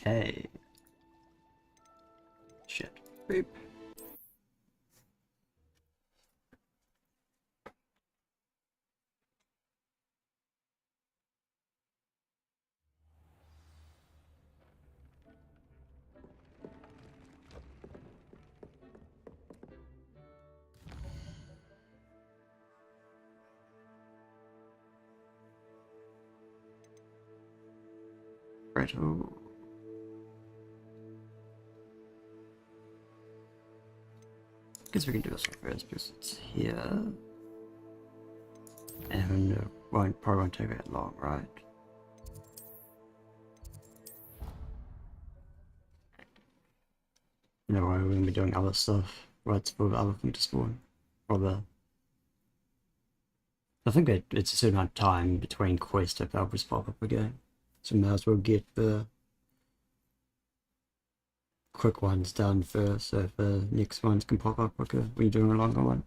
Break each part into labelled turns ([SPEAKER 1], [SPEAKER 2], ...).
[SPEAKER 1] Okay. Shit. Beep. Right. Oh. Guess we can do this one first because it's here. And probably won't take that long, right? No, we're going to be doing other stuff. Right, for the other thing to spawn. Or the... I think that it's a certain amount of time between quests if they'll just pop up again. So we might as well get the quick ones done first, so if the next ones can pop up quicker when you're doing a longer one.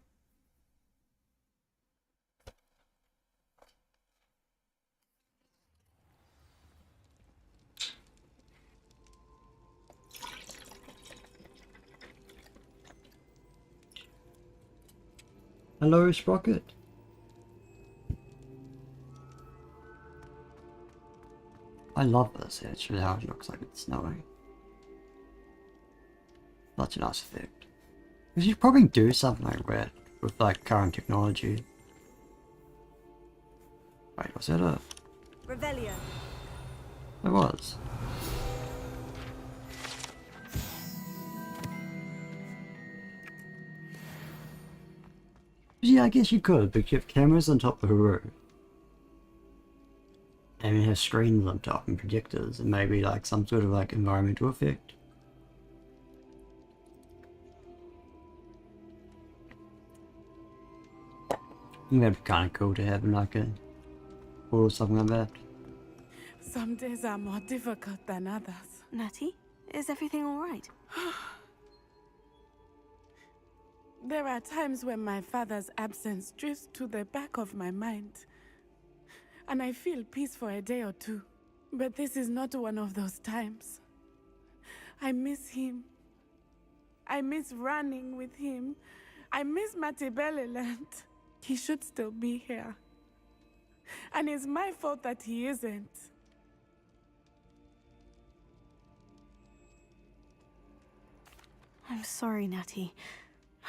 [SPEAKER 1] Hello, Sprocket. I love this actually, how it looks like it's snowing. Such a nice effect. We should probably do something like that with like current technology. Wait, was that a...
[SPEAKER 2] Revelio.
[SPEAKER 1] It was. Yeah, I guess you could, but you have cameras on top of the roof. And you have screens on top and projectors and maybe like some sort of like environmental effect. I think that'd be kind of cool to have in like a... or something like that.
[SPEAKER 3] Some days are more difficult than others.
[SPEAKER 2] Natty, is everything all right?
[SPEAKER 3] There are times when my father's absence drifts to the back of my mind, and I feel peace for a day or two. But this is not one of those times. I miss him. I miss running with him. I miss Matibeleland. He should still be here. And it's my fault that he isn't.
[SPEAKER 2] I'm sorry, Natty.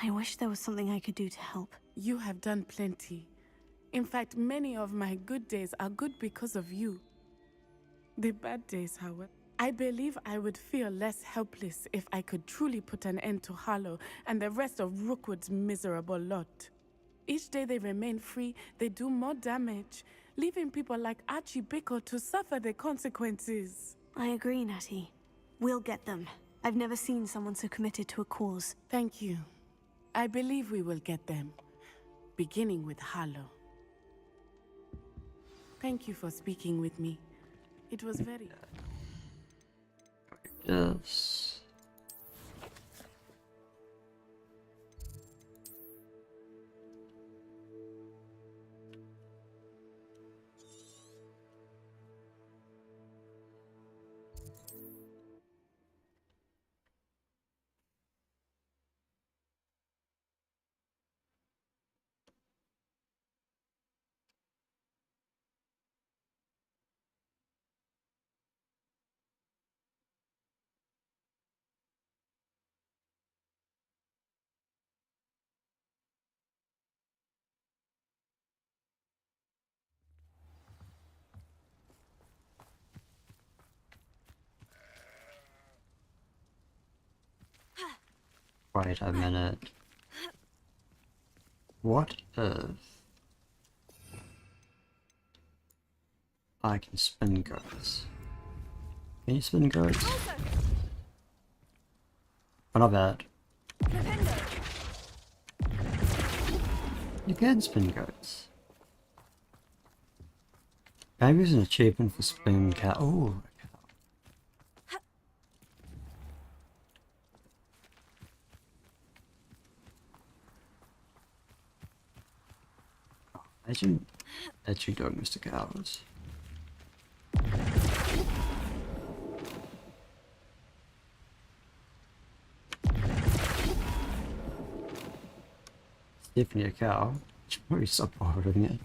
[SPEAKER 2] I wish there was something I could do to help.
[SPEAKER 3] You have done plenty. In fact, many of my good days are good because of you. The bad days, however, I believe I would feel less helpless if I could truly put an end to Harlow and the rest of Rookwood's miserable lot. Each day they remain free, they do more damage, leaving people like Archie Bickle to suffer the consequences.
[SPEAKER 2] I agree, Natty. We'll get them. I've never seen someone so committed to a cause.
[SPEAKER 3] Thank you. I believe we will get them, beginning with Harlow. Thank you for speaking with me. It was very...
[SPEAKER 1] Yes. Wait a minute. What if I can spin goats? Can you spin goats? Oh, not bad. You can spin goats. Maybe there's an achievement for spinning cow. Oh, imagine actually doing Mr. Cows. Definitely a cow. Should probably stop bothering it.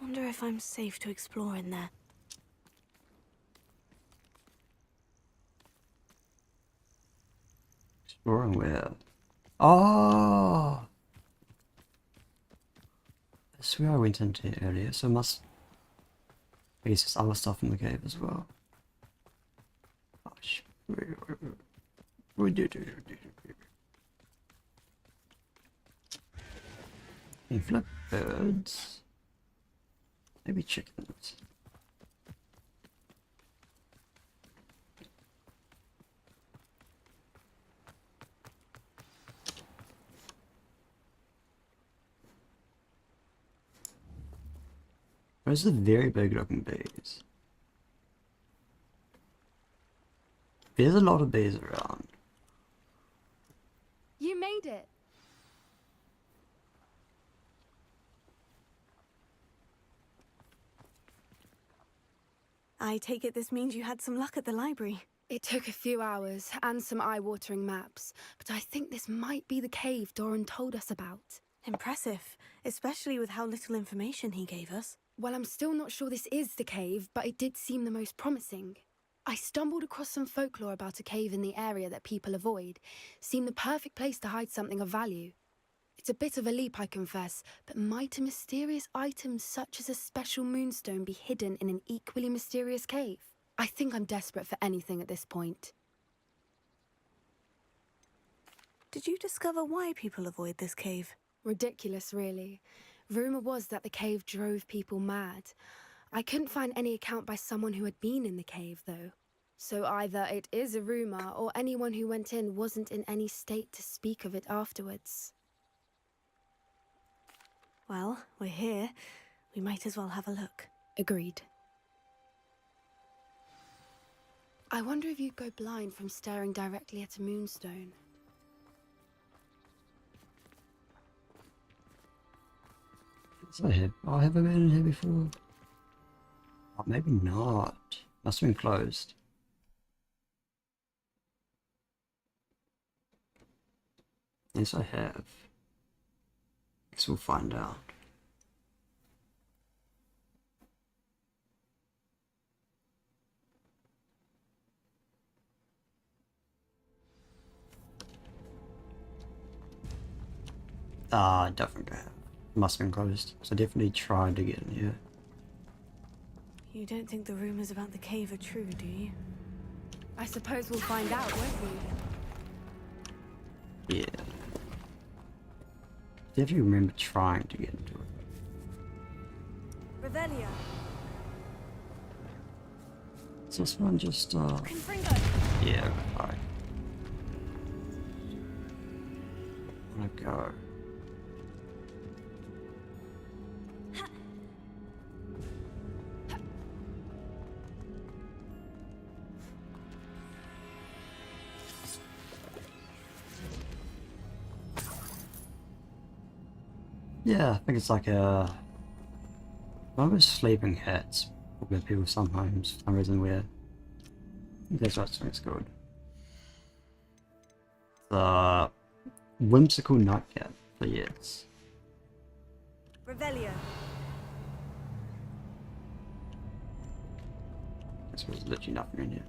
[SPEAKER 2] Wonder if I'm safe to explore in there.
[SPEAKER 1] Exploring where? Oh! I swear I went into it earlier, so I guess there's other stuff in the cave as well. Gosh. Any flip birds? Maybe chickens. Those are very big looking bees. There's a lot of bees around.
[SPEAKER 4] You made it.
[SPEAKER 2] I take it this means you had some luck at the library.
[SPEAKER 4] It took a few hours and some eye-watering maps, but I think this might be the cave Doran told us about.
[SPEAKER 2] Impressive, especially with how little information he gave us.
[SPEAKER 4] Well, I'm still not sure this is the cave, but it did seem the most promising. I stumbled across some folklore about a cave in the area that people avoid. Seemed the perfect place to hide something of value. It's a bit of a leap, I confess, but might a mysterious item such as a special moonstone be hidden in an equally mysterious cave? I think I'm desperate for anything at this point.
[SPEAKER 2] Did you discover why people avoid this cave?
[SPEAKER 4] Ridiculous, really. Rumor was that the cave drove people mad. I couldn't find any account by someone who had been in the cave, though. So either it is a rumor, or anyone who went in wasn't in any state to speak of it afterwards.
[SPEAKER 2] Well, we're here. We might as well have a look.
[SPEAKER 4] Agreed. I wonder if you'd go blind from staring directly at a moonstone.
[SPEAKER 1] I have I been in here before? Oh, maybe not. Must have been closed. Yes, I have. Guess we'll find out. Ah, definitely have. Must have been closed. So definitely tried to get in here.
[SPEAKER 2] You don't think the rumors about the cave are true, do you?
[SPEAKER 4] I suppose we'll find out, won't we?
[SPEAKER 1] Yeah. Definitely remember trying to get into it.
[SPEAKER 2] Revelia.
[SPEAKER 1] Is this one just
[SPEAKER 2] Confringo.
[SPEAKER 1] yeah, right. Wanna go. Yeah, I think it's like a one of those sleeping hats where people sometimes for some reason wear. That's what it's called. The whimsical nightcap for yes.
[SPEAKER 2] Revelia.
[SPEAKER 1] There's literally nothing in here.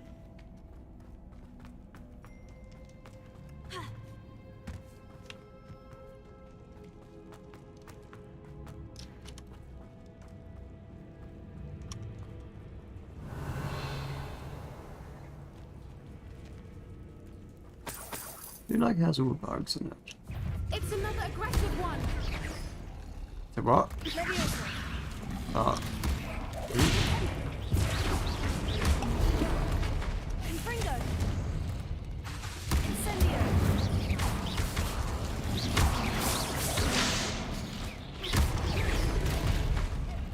[SPEAKER 1] Who like has all the bugs in it?
[SPEAKER 4] It's another aggressive one!
[SPEAKER 1] The what?
[SPEAKER 4] Leviosa.
[SPEAKER 1] Oh.
[SPEAKER 2] Confringo. Incendio.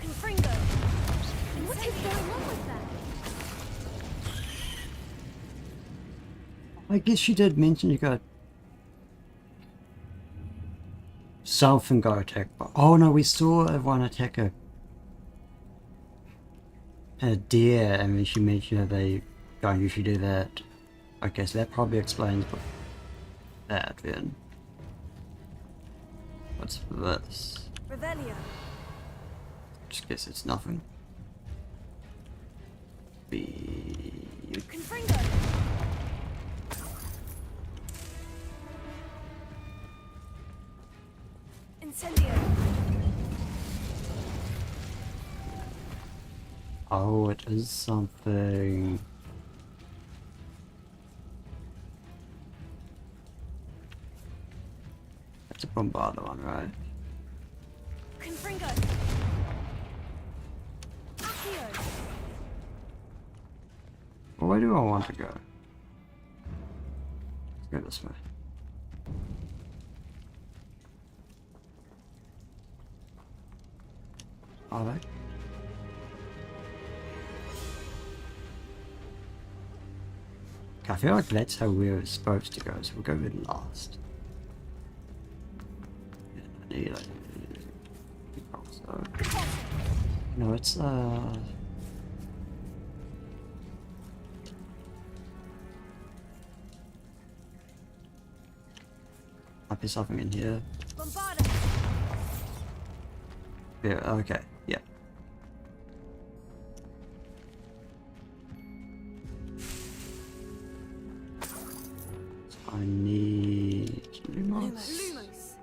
[SPEAKER 2] Confringo.
[SPEAKER 4] What is going on with that?
[SPEAKER 1] I guess you did mention you got self and go attack. But oh no, we saw everyone attack a a deer, and then she mentioned that they don't usually do that. Okay, so that probably explains that then. What's this?
[SPEAKER 2] Revelio.
[SPEAKER 1] Just guess it's nothing.
[SPEAKER 2] Confringo. Incendio.
[SPEAKER 1] Oh, it is something. That's a Bombarda one, right?
[SPEAKER 2] Confringo. Accio.
[SPEAKER 1] Well, where do I want to go? Let's go this way. Are they? Okay, I feel like that's how we're supposed to go, so we'll go with last. Yeah, I need like, also. No, it's might be something in here.
[SPEAKER 2] Bombarda.
[SPEAKER 1] Yeah, okay, yeah. So I need Lumos.
[SPEAKER 2] Lumos.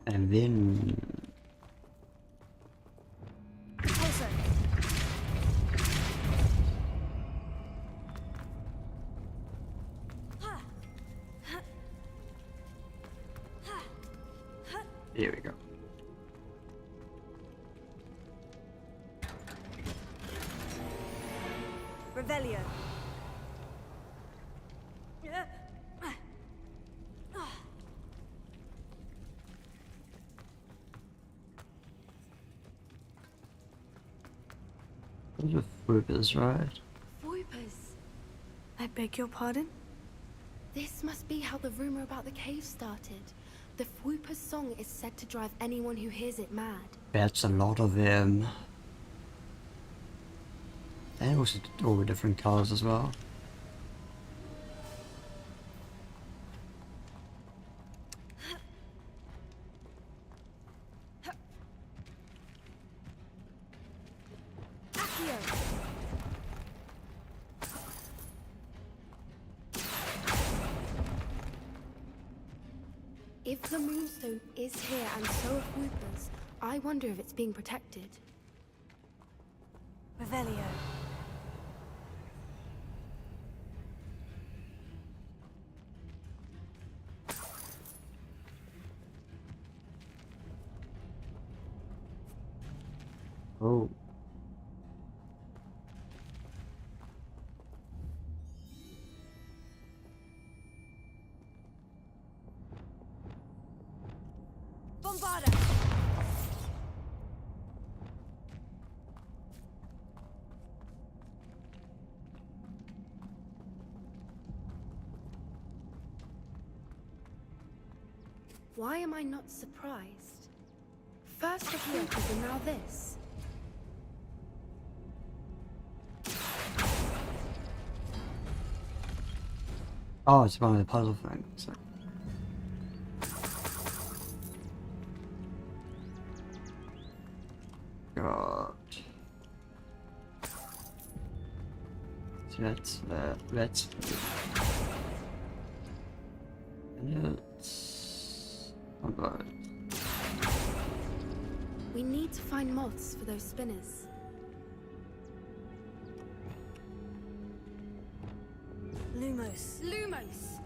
[SPEAKER 1] And then
[SPEAKER 2] Repulsor.
[SPEAKER 1] here we go.
[SPEAKER 2] Revelio.
[SPEAKER 1] Those are Whoopers, right?
[SPEAKER 4] Voipers.
[SPEAKER 2] I beg your pardon?
[SPEAKER 4] This must be how the rumor about the cave started. The Whooper's song is said to drive anyone who hears it mad.
[SPEAKER 1] That's a lot of them. And also all the different colors as well.
[SPEAKER 2] Accio.
[SPEAKER 4] If the Moonstone is here and so are Whoopers, I wonder if it's being protected.
[SPEAKER 2] Revelio.
[SPEAKER 1] Oh.
[SPEAKER 2] Bombarda.
[SPEAKER 4] Why am I not surprised? First the Whoopers and now this.
[SPEAKER 1] Oh, it's one of the puzzle things. God. So that's that. That's. And it's. About.
[SPEAKER 4] We need to find moths for those spinners.
[SPEAKER 2] Lumos.
[SPEAKER 4] Lumos!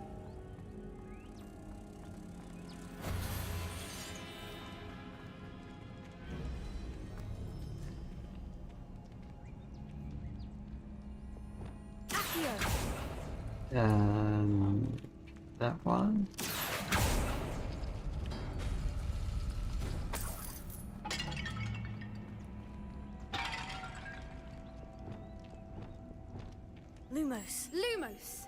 [SPEAKER 2] Accio.
[SPEAKER 1] That one.
[SPEAKER 2] Lumos.
[SPEAKER 4] Lumos!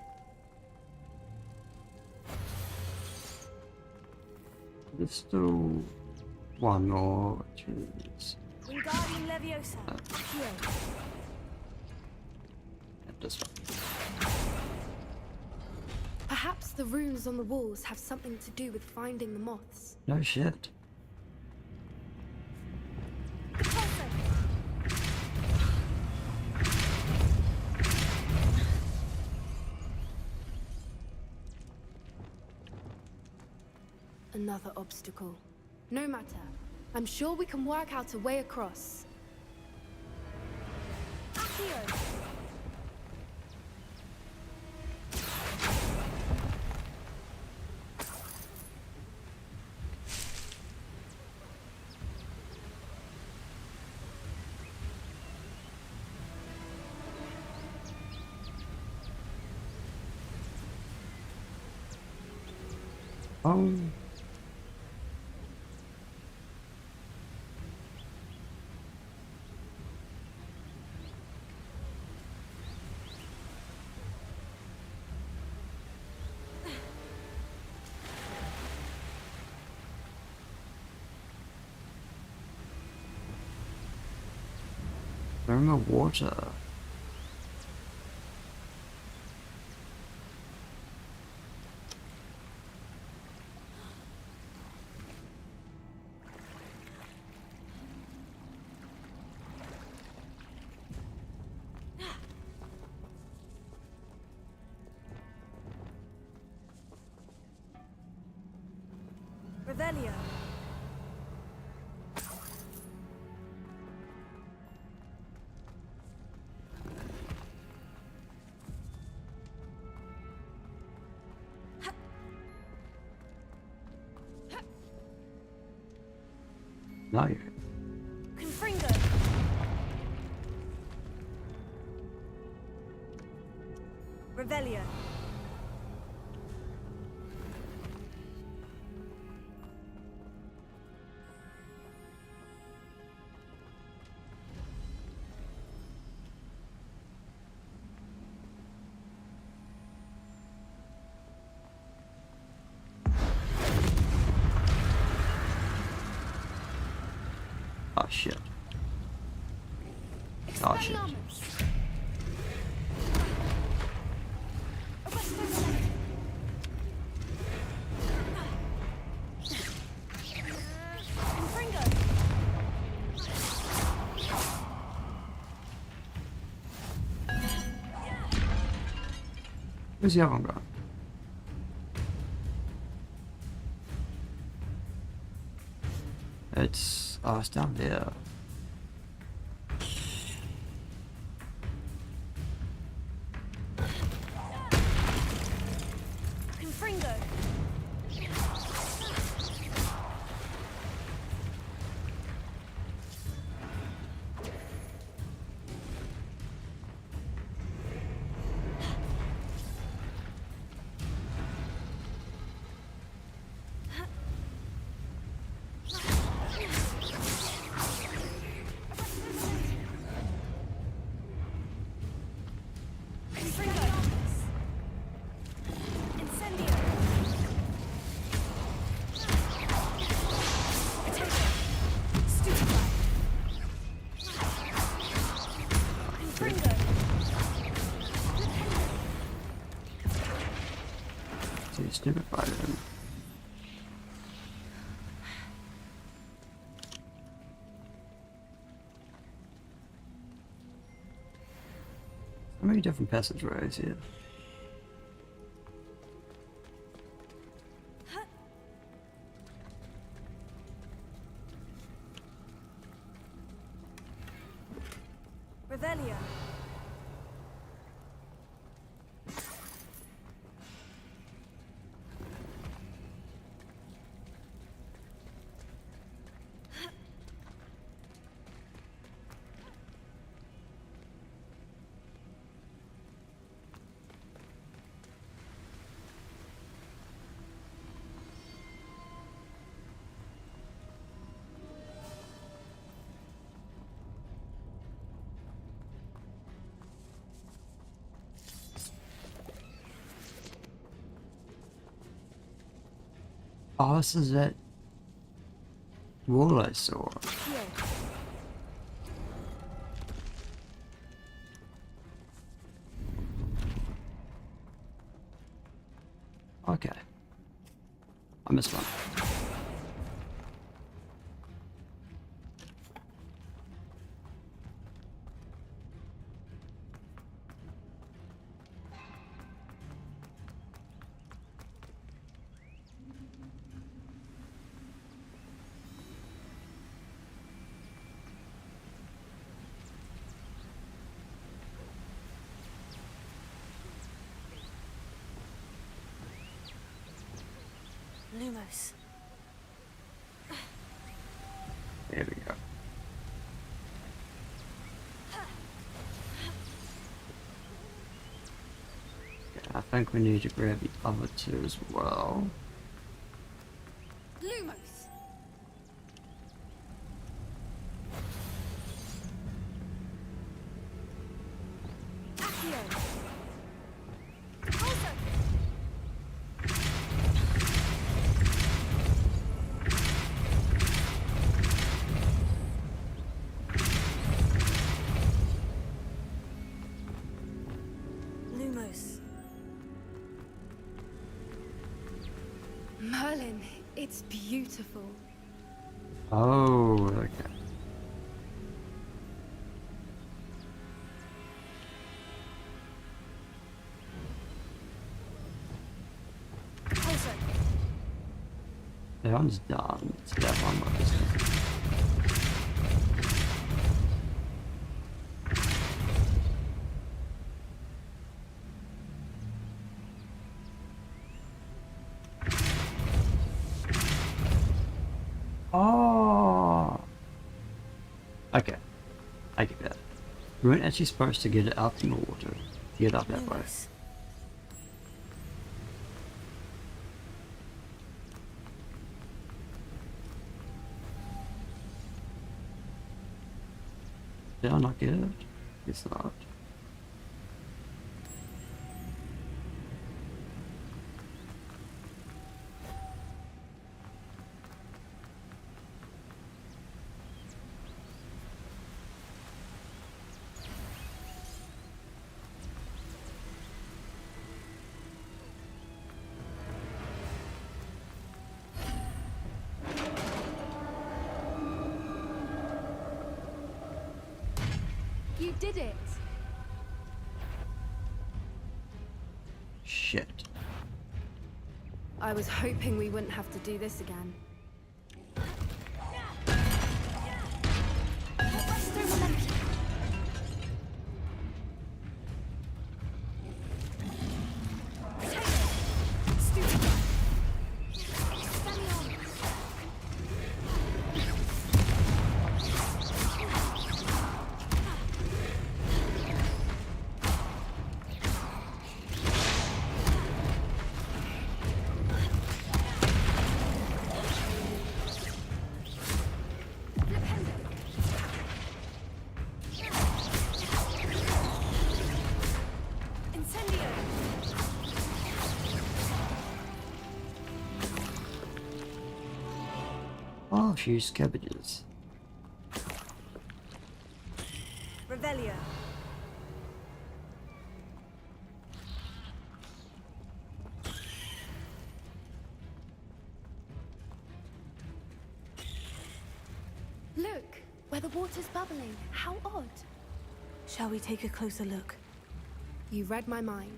[SPEAKER 1] There's still one more, which is
[SPEAKER 2] Wingardium Leviosa. Accio.
[SPEAKER 1] this one.
[SPEAKER 4] Perhaps the runes on the walls have something to do with finding the moths.
[SPEAKER 1] No shit.
[SPEAKER 4] Another obstacle. No matter. I'm sure we can work out a way across.
[SPEAKER 2] Accio.
[SPEAKER 1] Oh. Remember water.
[SPEAKER 2] Revelio.
[SPEAKER 1] No.
[SPEAKER 2] Confringo. Revelio.
[SPEAKER 1] Oh shit. Oh shit.
[SPEAKER 2] Confringo.
[SPEAKER 1] Where's the other one going? It's down there.
[SPEAKER 2] Confringo. Confringo. Incendio. Potato. Stupefy. Confringo.
[SPEAKER 1] So you stupefied him. How many different passageways here?
[SPEAKER 2] Revelio.
[SPEAKER 1] Oh, this is that wall I saw.
[SPEAKER 4] Here.
[SPEAKER 1] Okay. I missed one.
[SPEAKER 2] Lumos.
[SPEAKER 1] There we go. Okay, I think we need to grab the other two as well.
[SPEAKER 4] Lumos. Accio. Also.
[SPEAKER 2] Lumos.
[SPEAKER 4] Merlin, it's beautiful.
[SPEAKER 1] Oh, okay.
[SPEAKER 4] Also.
[SPEAKER 1] That one's done. It's that one more business. Oh. Okay. I get that. We weren't actually supposed to get it up in the water. Get up that way.
[SPEAKER 2] Lumos.
[SPEAKER 1] Did I not get it? Guess not.
[SPEAKER 4] You did it.
[SPEAKER 1] Shit.
[SPEAKER 4] I was hoping we wouldn't have to do this again.
[SPEAKER 1] Oh, she used cabbages.
[SPEAKER 2] Revelio.
[SPEAKER 4] Look, where the water's bubbling. How odd.
[SPEAKER 2] Shall we take a closer look?
[SPEAKER 4] You read my mind.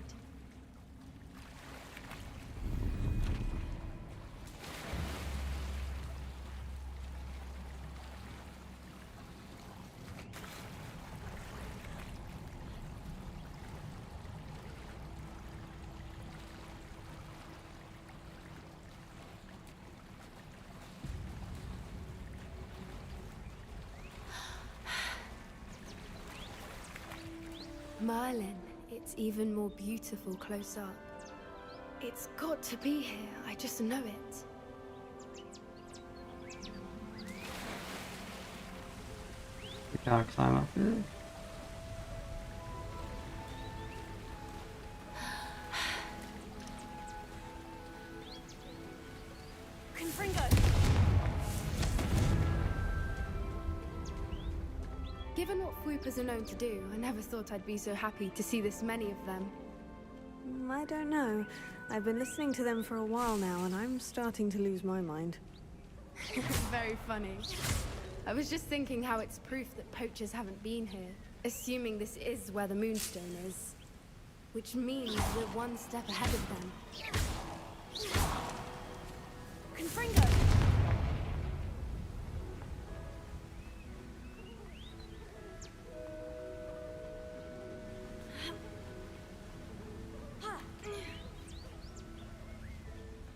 [SPEAKER 4] Merlin, it's even more beautiful close up. It's got to be here, I just know it.
[SPEAKER 1] We can't climb up there.
[SPEAKER 4] Given what swoopers are known to do, I never thought I'd be so happy to see this many of them.
[SPEAKER 2] I don't know. I've been listening to them for a while now, and I'm starting to lose my mind.
[SPEAKER 4] Very funny. I was just thinking how it's proof that poachers haven't been here, assuming this is where the Moonstone is. Which means we're one step ahead of them. Confringo!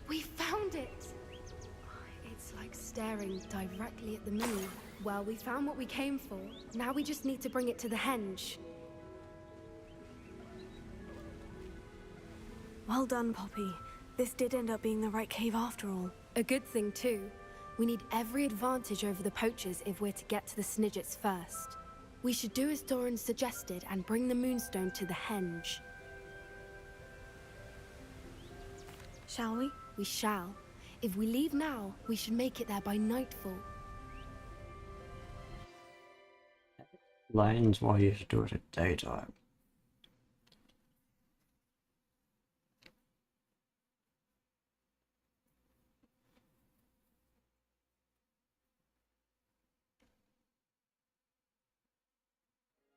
[SPEAKER 4] We found it! It's like staring directly at the moon. Well, we found what we came for. Now we just need to bring it to the henge.
[SPEAKER 2] Well done, Poppy. This did end up being the right cave after all.
[SPEAKER 4] A good thing, too. We need every advantage over the poachers if we're to get to the Snidgets first. We should do as Doran suggested and bring the Moonstone to the henge.
[SPEAKER 2] Shall we?
[SPEAKER 4] We shall. If we leave now, we should make it there by nightfall.
[SPEAKER 1] Lanes why you should do it at daytime.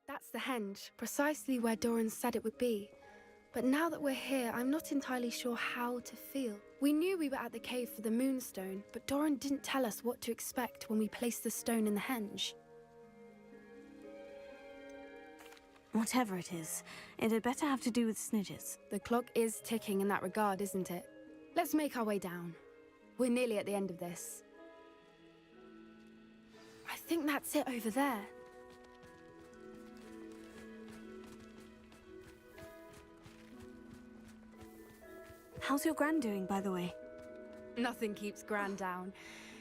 [SPEAKER 4] That's the henge, precisely where Doran said it would be. But now that we're here, I'm not entirely sure how to feel. We knew we were at the cave for the Moonstone, but Doran didn't tell us what to expect when we placed the stone in the henge.
[SPEAKER 2] Whatever it is, it had better have to do with Snidgets.
[SPEAKER 4] The clock is ticking in that regard, isn't it? Let's make our way down. We're nearly at the end of this. I think that's it over there.
[SPEAKER 2] How's your Gran doing, by the way?
[SPEAKER 4] Nothing keeps Gran down.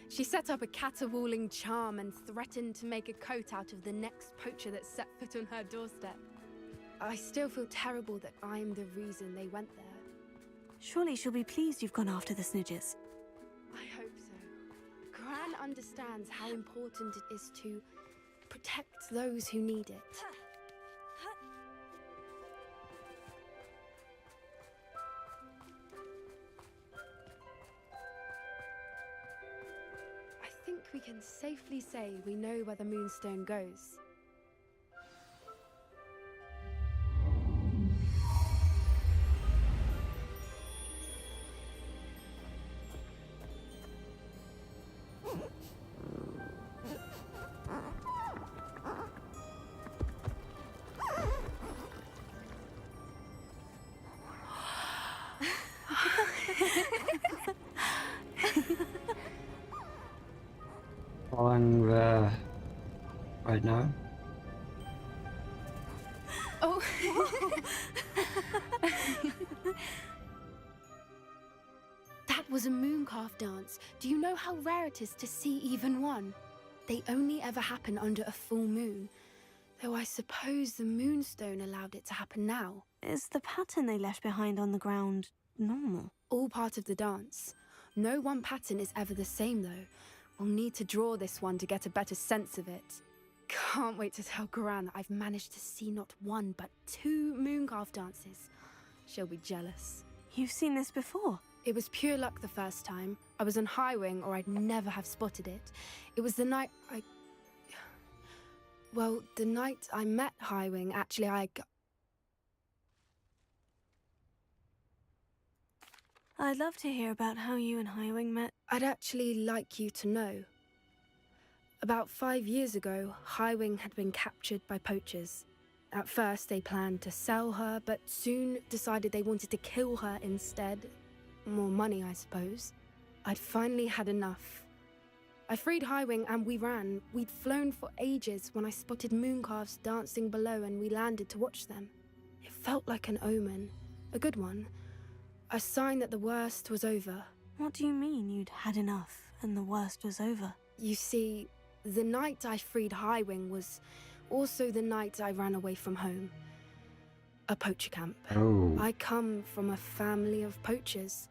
[SPEAKER 4] She set up a caterwauling charm and threatened to make a coat out of the next poacher that set foot on her doorstep. I still feel terrible that I'm the reason they went there.
[SPEAKER 2] Surely she'll be pleased you've gone after the Snidgets.
[SPEAKER 4] I hope so. Gran understands how important it is to protect those who need it. I think we can safely say we know where the Moonstone goes.
[SPEAKER 1] Following the right now.
[SPEAKER 4] Oh! That was a mooncalf dance. Do you know how rare it is to see even one? They only ever happen under a full moon. Though I suppose the Moonstone allowed it to happen now.
[SPEAKER 2] Is the pattern they left behind on the ground normal?
[SPEAKER 4] All part of the dance. No one pattern is ever the same, though. We'll need to draw this one to get a better sense of it. Can't wait to tell Gran that I've managed to see not one, but 2 mooncalf dances. She'll be jealous.
[SPEAKER 2] You've seen this before?
[SPEAKER 4] It was pure luck the first time. I was on Highwing, or I'd never have spotted it. It was the night Well, the night I met Highwing, actually,
[SPEAKER 2] I'd love to hear about how you and Highwing met.
[SPEAKER 4] I'd actually like you to know. About 5 years ago, Highwing had been captured by poachers. At first, they planned to sell her, but soon decided they wanted to kill her instead. More money, I suppose. I'd finally had enough. I freed Highwing and we ran. We'd flown for ages when I spotted mooncalves dancing below and we landed to watch them. It felt like an omen. A good one. A sign that the worst was over.
[SPEAKER 2] What do you mean you'd had enough and the worst was over?
[SPEAKER 4] You see, the night I freed Highwing was also the night I ran away from home. A poacher camp.
[SPEAKER 1] Oh.
[SPEAKER 4] I come from a family of poachers.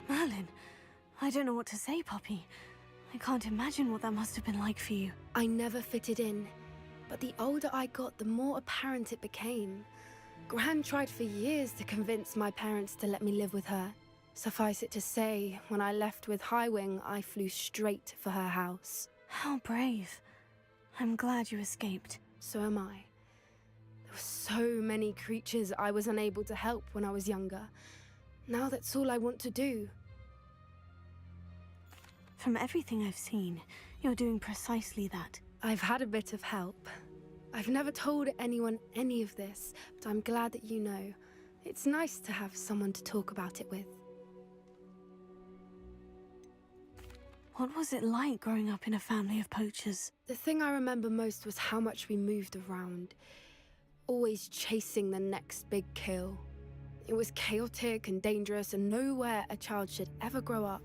[SPEAKER 2] Merlin, I don't know what to say, Poppy. I can't imagine what that must have been like for you.
[SPEAKER 4] I never fitted in, but the older I got, the more apparent it became. Gran tried for years to convince my parents to let me live with her. Suffice it to say, when I left with Highwing, I flew straight for her house.
[SPEAKER 2] How brave. I'm glad you escaped.
[SPEAKER 4] So am I. There were so many creatures I was unable to help when I was younger. Now that's all I want to do.
[SPEAKER 2] From everything I've seen, you're doing precisely that.
[SPEAKER 4] I've had a bit of help. I've never told anyone any of this, but I'm glad that you know. It's nice to have someone to talk about it with.
[SPEAKER 2] What was it like growing up in a family of poachers?
[SPEAKER 4] The thing I remember most was how much we moved around, always chasing the next big kill. It was chaotic and dangerous, and nowhere a child should ever grow up.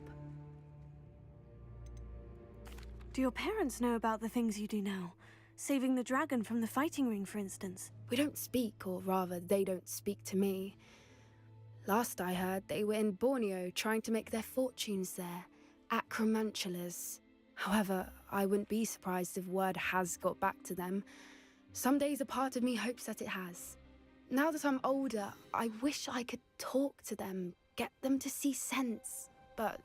[SPEAKER 2] Do your parents know about the things you do now? Saving the dragon from the fighting ring, for instance.
[SPEAKER 4] We don't speak, or rather, they don't speak to me. Last I heard, they were in Borneo trying to make their fortunes there. Acromantulas. However, I wouldn't be surprised if word has got back to them. Some days a part of me hopes that it has. Now that I'm older, I wish I could talk to them, get them to see sense. But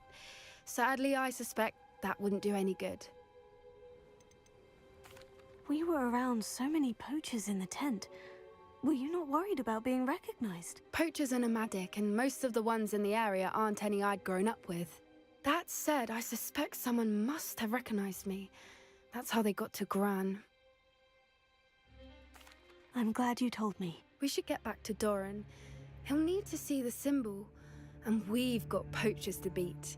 [SPEAKER 4] sadly, I suspect that wouldn't do any good.
[SPEAKER 2] We were around so many poachers in the tent. Were you not worried about being recognized?
[SPEAKER 4] Poachers are nomadic, and most of the ones in the area aren't any I'd grown up with. That said, I suspect someone must have recognized me. That's how they got to Gran.
[SPEAKER 2] I'm glad you told me.
[SPEAKER 4] We should get back to Doran. He'll need to see the symbol, and we've got poachers to beat.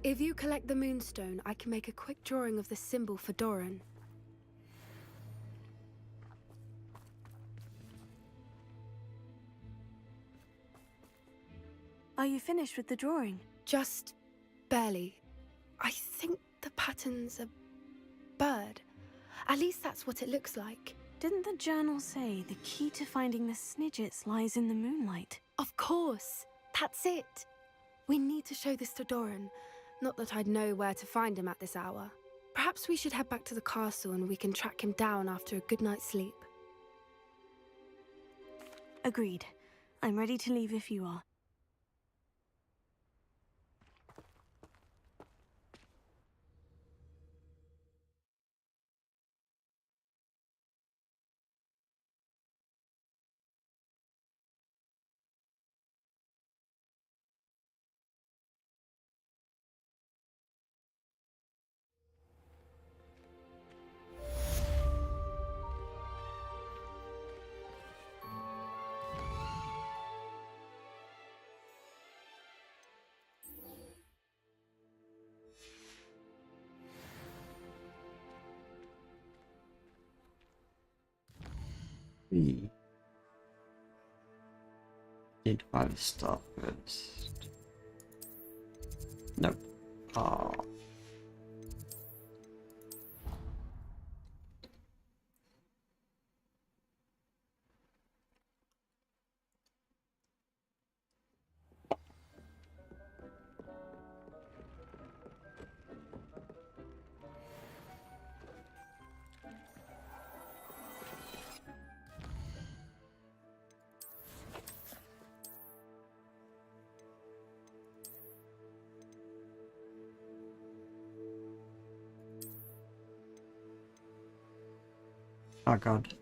[SPEAKER 4] If you collect the moonstone, I can make a quick drawing of the symbol for Doran.
[SPEAKER 2] Are you finished with the drawing?
[SPEAKER 4] Just barely. I think the pattern's a bird. At least that's what it looks like.
[SPEAKER 2] Didn't the journal say the key to finding the Snidgets lies in the moonlight?
[SPEAKER 4] Of course. That's it. We need to show this to Doran. Not that I'd know where to find him at this hour. Perhaps we should head back to the castle and we can track him down after a good night's sleep.
[SPEAKER 2] Agreed. I'm ready to leave if you are.
[SPEAKER 1] We did find stuff first. Nope. Oh. Oh god.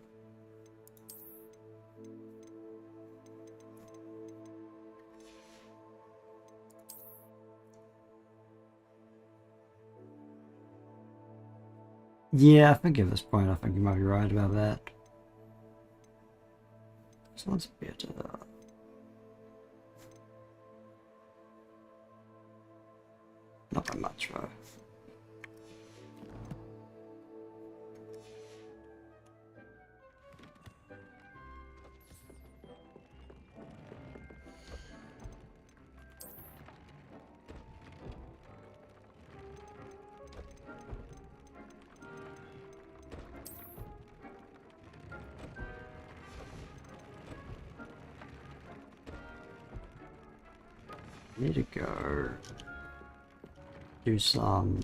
[SPEAKER 1] Yeah, I think at this point I think you might be right about that. Sounds a bit not that much though. Need to go do some.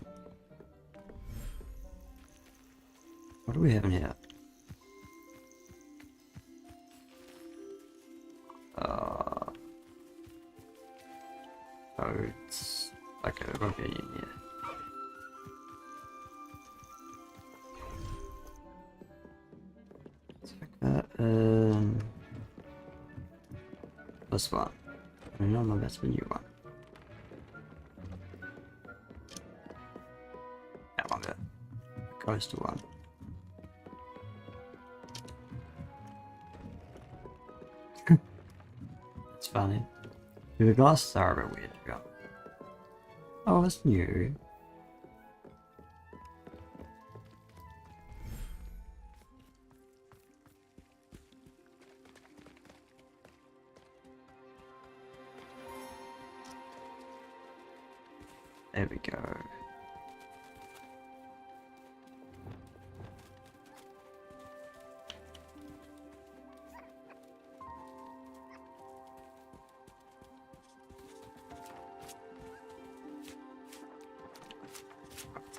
[SPEAKER 1] What do we have in here? Oh, it's okay. We're gonna be in here. Stick that in this one. No, that's the new one. That one there. Goes to one. It's funny. The glasses are a bit weird. Yeah. Oh, it's new. There we go.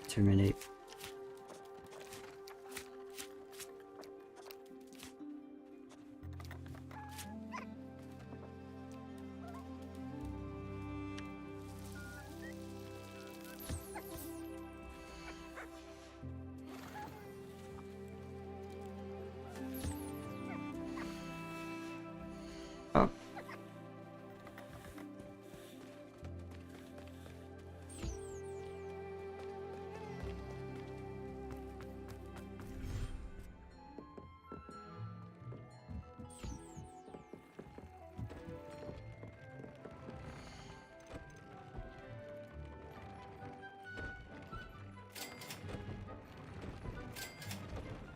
[SPEAKER 1] Too many. Oh.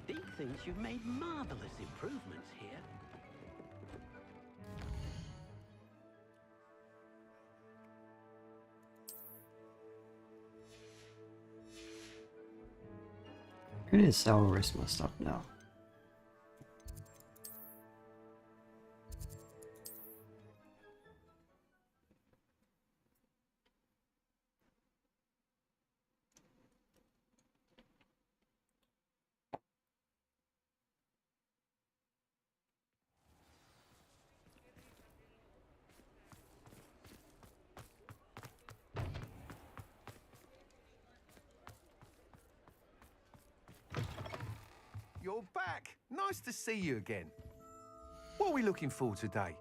[SPEAKER 5] Deke thinks you've made marvelous improvements here.
[SPEAKER 1] I need to sell the rest of my stuff now.
[SPEAKER 6] You're back. Nice to see you again. What are we looking for today?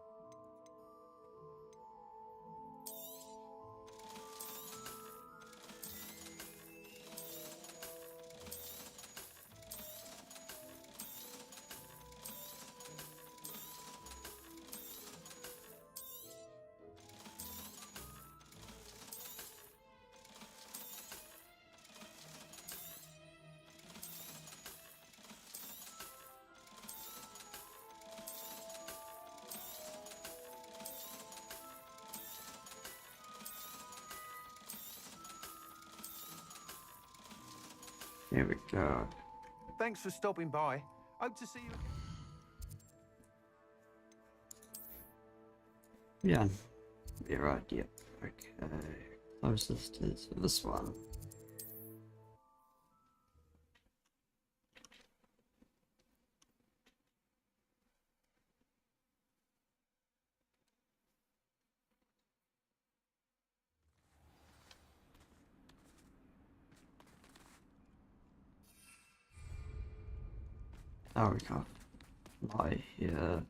[SPEAKER 1] Here we go.
[SPEAKER 6] Thanks for stopping by. Hope to see you again.
[SPEAKER 1] Yeah. You're right, yep. Okay. Closest is this one. Oh, we can't lie here.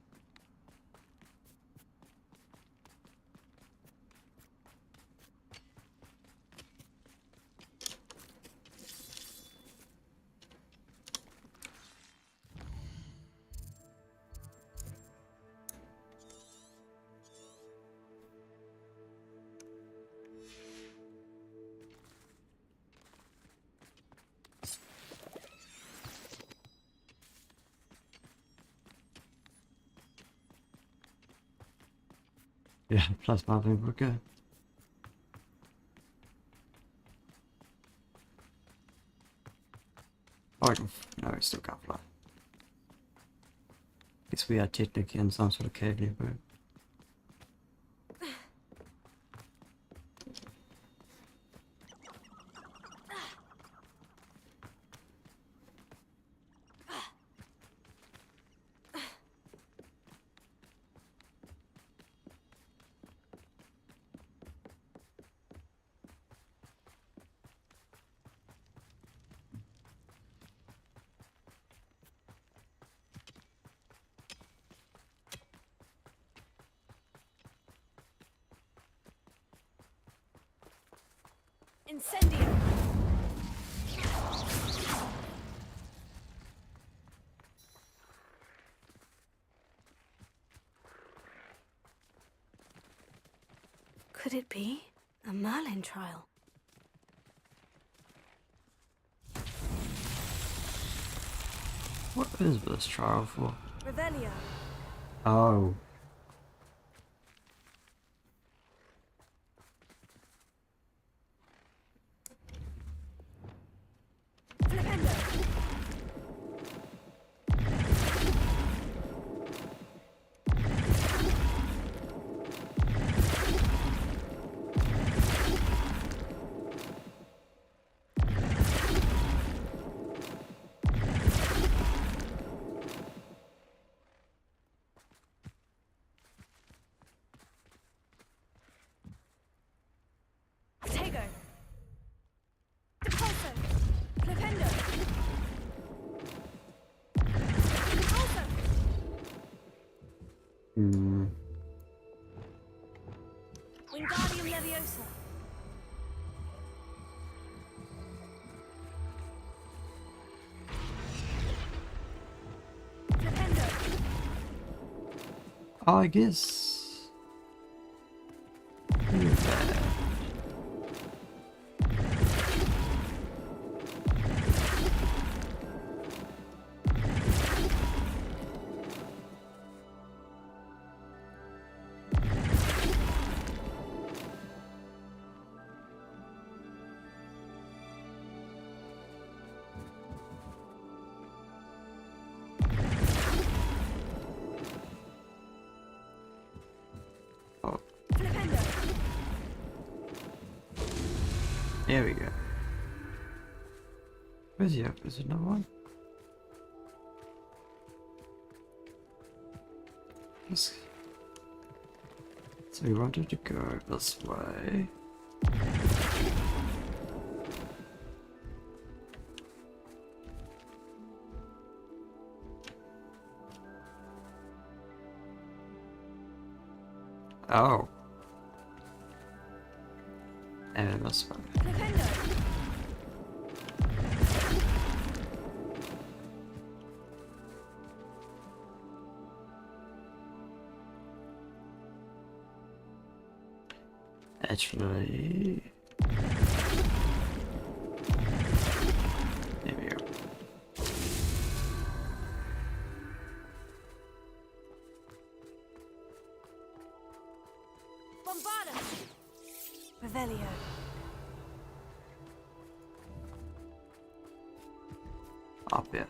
[SPEAKER 1] Yeah, plus Marvin Booker. Oh, no, we still can't fly. Guess we are technically in some sort of cave neighborhood.
[SPEAKER 2] Incendio! Could it be a Merlin trial?
[SPEAKER 1] What is this trial for?
[SPEAKER 2] Revelio.
[SPEAKER 1] Oh.
[SPEAKER 2] Flipendo. Tego. Depulso. Flipendo. Depulso.
[SPEAKER 1] Hmm.
[SPEAKER 2] Wingardium Leviosa. Flipendo.
[SPEAKER 1] I guess. Yeah. Oh,
[SPEAKER 2] Flipendo.
[SPEAKER 1] there we go. Where's he up? Is it another one? Let's... So we wanted to go this way. Oh. And then this way.
[SPEAKER 2] Flipendo.
[SPEAKER 1] Actually... There we go.
[SPEAKER 2] Bombarda. Revelio.
[SPEAKER 1] Up here.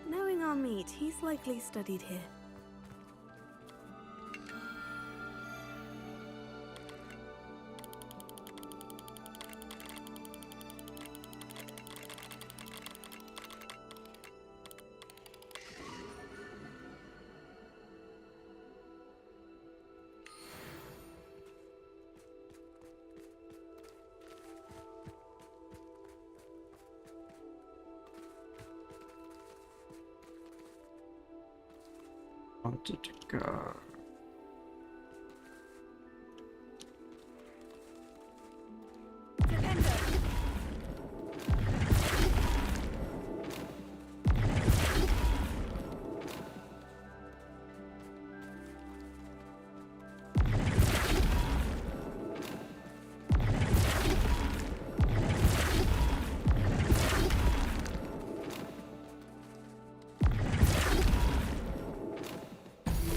[SPEAKER 2] Knowing our meat, he's likely studied here.
[SPEAKER 1] Wanted to go.
[SPEAKER 2] Flipendo.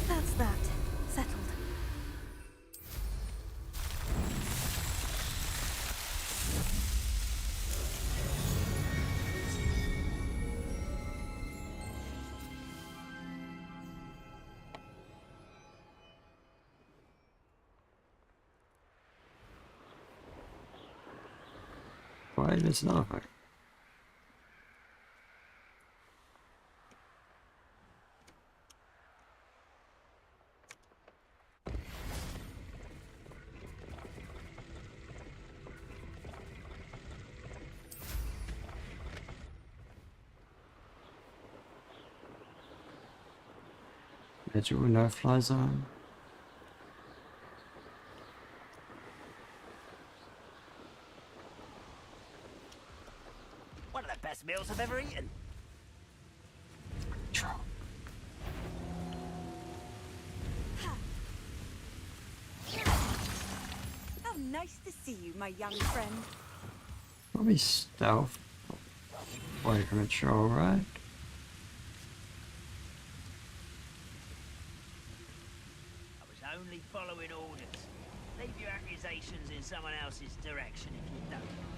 [SPEAKER 2] That's that. Settled.
[SPEAKER 1] Why there's another thing? Edge no fly zone.
[SPEAKER 5] One of the best meals I've ever eaten.
[SPEAKER 1] Troll.
[SPEAKER 7] How nice to see you, my young friend.
[SPEAKER 1] Probably stealth. Away from a troll, right?
[SPEAKER 5] I was only following orders. Leave your accusations in someone else's direction if you don't mind.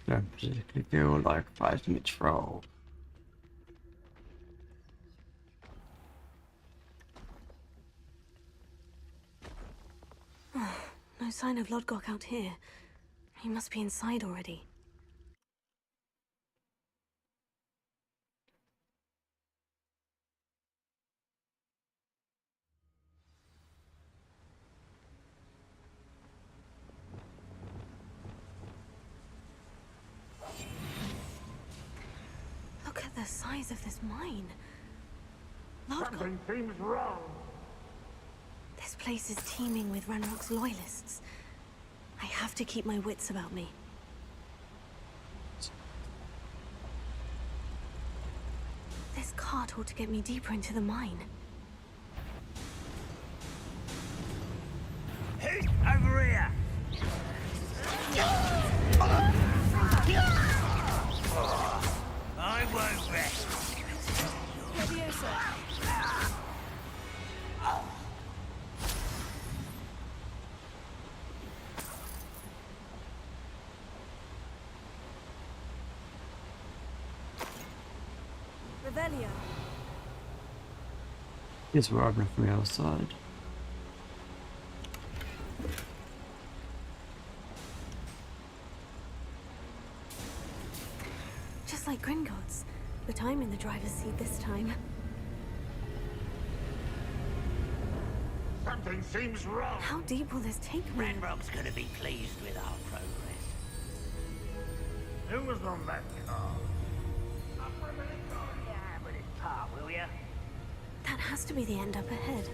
[SPEAKER 1] Don't particularly feel like fighting a troll.
[SPEAKER 2] No sign of Lodgok out here. He must be inside already. Look at the size of this mine. Lodgok.
[SPEAKER 8] Something seems wrong.
[SPEAKER 2] This place is teeming with Ranrock's loyalists. I have to keep my wits about me. This cart ought to get me deeper into the mine.
[SPEAKER 5] Who's over here? I won't rest.
[SPEAKER 7] Revelio.
[SPEAKER 1] Yes, we're opening from the other side.
[SPEAKER 2] Just like Gringotts, but I'm in the driver's seat this time.
[SPEAKER 8] Something seems wrong.
[SPEAKER 2] How deep will this take me?
[SPEAKER 5] Ranrock's gonna be pleased with our progress.
[SPEAKER 8] Who was on that car?
[SPEAKER 5] Yeah, but it's part, will ya?
[SPEAKER 2] That has to be the end up ahead.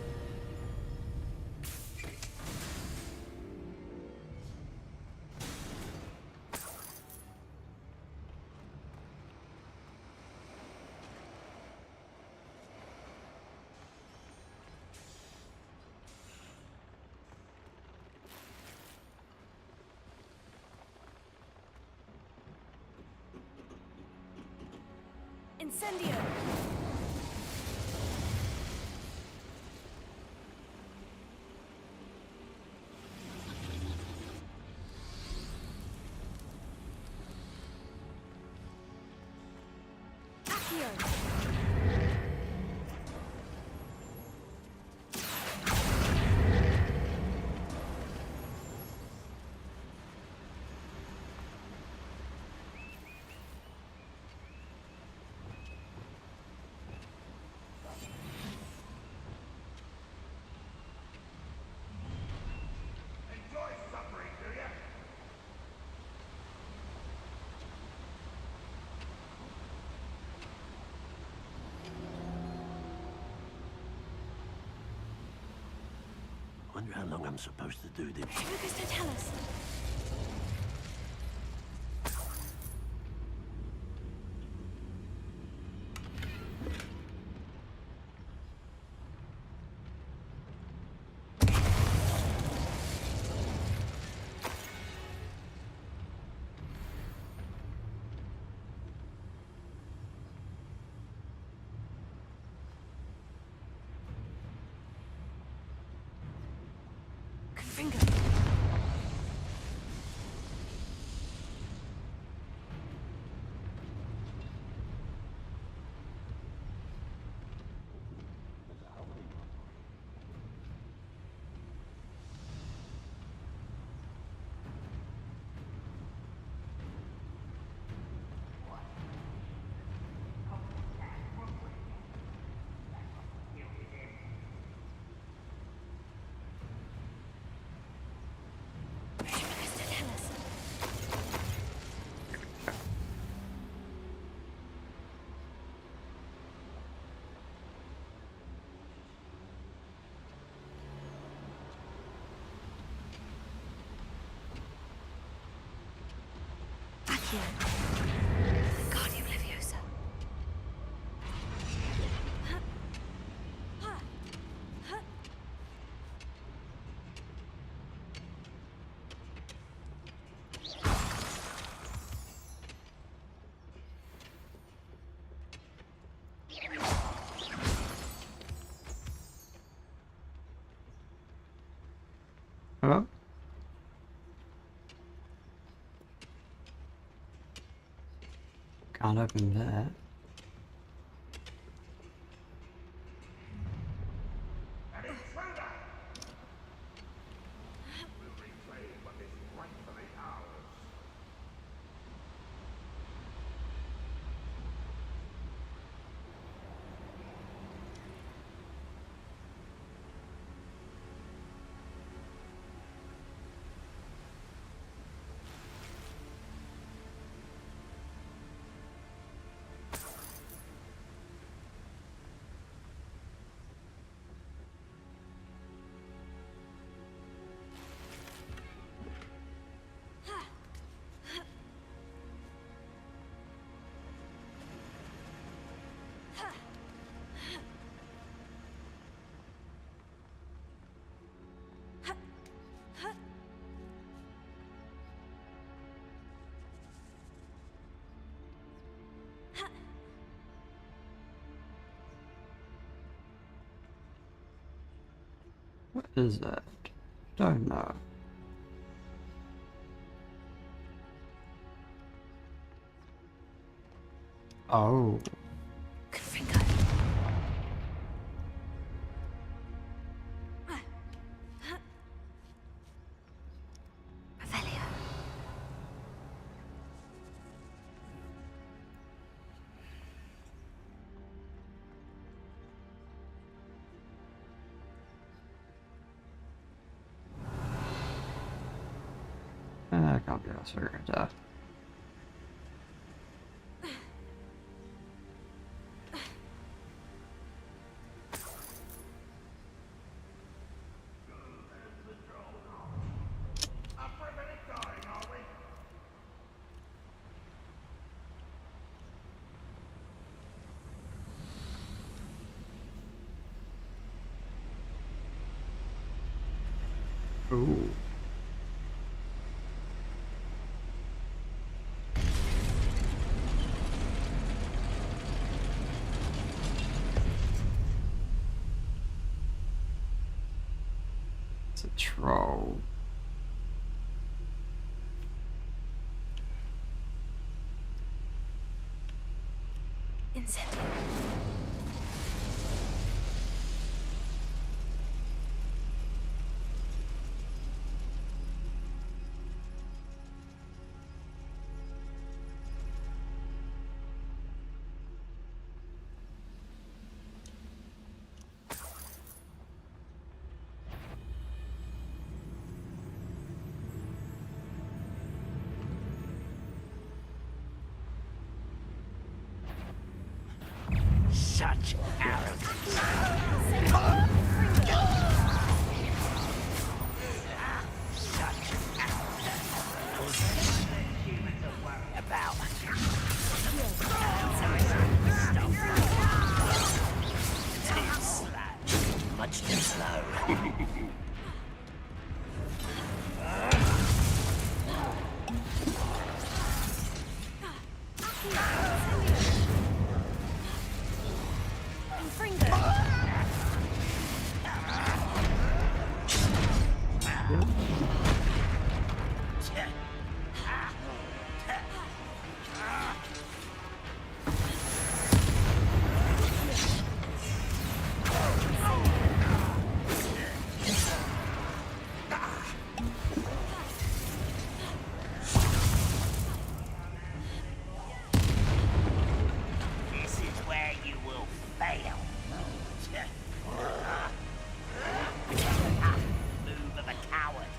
[SPEAKER 7] Incendio. Accio.
[SPEAKER 8] Enjoy suffering, do you?
[SPEAKER 5] Wonder how long I'm supposed to do this.
[SPEAKER 7] Lucas Totalis. Finger.
[SPEAKER 2] Wingardium Leviosa.
[SPEAKER 1] Hello? Can't open that. What is that? Don't know. Oh.
[SPEAKER 2] Confringo. Revelio.
[SPEAKER 1] I can't be able to figure it out. Ooh. It's a troll.
[SPEAKER 2] Incendio.
[SPEAKER 5] Such arrogance. Such arrogance. Humans are worried about. Too slow. Much too slow. Move of a coward.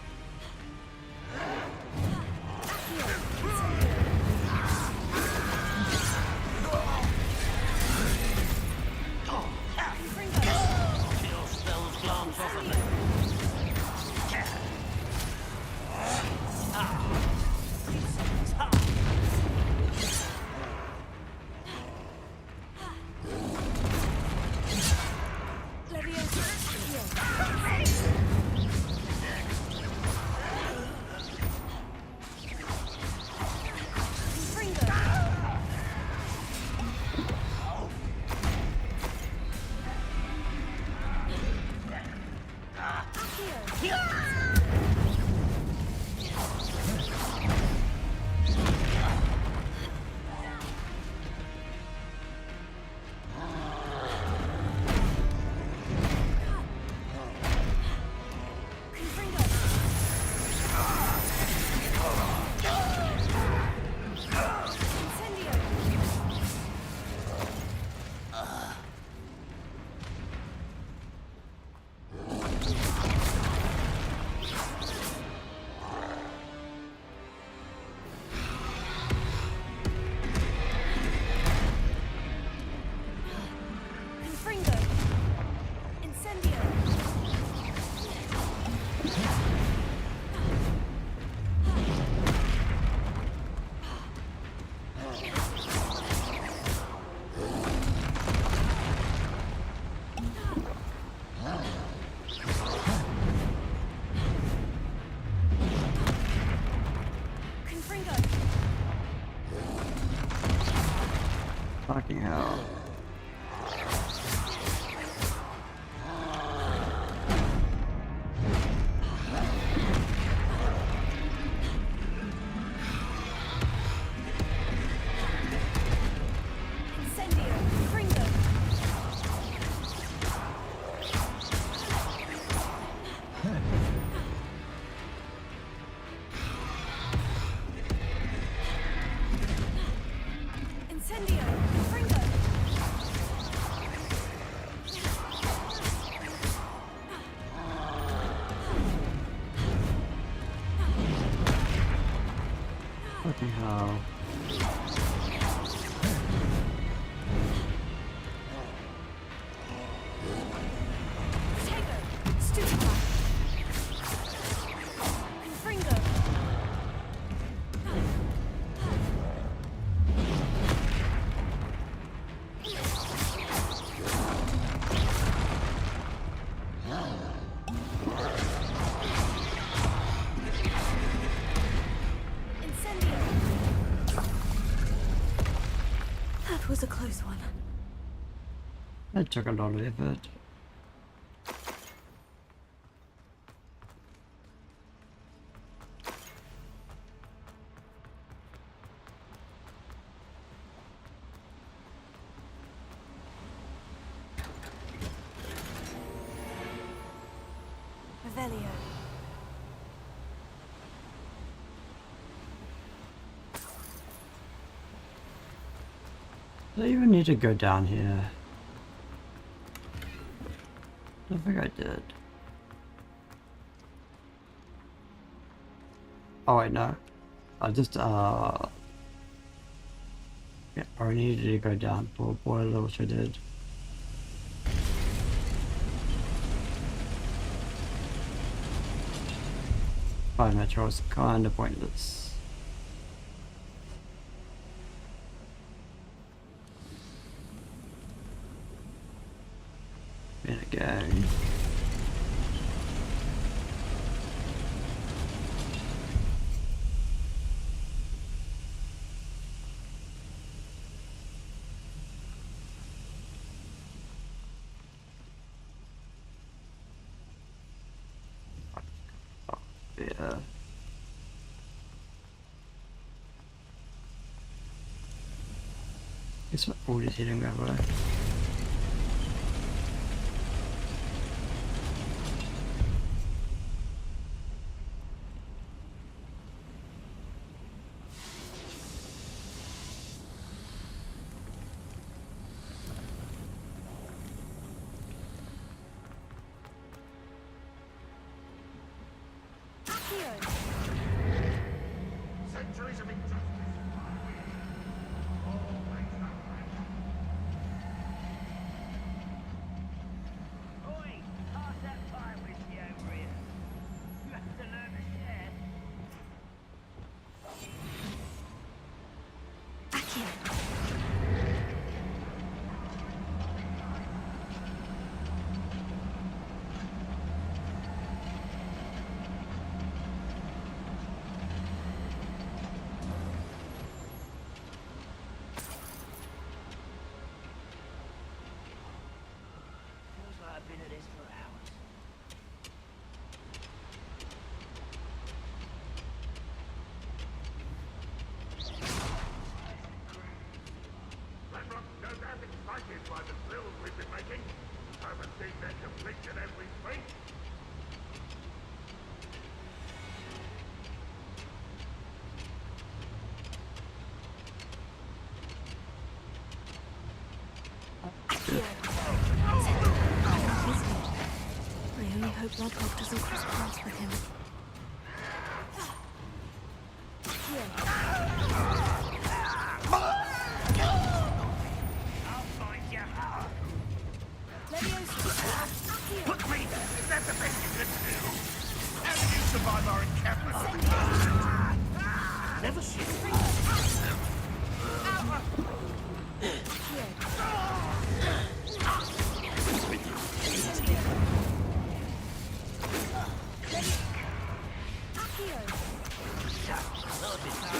[SPEAKER 1] Fucking hell.
[SPEAKER 7] Incendio. Fringo. Incendio. Fringo.
[SPEAKER 1] Fucking hell.
[SPEAKER 7] Protego. Stupefy. Confringo. Incendio.
[SPEAKER 2] That was a close one.
[SPEAKER 1] That took a lot of effort.
[SPEAKER 2] Revelio.
[SPEAKER 1] Do I even need to go down here? I don't think I did. Oh wait, no. I just yeah, I needed to go down for boiler, which I did. Fire metro was kinda pointless. And again. Yeah. Guess what? All just hitting that way.
[SPEAKER 8] Centuries of injustice. Always that way.
[SPEAKER 5] Oi, pass that pie whiskey over here. You have to learn to share.
[SPEAKER 2] Accio.
[SPEAKER 5] Feels like I've been at this for hours.
[SPEAKER 8] Renrock's no doubt excited by the thrills we've been making. Haven't seen their completion every week.
[SPEAKER 2] I only hope Lodgok doesn't cross paths with him.
[SPEAKER 5] I'll find you.
[SPEAKER 8] Put me there! Is that the best you can do? How did you survive our encampment? Never seen.
[SPEAKER 5] A little bit hard.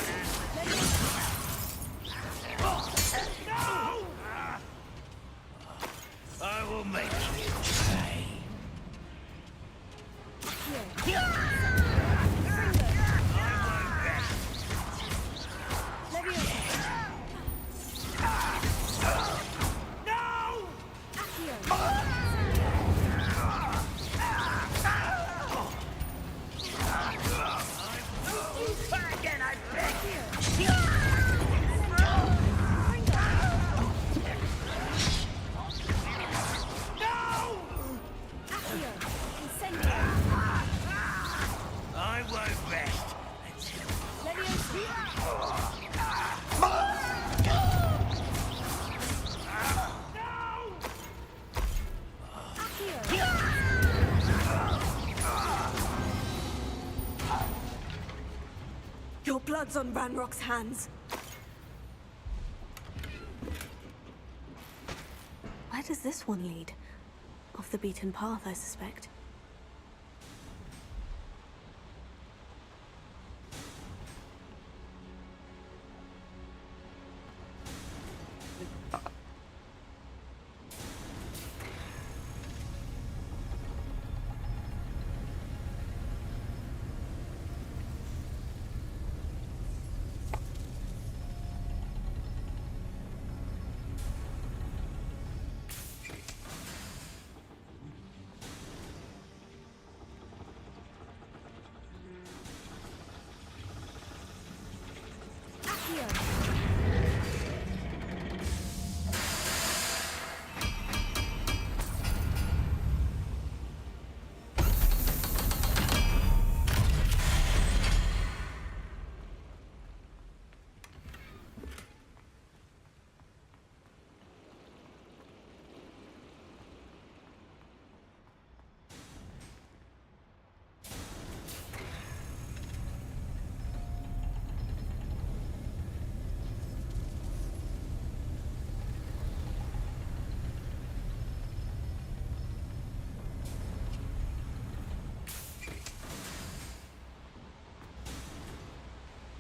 [SPEAKER 5] I won't rest until...
[SPEAKER 2] Your blood's on Ranrock's hands. Where does this one lead? Off the beaten path, I suspect.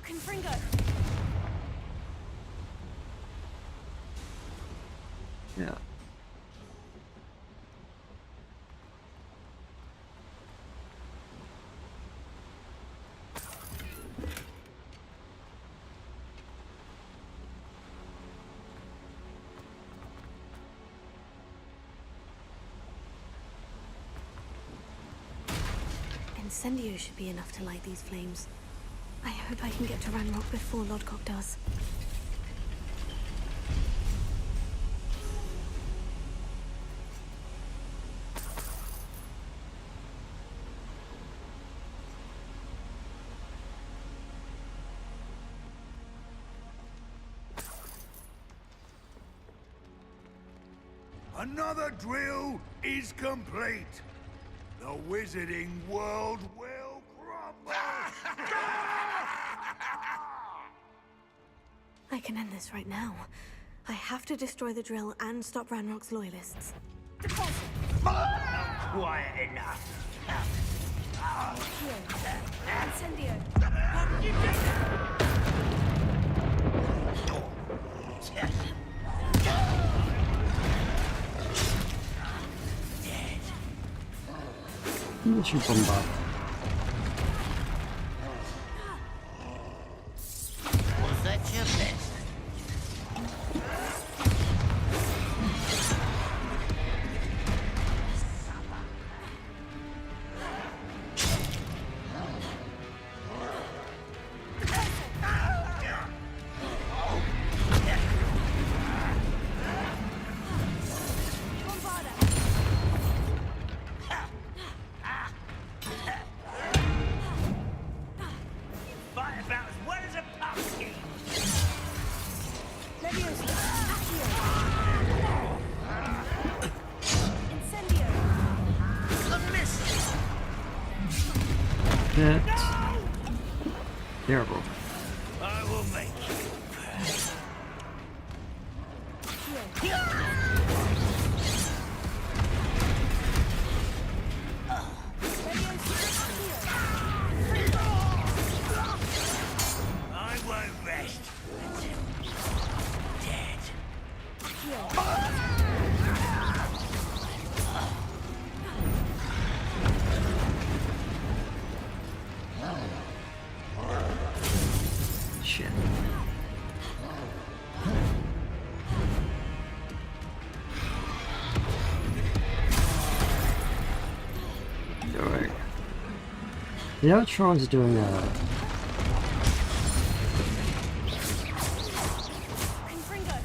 [SPEAKER 7] Confringo.
[SPEAKER 1] Yeah.
[SPEAKER 2] Incendio should be enough to light these flames. I hope I can get to Ranrock before Lodgok does.
[SPEAKER 8] Another drill is complete. The wizarding world will crumble.
[SPEAKER 2] I can end this right now. I have to destroy the drill and stop Ranrock's loyalists.
[SPEAKER 5] Quiet enough.
[SPEAKER 7] Incendio.
[SPEAKER 1] What you bombard?
[SPEAKER 5] Was that your best? Fight about as well as a pumpkin.
[SPEAKER 7] Incendio.
[SPEAKER 5] A miss.
[SPEAKER 1] Hit. Terrible.
[SPEAKER 5] I will make you. I won't rest until dead.
[SPEAKER 1] Shit. Doing. The Outrons are doing
[SPEAKER 7] Confringo.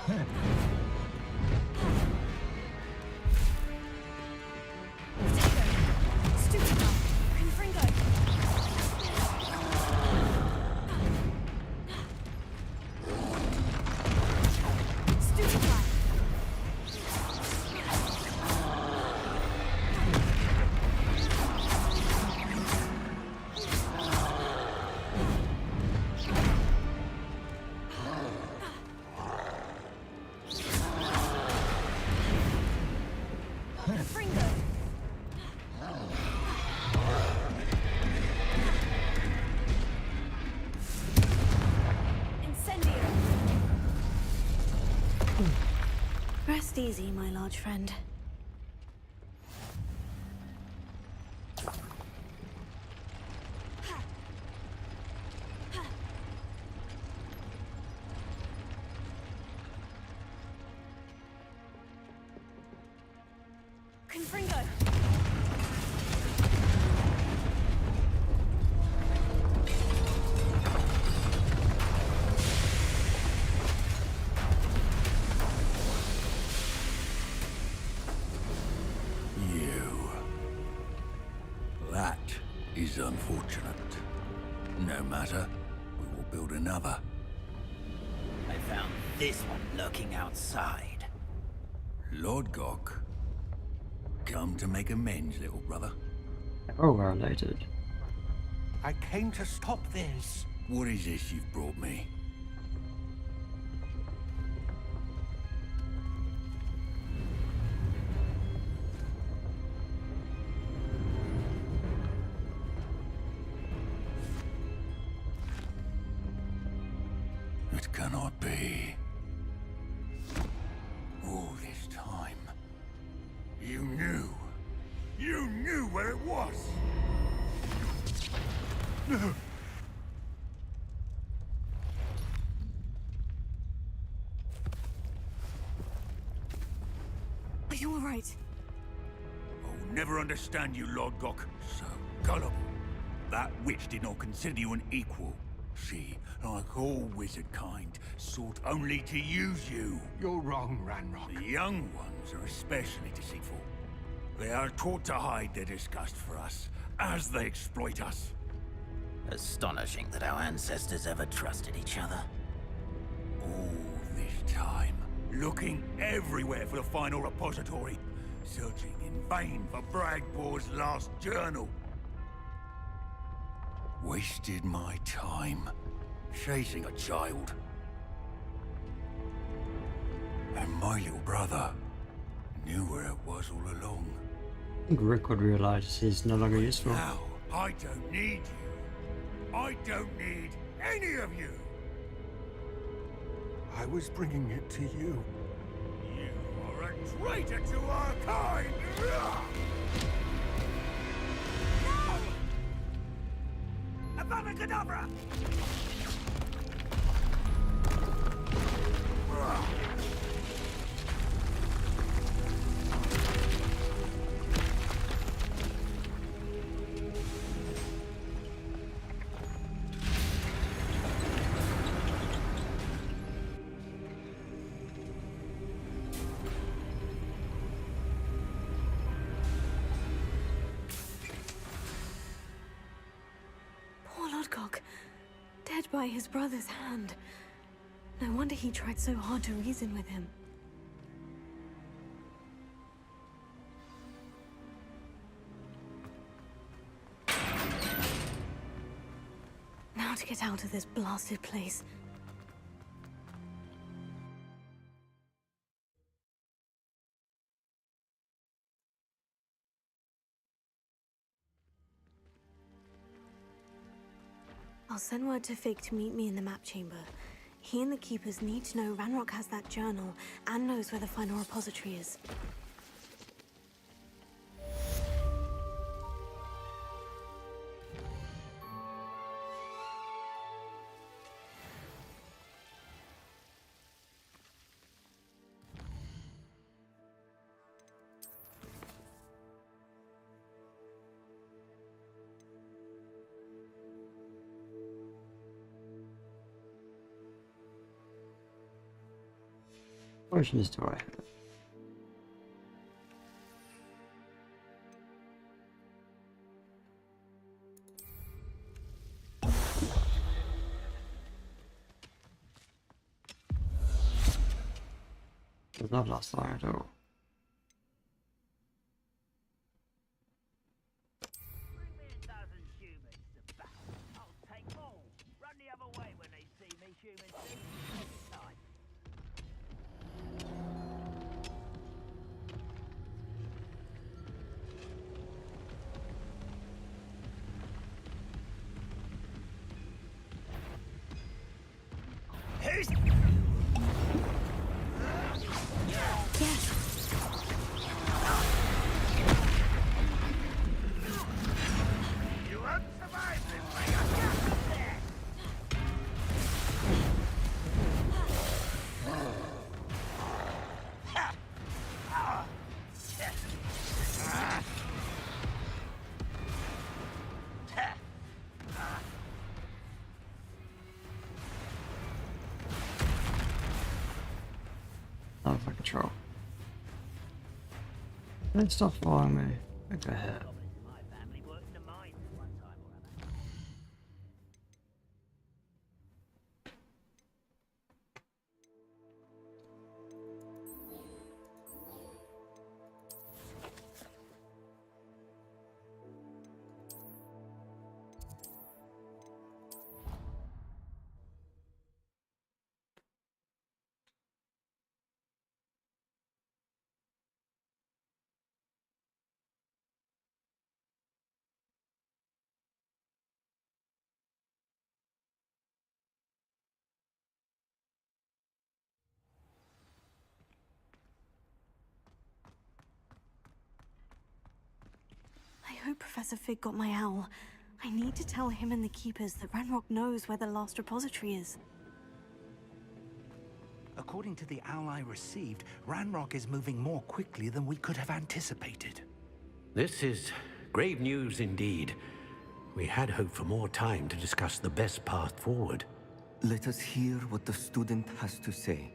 [SPEAKER 7] Stupid guy. Confringo. Stupid guy. Confringo. Incendio.
[SPEAKER 2] Rest easy, my large friend.
[SPEAKER 7] Confringo.
[SPEAKER 8] You. That is unfortunate. No matter, we will build another.
[SPEAKER 5] I found this one lurking outside.
[SPEAKER 8] Lord Gok. Come to make amends, little brother.
[SPEAKER 1] Oh, we're related.
[SPEAKER 6] I came to stop this.
[SPEAKER 8] What is this you've brought me? It cannot be. All this time, you knew. You knew where it was.
[SPEAKER 2] Are you all right?
[SPEAKER 8] I'll never understand you, Lord Gok. So gullible. That witch did not consider you an equal. She, like all wizard kind, sought only to use you.
[SPEAKER 6] You're wrong, Ranrock.
[SPEAKER 8] The young ones are especially deceitful. They are taught to hide their disgust for us, as they exploit us.
[SPEAKER 5] Astonishing that our ancestors ever trusted each other.
[SPEAKER 8] All this time, looking everywhere for the final repository, searching in vain for Bragbor's last journal. Wasted my time, chasing a child. And my little brother knew where it was all along.
[SPEAKER 1] I think Rick would realise he's no longer useful.
[SPEAKER 8] Now, I don't need you. I don't need any of you.
[SPEAKER 6] I was bringing it to you.
[SPEAKER 8] You are a traitor to our kind! Avada Kedavra!
[SPEAKER 2] Poor Lodgok. Dead by his brother's hand. No wonder he tried so hard to reason with him. Now to get out of this blasted place. I'll send word to Fig to meet me in the map chamber. He and the Keepers need to know Ranrock has that journal and knows where the final repository is.
[SPEAKER 1] Origin is to right. There's not last line at all.
[SPEAKER 5] Bring me a dozen humans to battle. I'll take all. Run the other way when they see me, humans. Time. Who's... You won't survive this way.
[SPEAKER 1] Out of control. Don't stop following me. Go ahead.
[SPEAKER 5] Goblins in my family worked in the mines at one time or other.
[SPEAKER 2] I hope Professor Fig got my owl. I need to tell him and the Keepers that Ranrock knows where the last repository is.
[SPEAKER 9] According to the owl I received, Ranrock is moving more quickly than we could have anticipated.
[SPEAKER 10] This is grave news indeed. We had hoped for more time to discuss the best path forward.
[SPEAKER 11] Let us hear what the student has to say.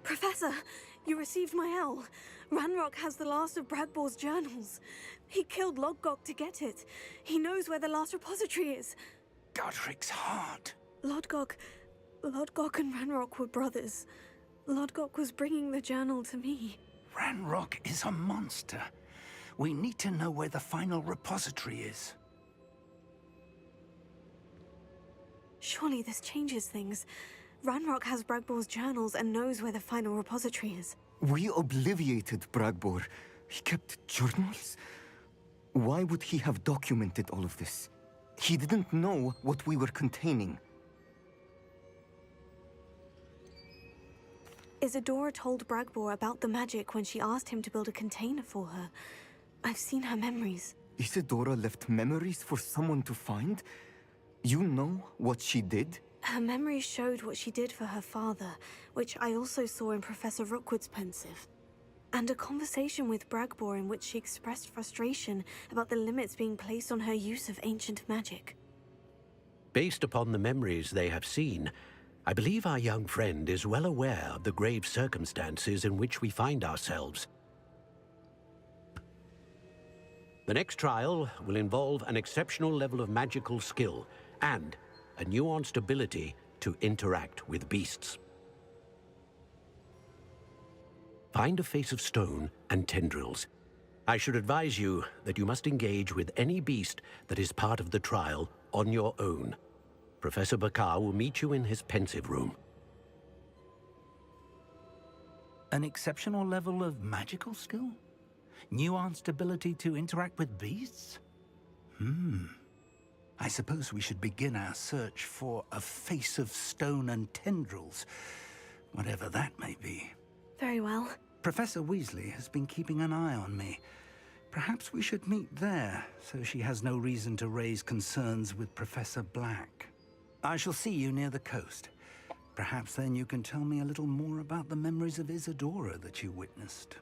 [SPEAKER 2] Professor, you received my owl. Ranrock has the last of Bragbor's journals. He killed Lodgok to get it. He knows where the last repository is.
[SPEAKER 9] Godric's heart.
[SPEAKER 2] Lodgok and Ranrock were brothers. Lodgok was bringing the journal to me.
[SPEAKER 9] Ranrock is a monster. We need to know where the final repository is.
[SPEAKER 2] Surely this changes things. Ranrock has Bragbor's journals and knows where the final repository is.
[SPEAKER 11] We obliviated Bragbor. He kept journals? Why would he have documented all of this? He didn't know what we were containing.
[SPEAKER 2] Isadora told Bragbor about the magic when she asked him to build a container for her. I've seen her memories.
[SPEAKER 11] Isadora left memories for someone to find? You know what she did?
[SPEAKER 2] Her memories showed what she did for her father, which I also saw in Professor Rookwood's pensive. And a conversation with Bragbor in which she expressed frustration about the limits being placed on her use of ancient magic.
[SPEAKER 10] Based upon the memories they have seen, I believe our young friend is well aware of the grave circumstances in which we find ourselves. The next trial will involve an exceptional level of magical skill and a nuanced ability to interact with beasts. Find a face of stone and tendrils. I should advise you that you must engage with any beast that is part of the trial on your own. Professor Bakar will meet you in his pensive room.
[SPEAKER 9] An exceptional level of magical skill? Nuanced ability to interact with beasts? I suppose we should begin our search for a face of stone and tendrils, whatever that may be.
[SPEAKER 2] Very well.
[SPEAKER 9] Professor Weasley has been keeping an eye on me. Perhaps we should meet there, so she has no reason to raise concerns with Professor Black. I shall see you near the coast. Perhaps then you can tell me a little more about the memories of Isadora that you witnessed.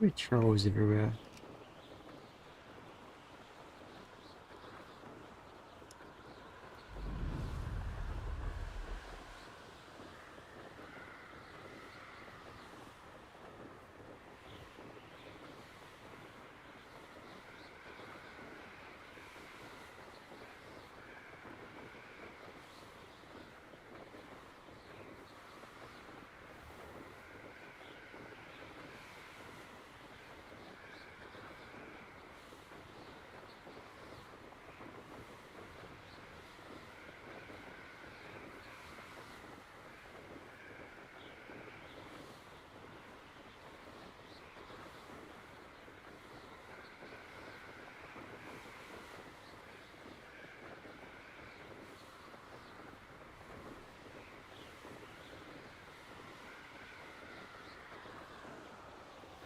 [SPEAKER 1] There are trolls everywhere.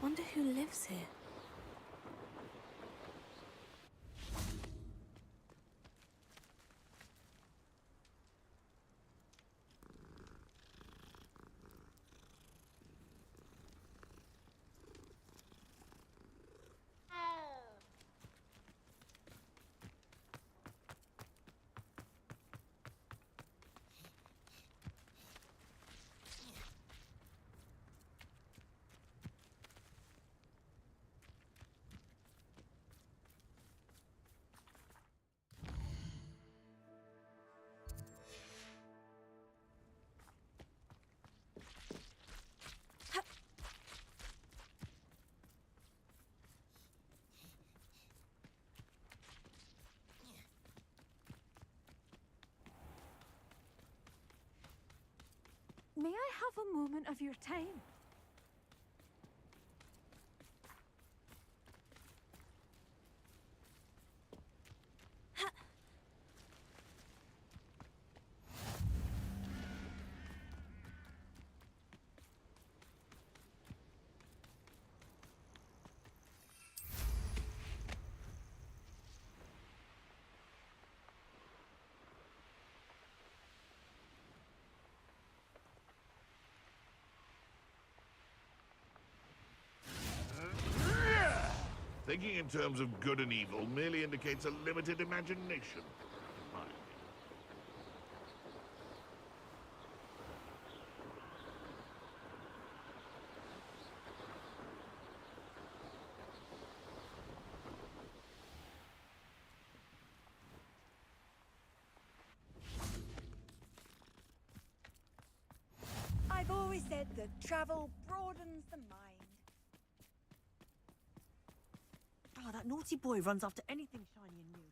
[SPEAKER 2] Wonder who lives here.
[SPEAKER 7] May I have a moment of your time?
[SPEAKER 12] Thinking in terms of good and evil merely indicates a limited imagination. in my opinion.
[SPEAKER 7] I've always said that travel broadens the mind.
[SPEAKER 5] Oh, that naughty boy runs after anything shiny and new.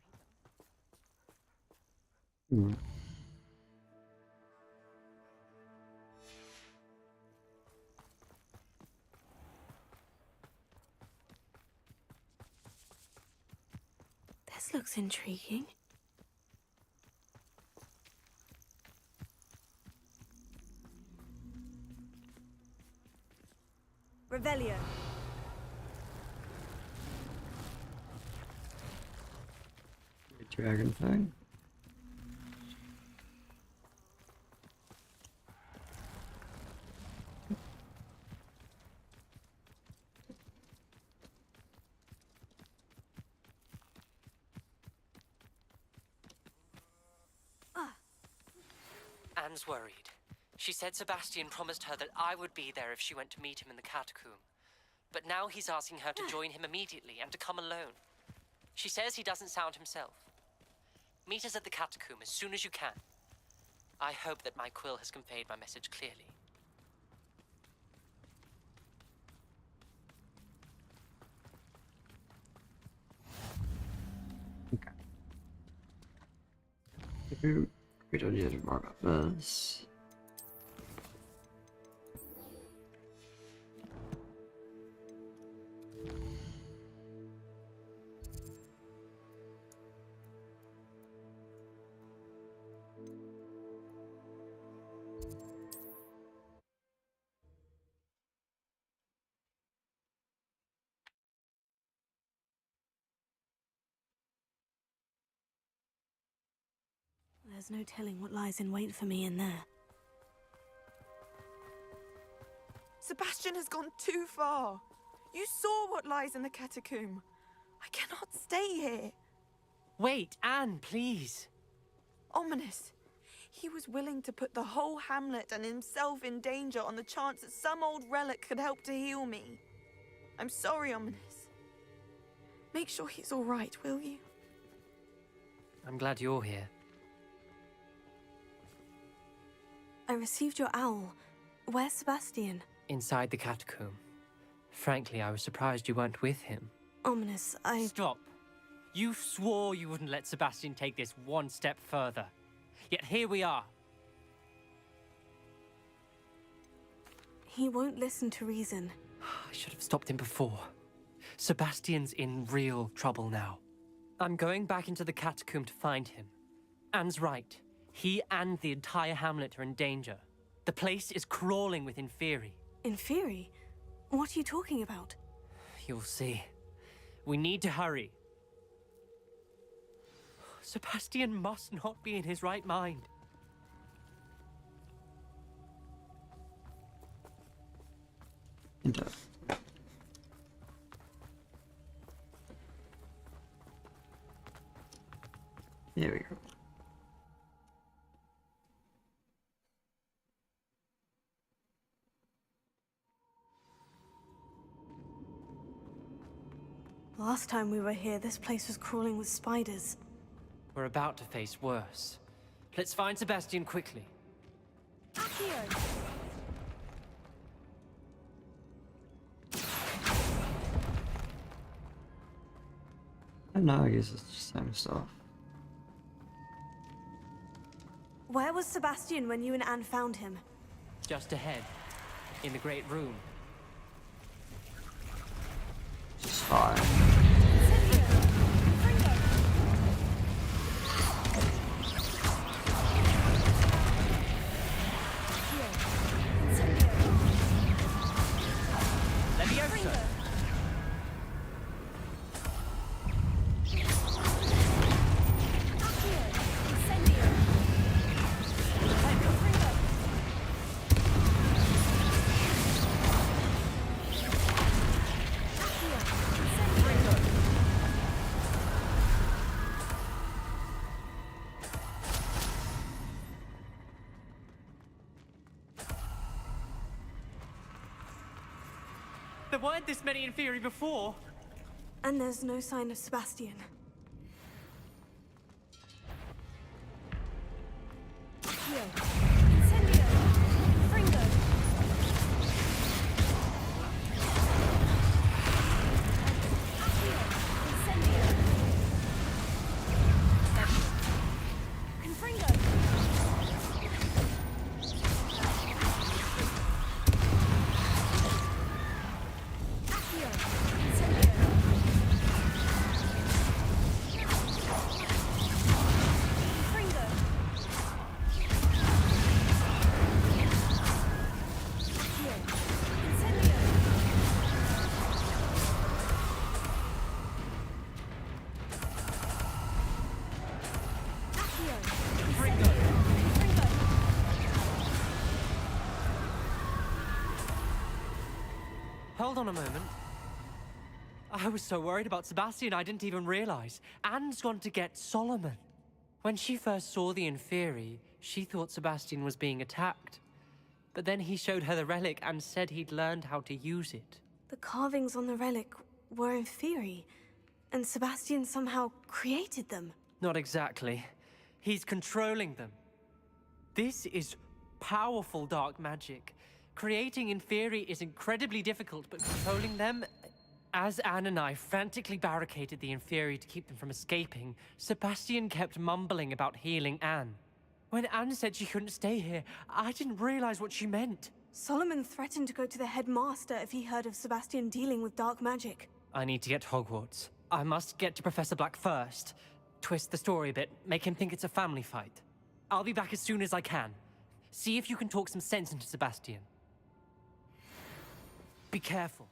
[SPEAKER 5] He does.
[SPEAKER 1] Hmm.
[SPEAKER 2] This looks intriguing.
[SPEAKER 7] Revelio.
[SPEAKER 1] Dragon thing.
[SPEAKER 13] Anne's worried. She said Sebastian promised her that I would be there if she went to meet him in the catacomb. But now he's asking her to join him immediately and to come alone. She says he doesn't sound himself. Meet us at the catacomb as soon as you can. I hope that my quill has conveyed my message clearly.
[SPEAKER 1] Okay. We don't need to worry about this.
[SPEAKER 2] There's no telling what lies in wait for me in there.
[SPEAKER 3] Sebastian has gone too far.
[SPEAKER 14] You saw what lies in the catacomb. I cannot stay here.
[SPEAKER 13] Wait, Anne, please.
[SPEAKER 14] Ominous. He was willing to put the whole hamlet and himself in danger on the chance that some old relic could help to heal me. I'm sorry, Ominous. Make sure he's all right, will you?
[SPEAKER 13] I'm glad you're here.
[SPEAKER 2] I received your owl. Where's Sebastian?
[SPEAKER 13] Inside the catacomb. Frankly, I was surprised you weren't with him.
[SPEAKER 2] Ominous,
[SPEAKER 13] Stop. You swore you wouldn't let Sebastian take this one step further. Yet here we are.
[SPEAKER 2] He won't listen to reason.
[SPEAKER 13] I should have stopped him before. Sebastian's in real trouble now. I'm going back into the catacomb to find him. Anne's right. He and the entire hamlet are in danger. The place is crawling with Inferi.
[SPEAKER 2] Inferi? What are you talking about?
[SPEAKER 13] You'll see. We need to hurry. Sebastian must not be in his right mind.
[SPEAKER 1] There we go.
[SPEAKER 2] Last time we were here, this place was crawling with spiders.
[SPEAKER 13] We're about to face worse. Let's find Sebastian quickly.
[SPEAKER 7] Accio!
[SPEAKER 1] No, I guess it's just the same stuff.
[SPEAKER 2] Where was Sebastian when you and Anne found him?
[SPEAKER 13] Just ahead, in the great room.
[SPEAKER 1] It's fine.
[SPEAKER 13] There weren't this many Inferi before.
[SPEAKER 2] And there's no sign of Sebastian.
[SPEAKER 13] Hold on a moment. I was so worried about Sebastian I didn't even realize. Anne's gone to get Solomon. When she first saw the Inferi, she thought Sebastian was being attacked. But then he showed her the relic and said he'd learned how to use it.
[SPEAKER 2] The carvings on the relic were Inferi, and Sebastian somehow created them.
[SPEAKER 13] Not exactly. He's controlling them. This is powerful dark magic. Creating Inferi is incredibly difficult, but controlling them... As Anne and I frantically barricaded the Inferi to keep them from escaping, Sebastian kept mumbling about healing Anne. When Anne said she couldn't stay here, I didn't realize what she meant.
[SPEAKER 2] Solomon threatened to go to the headmaster if he heard of Sebastian dealing with dark magic.
[SPEAKER 13] I need to get to Hogwarts. I must get to Professor Black first. Twist the story a bit, make him think it's a family fight. I'll be back as soon as I can. See if you can talk some sense into Sebastian. Be careful.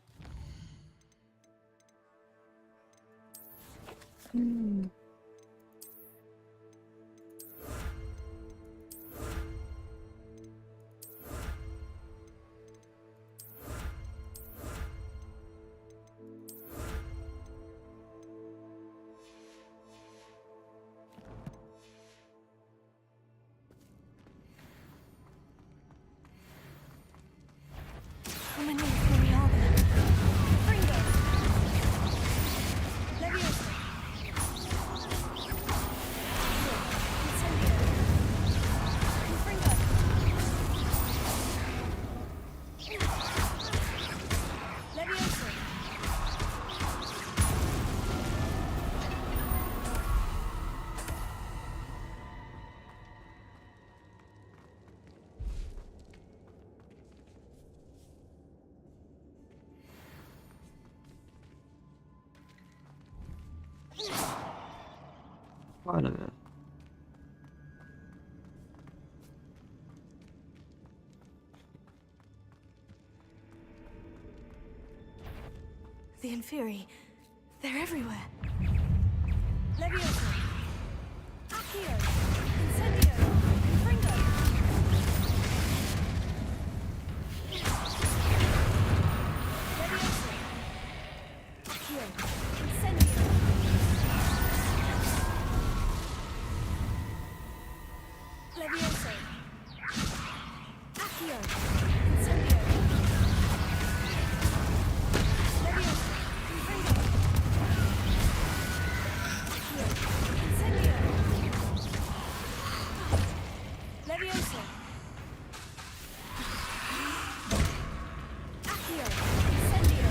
[SPEAKER 1] Quite a bit.
[SPEAKER 2] The Inferi. They're everywhere.
[SPEAKER 7] Leviosa! Accio! Incendio! Confringo! Leviosa! Accio! Incendio! Leviosa! Accio! Incendio! Leviosa! Confringo! Accio! Incendio! Leviosa! Accio! Incendio!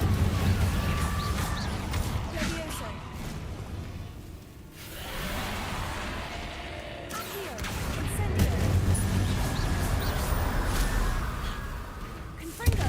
[SPEAKER 7] Leviosa! Accio! Incendio! Confringo!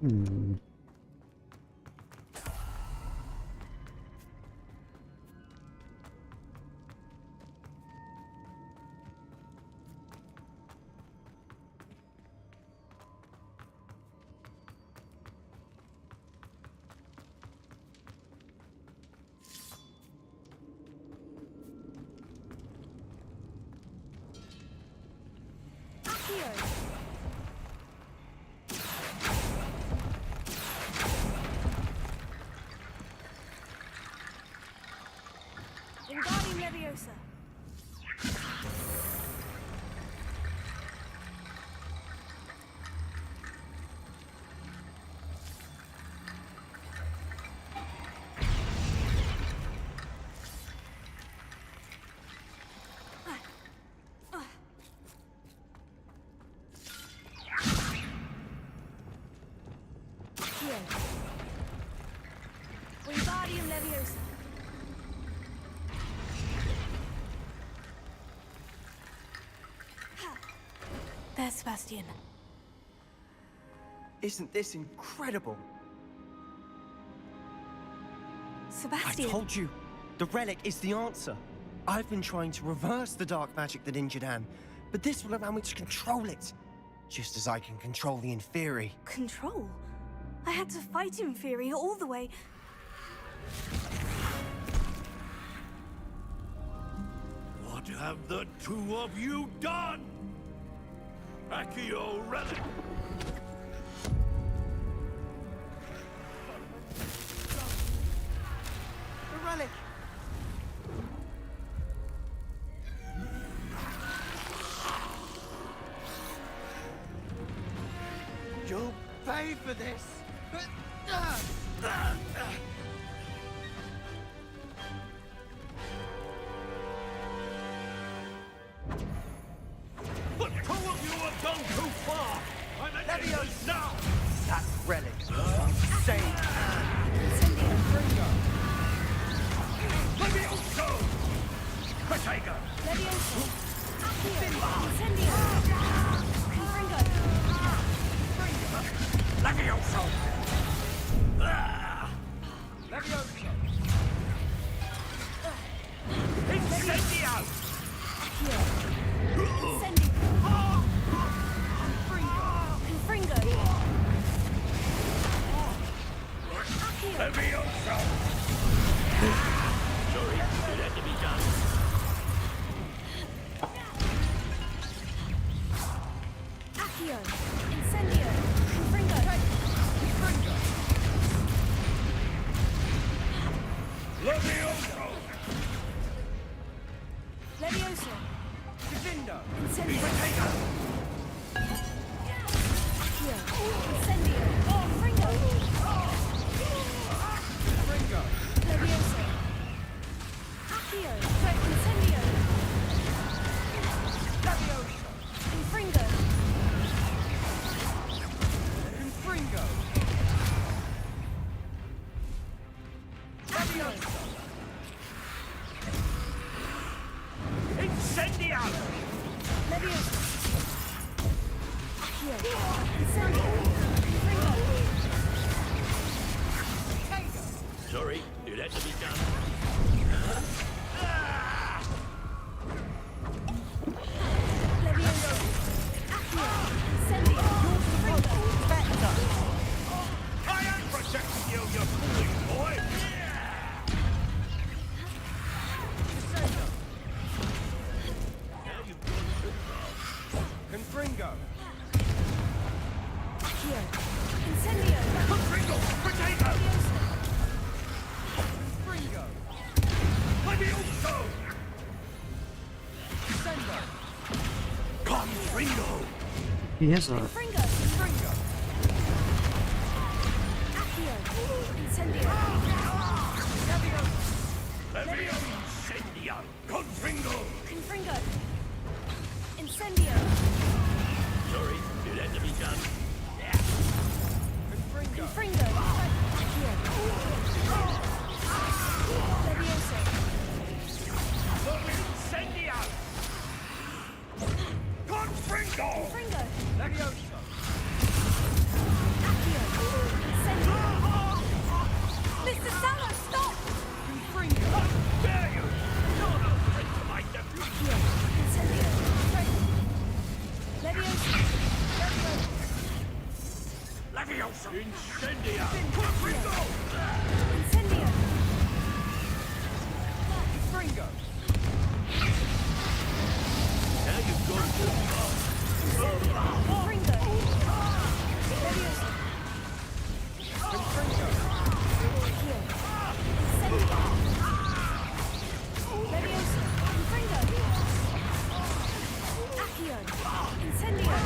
[SPEAKER 1] Hmm.
[SPEAKER 7] Accio! Wingardium Leviosa! Accio! Wingardium Leviosa!
[SPEAKER 2] There's Sebastian.
[SPEAKER 15] Isn't this incredible?
[SPEAKER 2] Sebastian!
[SPEAKER 15] I told you, the relic is the answer. I've been trying to reverse the dark magic that injured Anne, but this will allow me to control it. Just as I can control the Inferi.
[SPEAKER 2] Control? I had to fight Inferi all the way.
[SPEAKER 8] What have the two of you done? Accio relic!
[SPEAKER 15] The relic! You'll pay for this!
[SPEAKER 8] The two of you have gone too far! I'm at
[SPEAKER 15] Leviosa!
[SPEAKER 8] now!
[SPEAKER 15] That relic will save Anne!
[SPEAKER 7] Incendio!
[SPEAKER 8] Levioso! Protego!
[SPEAKER 7] Leviosa! Accio! Incendio! Confringo!
[SPEAKER 8] Levioso!
[SPEAKER 15] Leviosa!
[SPEAKER 8] Incendio!
[SPEAKER 7] Accio! Incendio! Confringo! Accio!
[SPEAKER 8] Levioso! Sorry, it had to be done.
[SPEAKER 7] Accio! Incendio! Confringo!
[SPEAKER 8] Levioso!
[SPEAKER 7] Leviosa!
[SPEAKER 15] Divindo!
[SPEAKER 7] Incendio!
[SPEAKER 8] Protego!
[SPEAKER 7] Accio! Incendio! Confringo!
[SPEAKER 10] Sorry, it had to be done.
[SPEAKER 8] I am protecting you, you foolish boy!
[SPEAKER 15] Confringo!
[SPEAKER 7] Accio! Incendio!
[SPEAKER 8] Confringo! Potato!
[SPEAKER 15] Confringo!
[SPEAKER 8] Levioso!
[SPEAKER 15] Sendo!
[SPEAKER 8] Confringo!
[SPEAKER 1] He has a...
[SPEAKER 7] Confringo!
[SPEAKER 15] Confringo!
[SPEAKER 7] Accio! Incendio!
[SPEAKER 8] Levio incendio! Confringo!
[SPEAKER 7] Confringo! Incendio!
[SPEAKER 10] Sorry, it had to be done.
[SPEAKER 15] Confringo!
[SPEAKER 7] Confringo! Accio! Levioso!
[SPEAKER 8] Incendio! Confringo!
[SPEAKER 7] Confringo!
[SPEAKER 15] Levioso!
[SPEAKER 7] Accio! Incendio! Mr. Sallow, stop!
[SPEAKER 15] Confringo!
[SPEAKER 8] Dare you! You're no friend to my nephew!
[SPEAKER 7] Accio! Incendio! Levioso!
[SPEAKER 8] Levioso! Incendio! Confringo!
[SPEAKER 7] Incendio!
[SPEAKER 15] Confringo!
[SPEAKER 10] Now you've gone too far.
[SPEAKER 7] Confringo! Levioso!
[SPEAKER 15] Confringo!
[SPEAKER 7] Accio! Incendio! Levioso! Confringo! Accio! Incendio!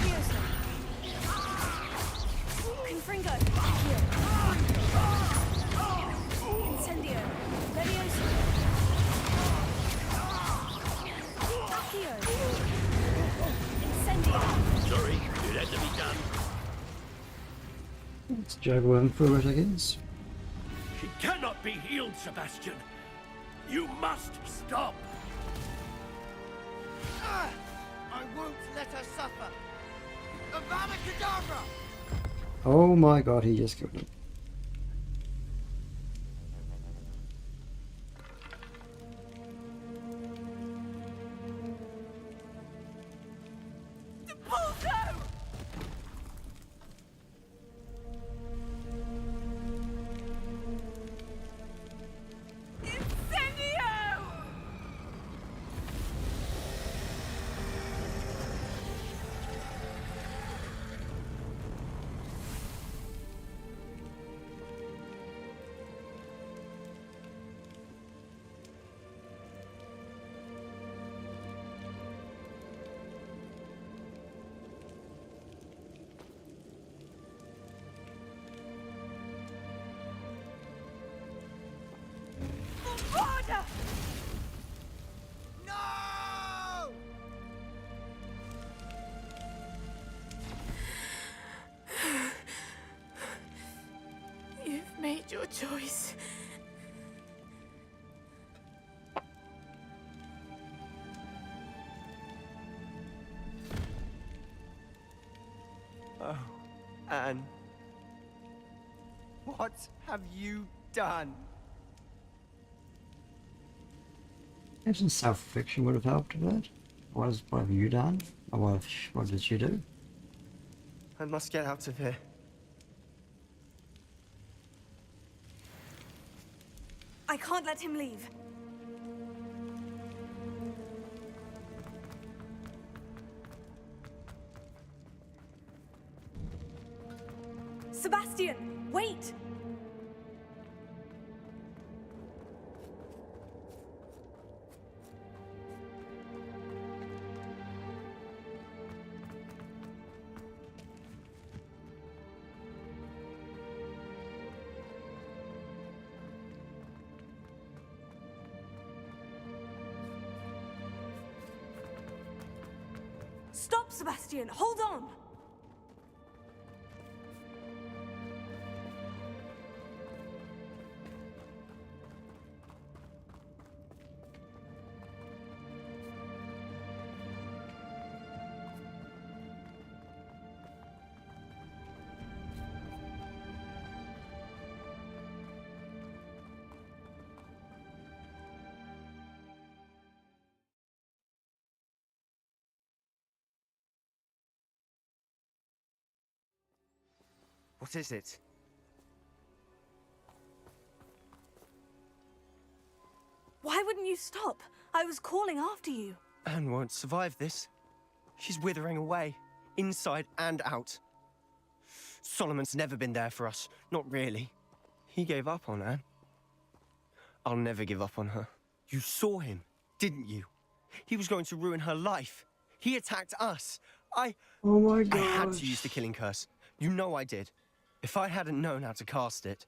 [SPEAKER 7] Levioso! Confringo! Accio! Incendio! Levioso! Accio! Incendio!
[SPEAKER 10] Sorry, it had to be done.
[SPEAKER 1] Let's juggle him through it, I guess.
[SPEAKER 8] She cannot be healed, Sebastian! You must stop!
[SPEAKER 15] I won't let her suffer! Avada Kedavra!
[SPEAKER 1] Oh my god, he just killed him.
[SPEAKER 15] No!
[SPEAKER 3] You've made your choice.
[SPEAKER 15] Oh, Anne. What have you done?
[SPEAKER 1] Imagine self-fiction would have helped with that. What have you done? Or what did you do?
[SPEAKER 15] I must get out of here.
[SPEAKER 2] I can't let him leave. Sebastian, wait! Stop, Sebastian! Hold on!
[SPEAKER 15] What is it?
[SPEAKER 2] Why wouldn't you stop? I was calling after you.
[SPEAKER 15] Anne won't survive this. She's withering away, inside and out. Solomon's never been there for us, not really. He gave up on Anne. I'll never give up on her. You saw him, didn't you? He was going to ruin her life. He attacked us.
[SPEAKER 1] Oh my
[SPEAKER 15] I had
[SPEAKER 1] gosh.
[SPEAKER 15] to use the killing curse. You know I did. If I hadn't known how to cast it...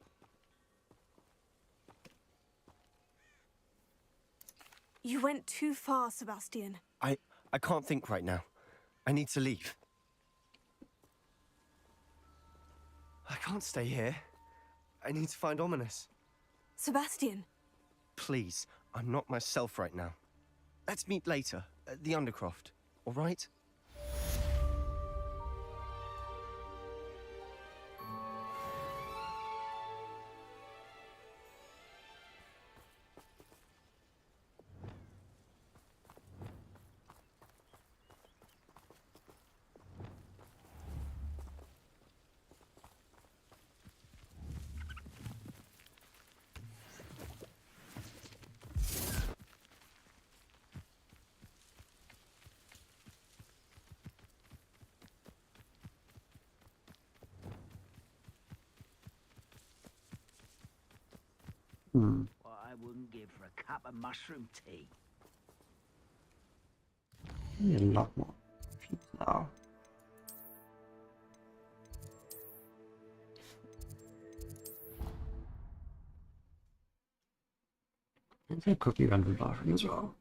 [SPEAKER 2] You went too far, Sebastian.
[SPEAKER 15] I can't think right now. I need to leave. I can't stay here. I need to find Ominous.
[SPEAKER 2] Sebastian.
[SPEAKER 15] Please, I'm not myself right now. Let's meet later, at the Undercroft, all right?
[SPEAKER 5] What I wouldn't give for a cup of mushroom tea.
[SPEAKER 1] Need a lot more now. There's a cookie around the bathroom as well.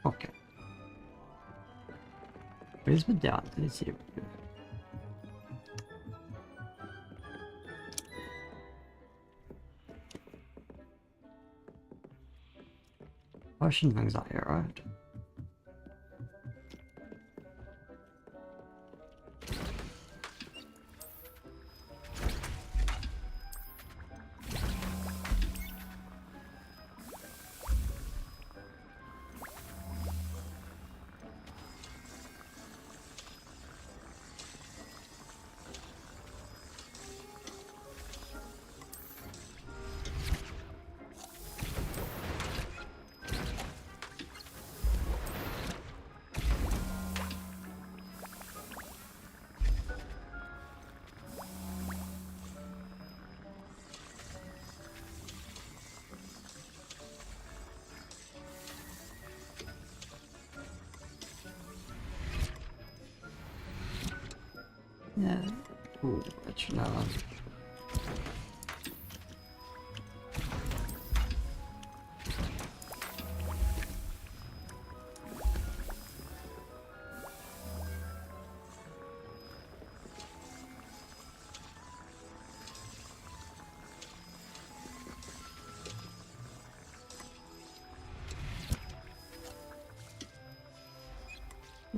[SPEAKER 1] Okay. Where's the dad? Let's see. Washing things out here, right? Yeah. Ooh, that's not.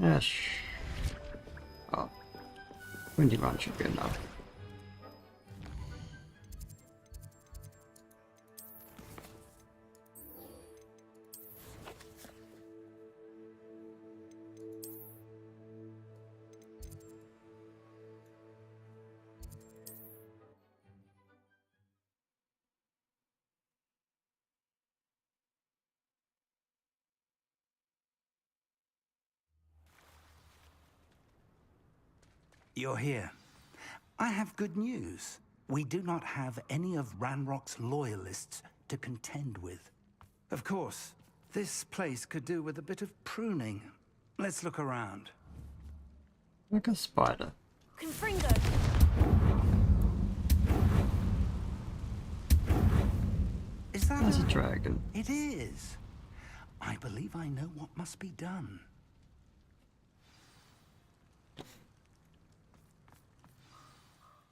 [SPEAKER 1] Yes. Oh. Windy run should be enough.
[SPEAKER 9] You're here. I have good news. We do not have any of Ranrock's loyalists to contend with. Of course, this place could do with a bit of pruning. Let's look around.
[SPEAKER 1] Like a spider.
[SPEAKER 2] Confringo!
[SPEAKER 9] Is that
[SPEAKER 1] That's a dragon.
[SPEAKER 9] It is. I believe I know what must be done.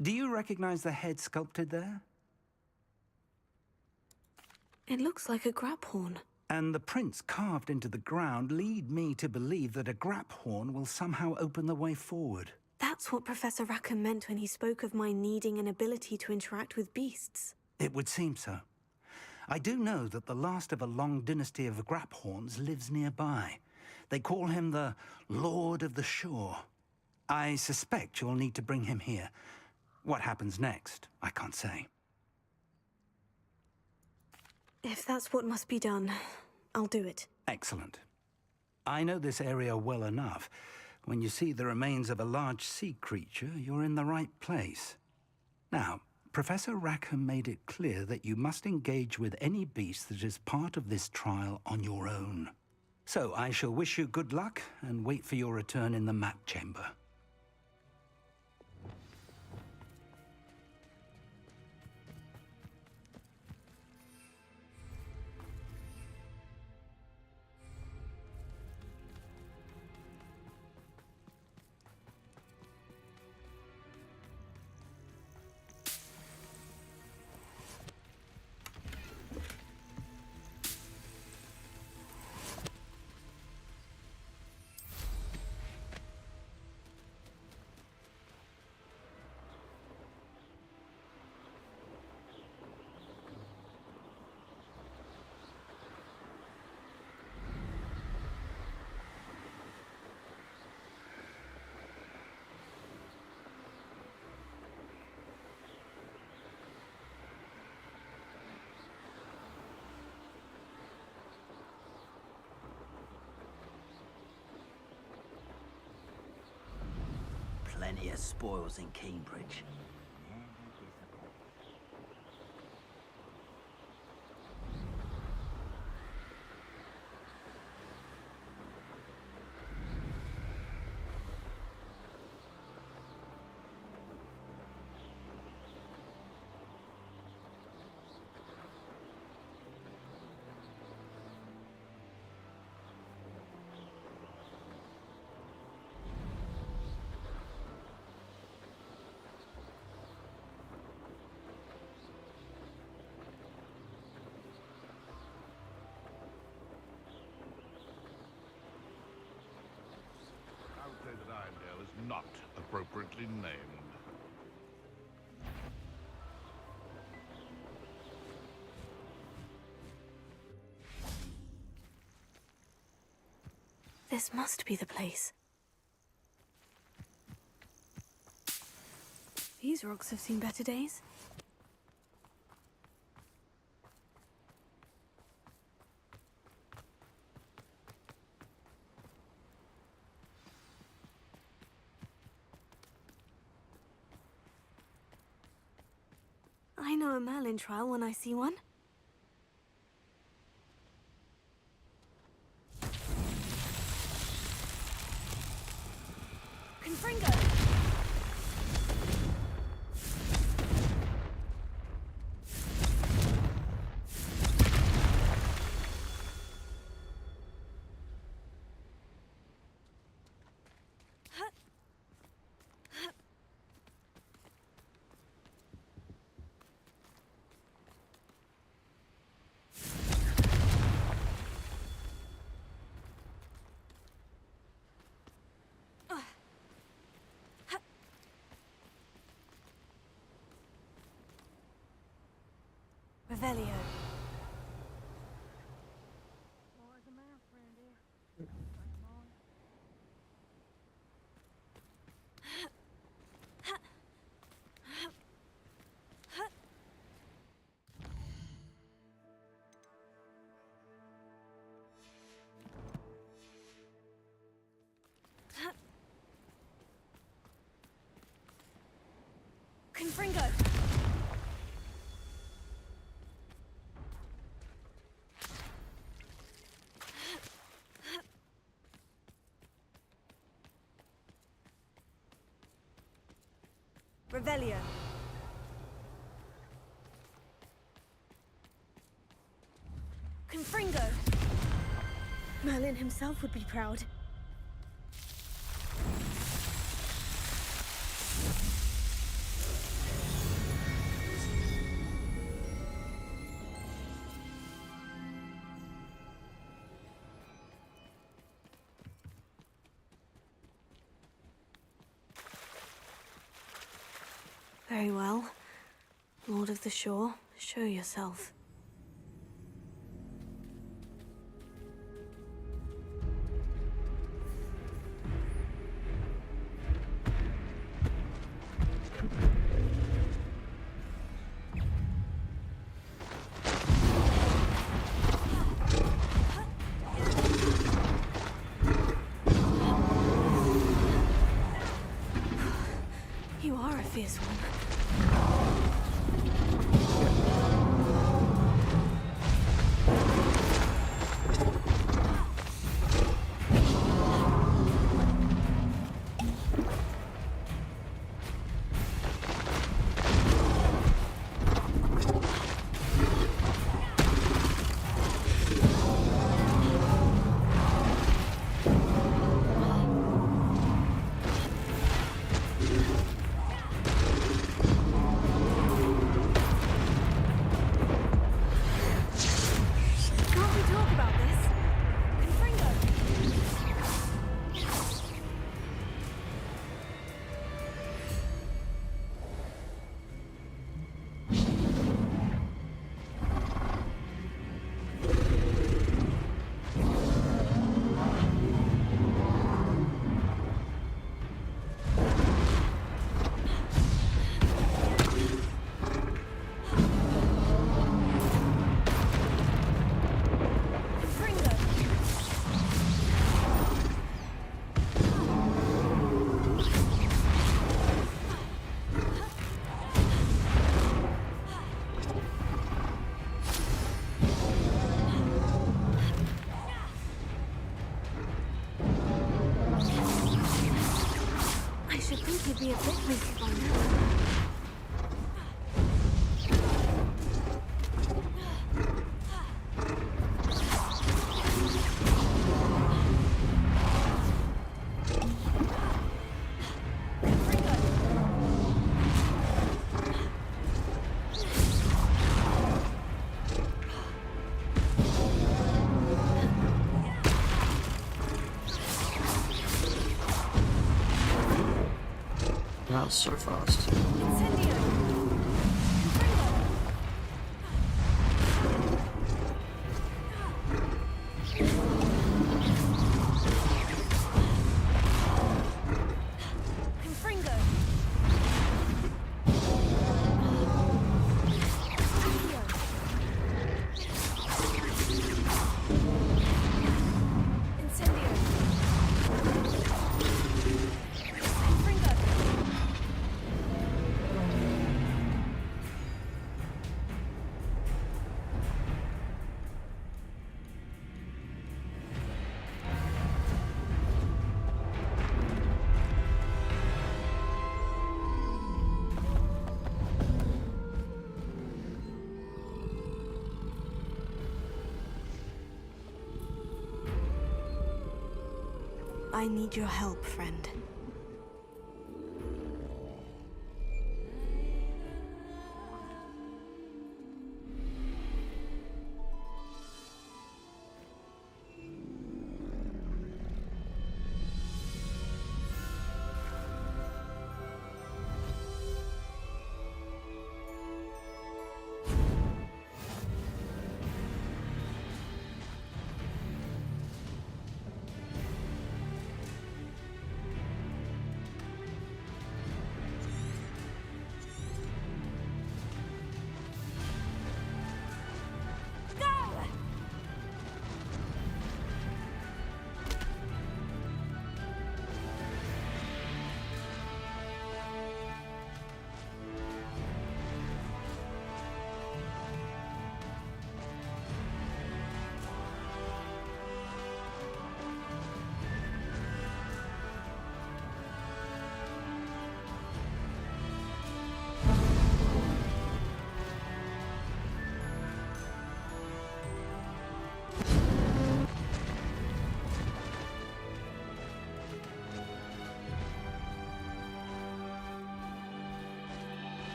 [SPEAKER 9] Do you recognize the head sculpted there?
[SPEAKER 2] It looks like a grap horn.
[SPEAKER 9] And the prints carved into the ground lead me to believe that a grap horn will somehow open the way forward.
[SPEAKER 2] That's what Professor Rackham meant when he spoke of my needing an ability to interact with beasts.
[SPEAKER 9] It would seem so. I do know that the last of a long dynasty of grap horns lives nearby. They call him the Lord of the Shore. I suspect you'll need to bring him here. What happens next, I can't say.
[SPEAKER 2] If that's what must be done, I'll do it.
[SPEAKER 9] Excellent. I know this area well enough. When you see the remains of a large sea creature, you're in the right place. Now, Professor Rackham made it clear that you must engage with any beast that is part of this trial on your own. So I shall wish you good luck and wait for your return in the map chamber.
[SPEAKER 5] Plenty of spoils in Cambridge.
[SPEAKER 12] Not appropriately named.
[SPEAKER 2] This must be the place. These rocks have seen better days. I know a Merlin trial when I see one. Confringo! Revelio. Confringo! Revelio. Confringo! Merlin himself would be proud. Very well. Lord of the Shore, show yourself. You are a fierce one. You'd be a bit busy by now.
[SPEAKER 1] That's so fast. I need your help, friend.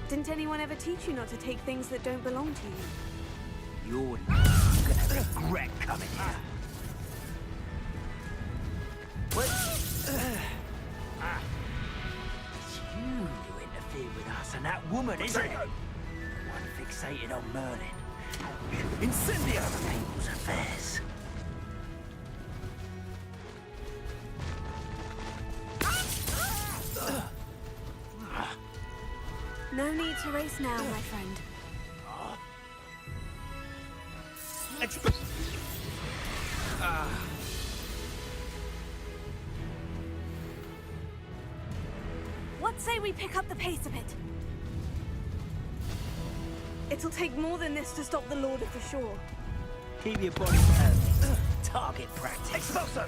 [SPEAKER 2] Didn't anyone ever teach you not to take things that don't belong to you?
[SPEAKER 5] You're gonna regret coming here. What? It's you who interfered with us and that woman, isn't it? The one fixated on Merlin. Incendio! Abel's affairs.
[SPEAKER 2] No need to race now, my friend. What say we pick up the pace a bit? It'll take more than this to stop the Lord of the Shore.
[SPEAKER 5] Keep your body perfect. Target practice. Expulso!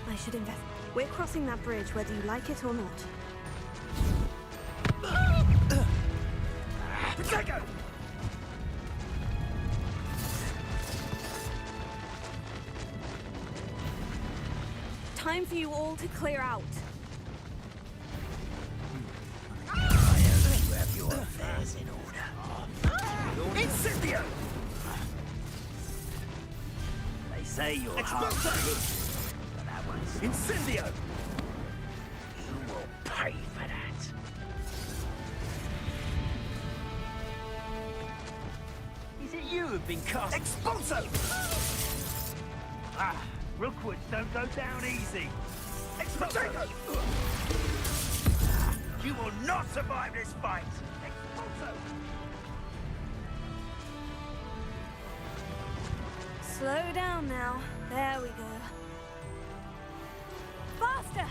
[SPEAKER 2] I should invest. We're crossing that bridge whether you like it or not.
[SPEAKER 5] Protego!
[SPEAKER 2] Time for you all to clear out.
[SPEAKER 5] I hope you have your affairs in order. Incendio! They say you're hard to hit, but that one's... Incendio! You will pay for that. Is it you who've been cast... Expulso! Ah, Rookwoods don't go down easy. Expulso! You will not survive this fight. Expulso!
[SPEAKER 2] Slow down now. There we go. Faster!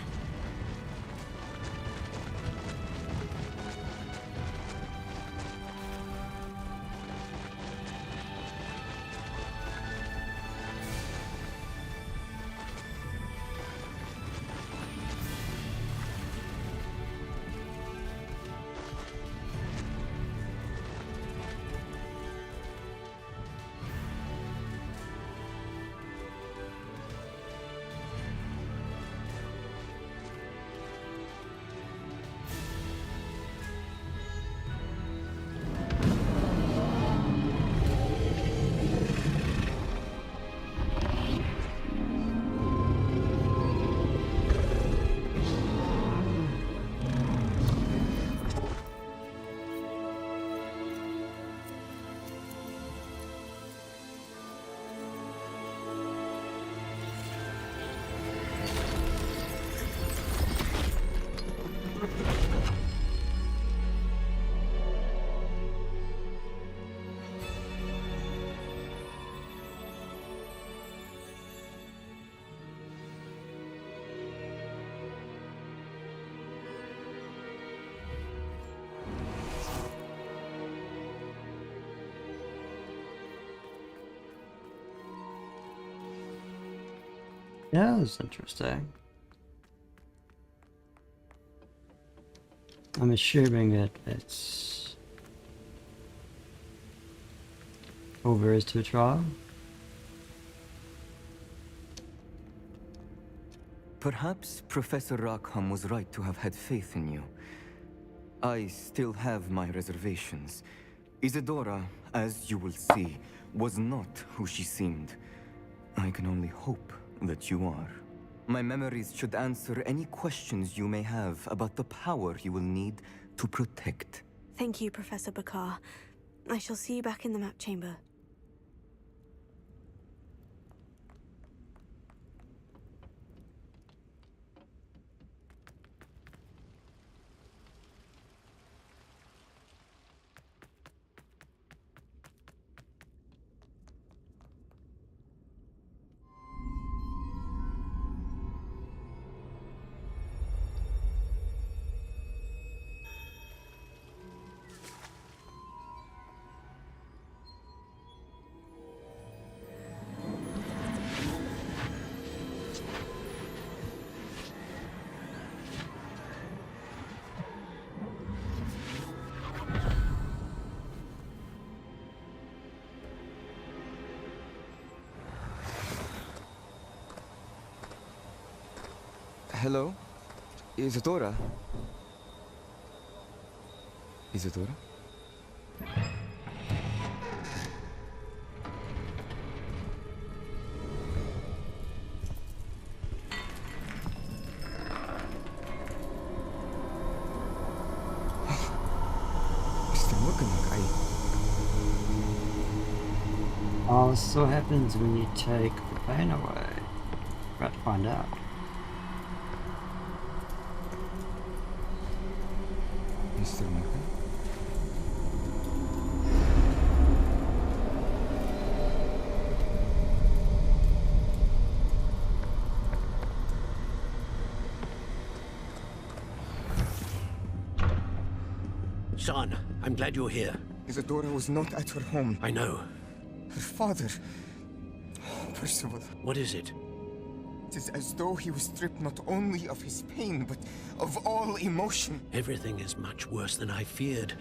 [SPEAKER 1] Yeah, that's interesting. I'm assuming it's all there is to a trial.
[SPEAKER 11] Perhaps Professor Rackham was right to have had faith in you. I still have my reservations. Isadora, as you will see, was not who she seemed. I can only hope that you are. My memories should answer any questions you may have about the power you will need to protect.
[SPEAKER 2] Thank you, Professor Bakar. I shall see you back in the map chamber.
[SPEAKER 11] Hello? Isadora? Isadora? Mr. Muggenlock,
[SPEAKER 1] Oh, this is what happens when you take the pain away. We're about to find out.
[SPEAKER 11] Mr. Muggen?
[SPEAKER 10] Son, I'm glad you're here.
[SPEAKER 16] Isadora was not at her home.
[SPEAKER 10] I know.
[SPEAKER 16] Her father... Percival.
[SPEAKER 10] What is it?
[SPEAKER 16] It is as though he was stripped not only of his pain, but of all emotion.
[SPEAKER 10] Everything is much worse than I feared.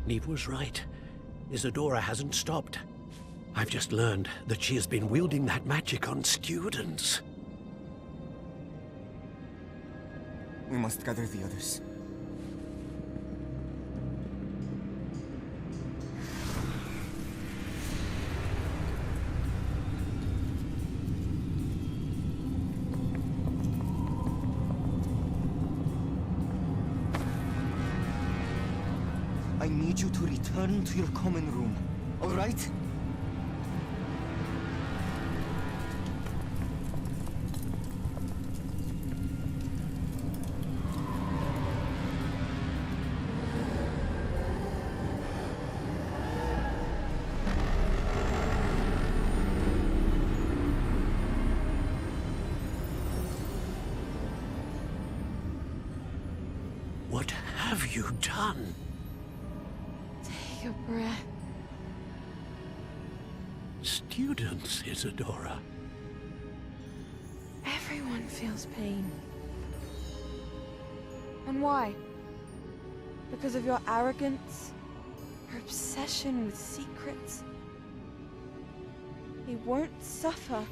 [SPEAKER 10] Neve was right. Isadora hasn't stopped. I've just learned that she has been wielding that magic on students.
[SPEAKER 16] We must gather the others. I need you to return to your common room, all right?
[SPEAKER 10] What have you done?
[SPEAKER 2] Take a breath.
[SPEAKER 10] Students, Isadora.
[SPEAKER 14] Everyone feels pain. And why? Because of your arrogance? Your obsession with secrets? He won't suffer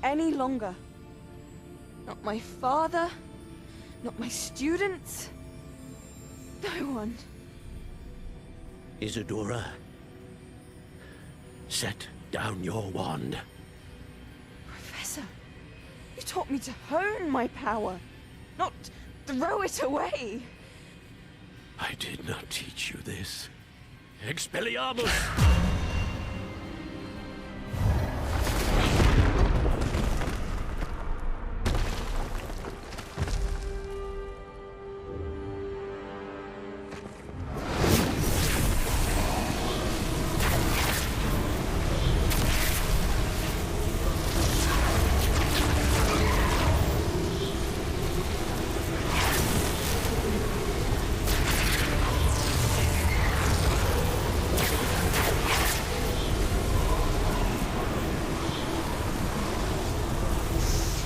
[SPEAKER 14] any longer. Not my father, not my students, no one.
[SPEAKER 10] Isadora, set down your wand.
[SPEAKER 14] Professor, you taught me to hone my power, not throw it away.
[SPEAKER 10] I did not teach you this. Expelliarmus!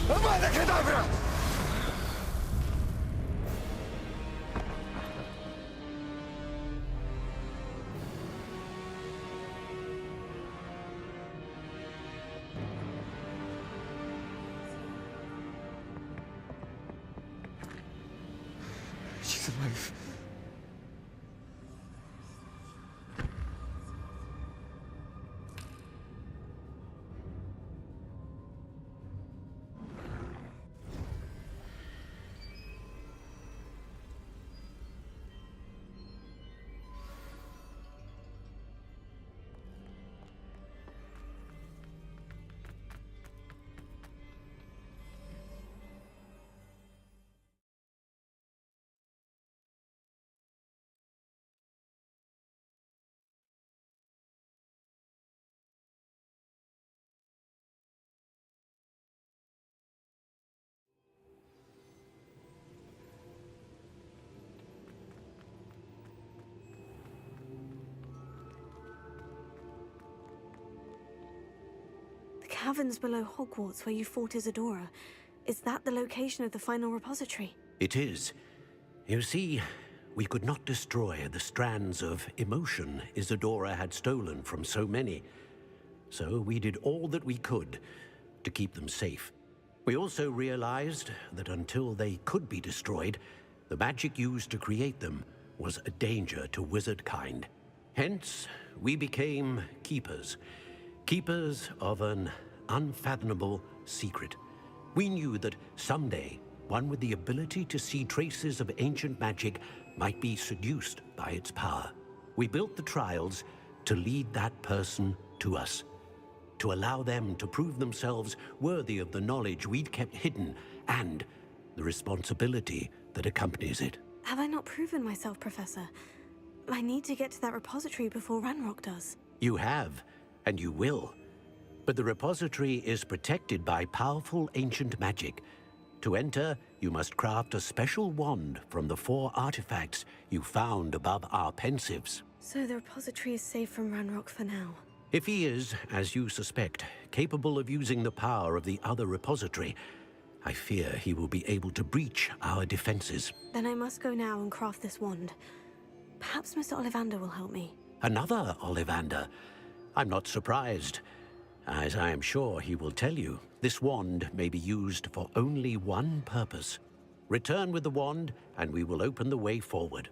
[SPEAKER 16] Avada Kedavra! She's alive.
[SPEAKER 2] Caverns below Hogwarts where you fought Isadora. Is that the location of the final repository?
[SPEAKER 10] It is. You see, we could not destroy the strands of emotion Isadora had stolen from so many. So we did all that we could to keep them safe. We also realized that until they could be destroyed, the magic used to create them was a danger to wizard kind. Hence, we became keepers. Keepers of an unfathomable secret. We knew that someday, one with the ability to see traces of ancient magic might be seduced by its power. We built the trials to lead that person to us, to allow them to prove themselves worthy of the knowledge we'd kept hidden and the responsibility that accompanies it.
[SPEAKER 2] Have I not proven myself, Professor? I need to get to that repository before Ranrock does.
[SPEAKER 10] You have, and you will. But the repository is protected by powerful ancient magic. To enter, you must craft a special wand from the 4 artifacts you found above our pensives.
[SPEAKER 2] So the repository is safe from Ranrock for now.
[SPEAKER 10] If he is, as you suspect, capable of using the power of the other repository, I fear he will be able to breach our defenses.
[SPEAKER 2] Then I must go now and craft this wand. Perhaps Mr. Ollivander will help me.
[SPEAKER 10] Another Ollivander? I'm not surprised. As I am sure he will tell you, this wand may be used for only one purpose. Return with the wand, and we will open the way forward.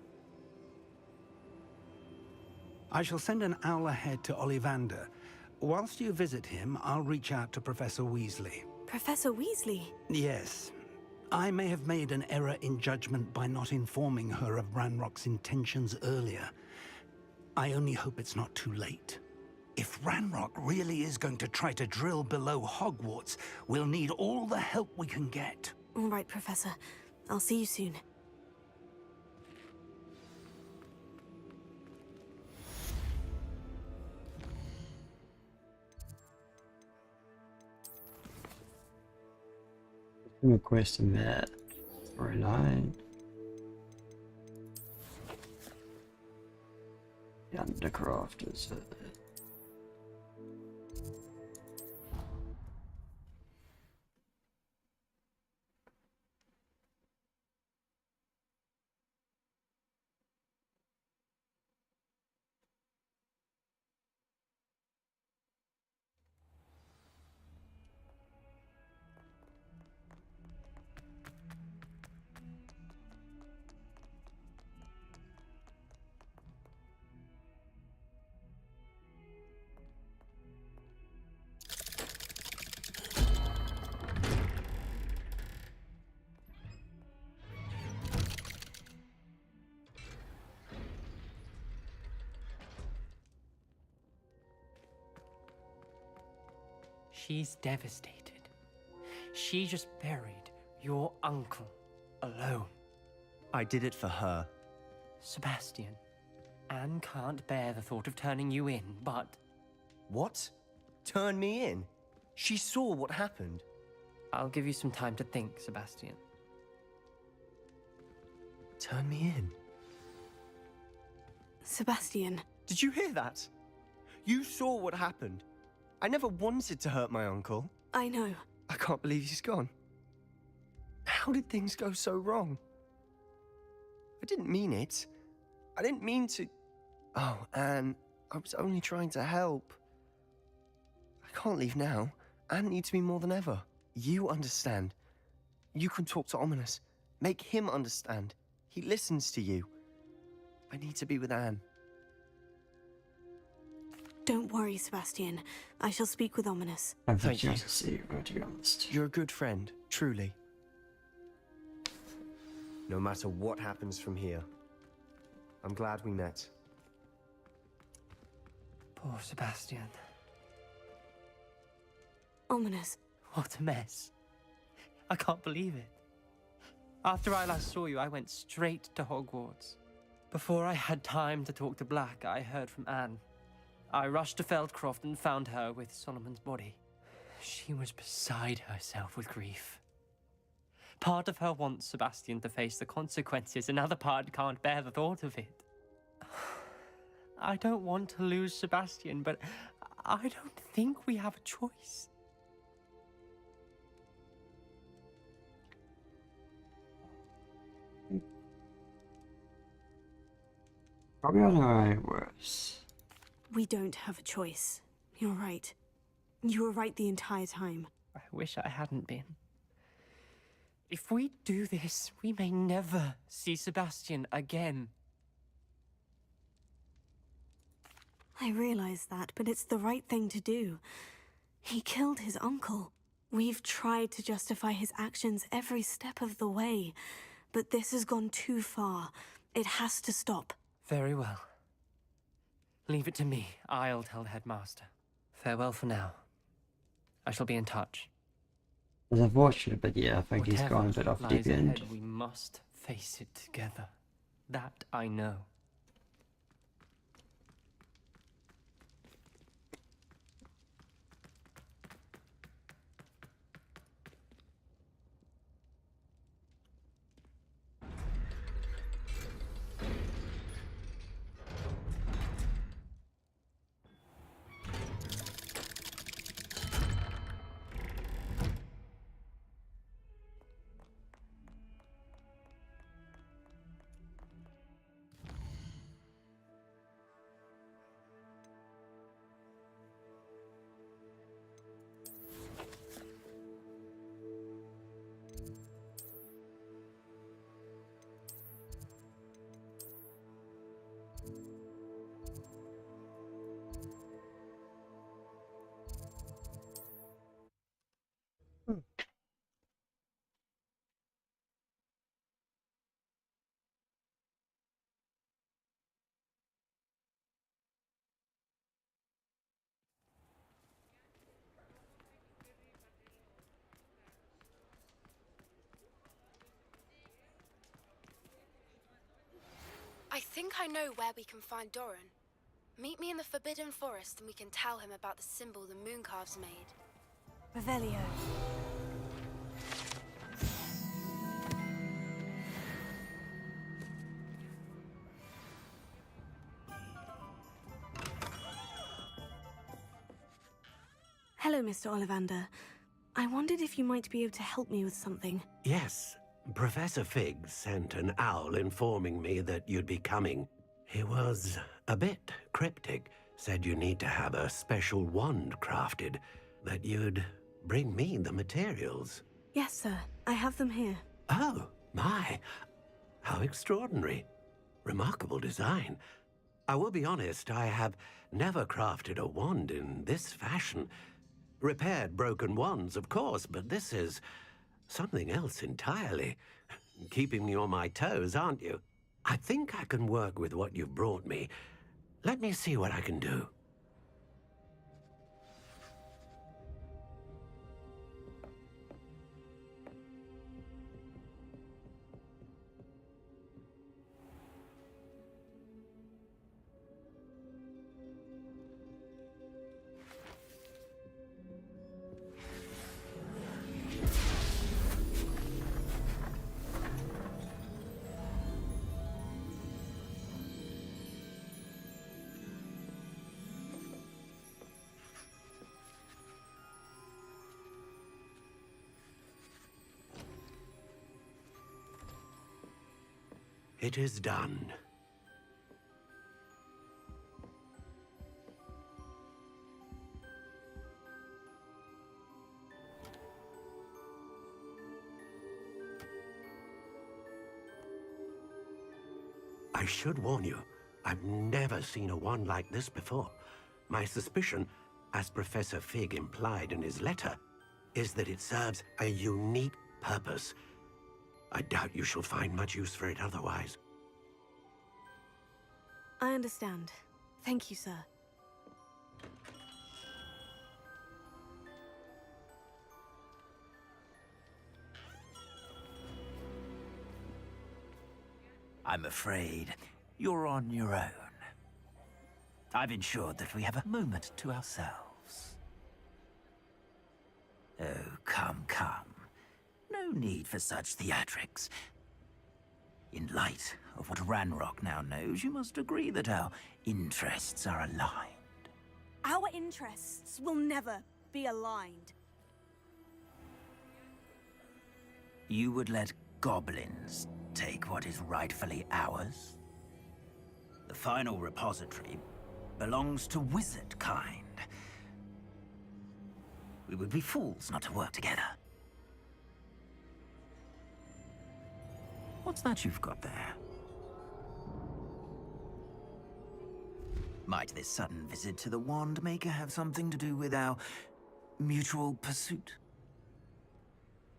[SPEAKER 9] I shall send an owl ahead to Ollivander. Whilst you visit him, I'll reach out to Professor Weasley.
[SPEAKER 2] Professor Weasley?
[SPEAKER 9] Yes. I may have made an error in judgment by not informing her of Ranrock's intentions earlier. I only hope it's not too late. If Ranrock really is going to try to drill below Hogwarts, we'll need all the help we can get.
[SPEAKER 2] All right, Professor. I'll see you soon.
[SPEAKER 1] A question that for a night. The Undercraft is
[SPEAKER 13] She's devastated. She just buried your uncle alone.
[SPEAKER 15] I did it for her.
[SPEAKER 13] Sebastian, Anne can't bear the thought of turning you in, but...
[SPEAKER 15] What? Turn me in? She saw what happened.
[SPEAKER 13] I'll give you some time to think, Sebastian.
[SPEAKER 15] Turn me in?
[SPEAKER 2] Sebastian.
[SPEAKER 15] Did you hear that? You saw what happened. I never wanted to hurt my uncle.
[SPEAKER 2] I know.
[SPEAKER 15] I can't believe he's gone. How did things go so wrong? I didn't mean it. I didn't mean to... Oh, Anne, I was only trying to help. I can't leave now. Anne needs me more than ever. You understand. You can talk to Ominous. Make him understand. He listens to you. I need to be with Anne.
[SPEAKER 2] Don't worry, Sebastian. I shall speak with Ominous.
[SPEAKER 15] Thank you.
[SPEAKER 1] to see you, to be honest.
[SPEAKER 15] You're a good friend, truly. No matter what happens from here, I'm glad we met.
[SPEAKER 13] Poor Sebastian.
[SPEAKER 2] Ominous.
[SPEAKER 13] What a mess. I can't believe it. After I last saw you, I went straight to Hogwarts. Before I had time to talk to Black, I heard from Anne. I rushed to Feldcroft and found her with Solomon's body. She was beside herself with grief. Part of her wants Sebastian to face the consequences, another part can't bear the thought of it. I don't want to lose Sebastian, but I don't think we have a choice.
[SPEAKER 1] Probably on our way worse.
[SPEAKER 2] We don't have a choice. You're right. You were right the entire time.
[SPEAKER 13] I wish I hadn't been. If we do this, we may never see Sebastian again.
[SPEAKER 2] I realize that, but it's the right thing to do. He killed his uncle. We've tried to justify his actions every step of the way, but this has gone too far. It has to stop.
[SPEAKER 13] Very well. Leave it to me. I'll tell the headmaster. Farewell for now. I shall be in touch.
[SPEAKER 1] It's unfortunate, but yeah, I think he's
[SPEAKER 13] Whatever
[SPEAKER 1] gone a bit off the
[SPEAKER 13] lies
[SPEAKER 1] deep end.
[SPEAKER 13] ahead, we must face it together. That I know.
[SPEAKER 4] I think I know where we can find Doran. Meet me in the Forbidden Forest and we can tell him about the symbol the Mooncalves made.
[SPEAKER 2] Revelio. Hello, Mr. Ollivander. I wondered if you might be able to help me with something.
[SPEAKER 10] Yes, Professor Fig sent an owl informing me that you'd be coming. He was a bit cryptic, said you need to have a special wand crafted, that you'd bring me the materials.
[SPEAKER 2] Yes, sir. I have them here.
[SPEAKER 10] Oh, my. How extraordinary. Remarkable design. I will be honest, I have never crafted a wand in this fashion. Repaired broken wands, of course, but this is something else entirely. Keeping me on my toes, aren't you? I think I can work with what you've brought me. Let me see what I can do. It is done. I should warn you, I've never seen a wand like this before. My suspicion, as Professor Fig implied in his letter, is that it serves a unique purpose. I doubt you shall find much use for it otherwise.
[SPEAKER 2] I understand. Thank you, sir.
[SPEAKER 5] I'm afraid you're on your own. I've ensured that we have a moment to ourselves. Oh, come, come. No need for such theatrics. In light of what Ranrock now knows, you must agree that our interests are aligned.
[SPEAKER 7] Our interests will never be aligned.
[SPEAKER 5] You would let goblins take what is rightfully ours? The final repository belongs to wizard kind. We would be fools not to work together. What's that you've got there? Might this sudden visit to the Wand Maker have something to do with our mutual pursuit?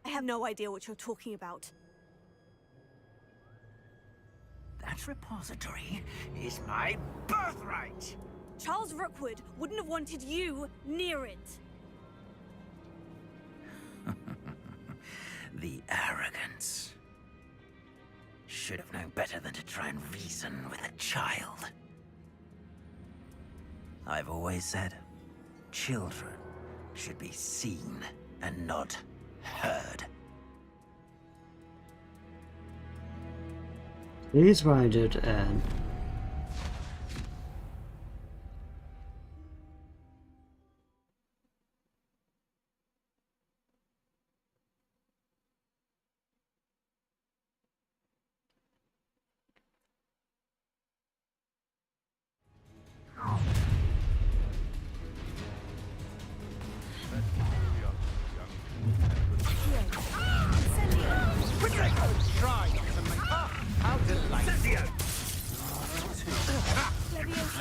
[SPEAKER 2] I have no idea what you're talking about.
[SPEAKER 5] That repository is my birthright!
[SPEAKER 2] Charles Rookwood wouldn't have wanted you near it.
[SPEAKER 5] The arrogance. Should have known better than to try and reason with a child. I've always said, children should be seen and not heard.
[SPEAKER 1] He's wounded and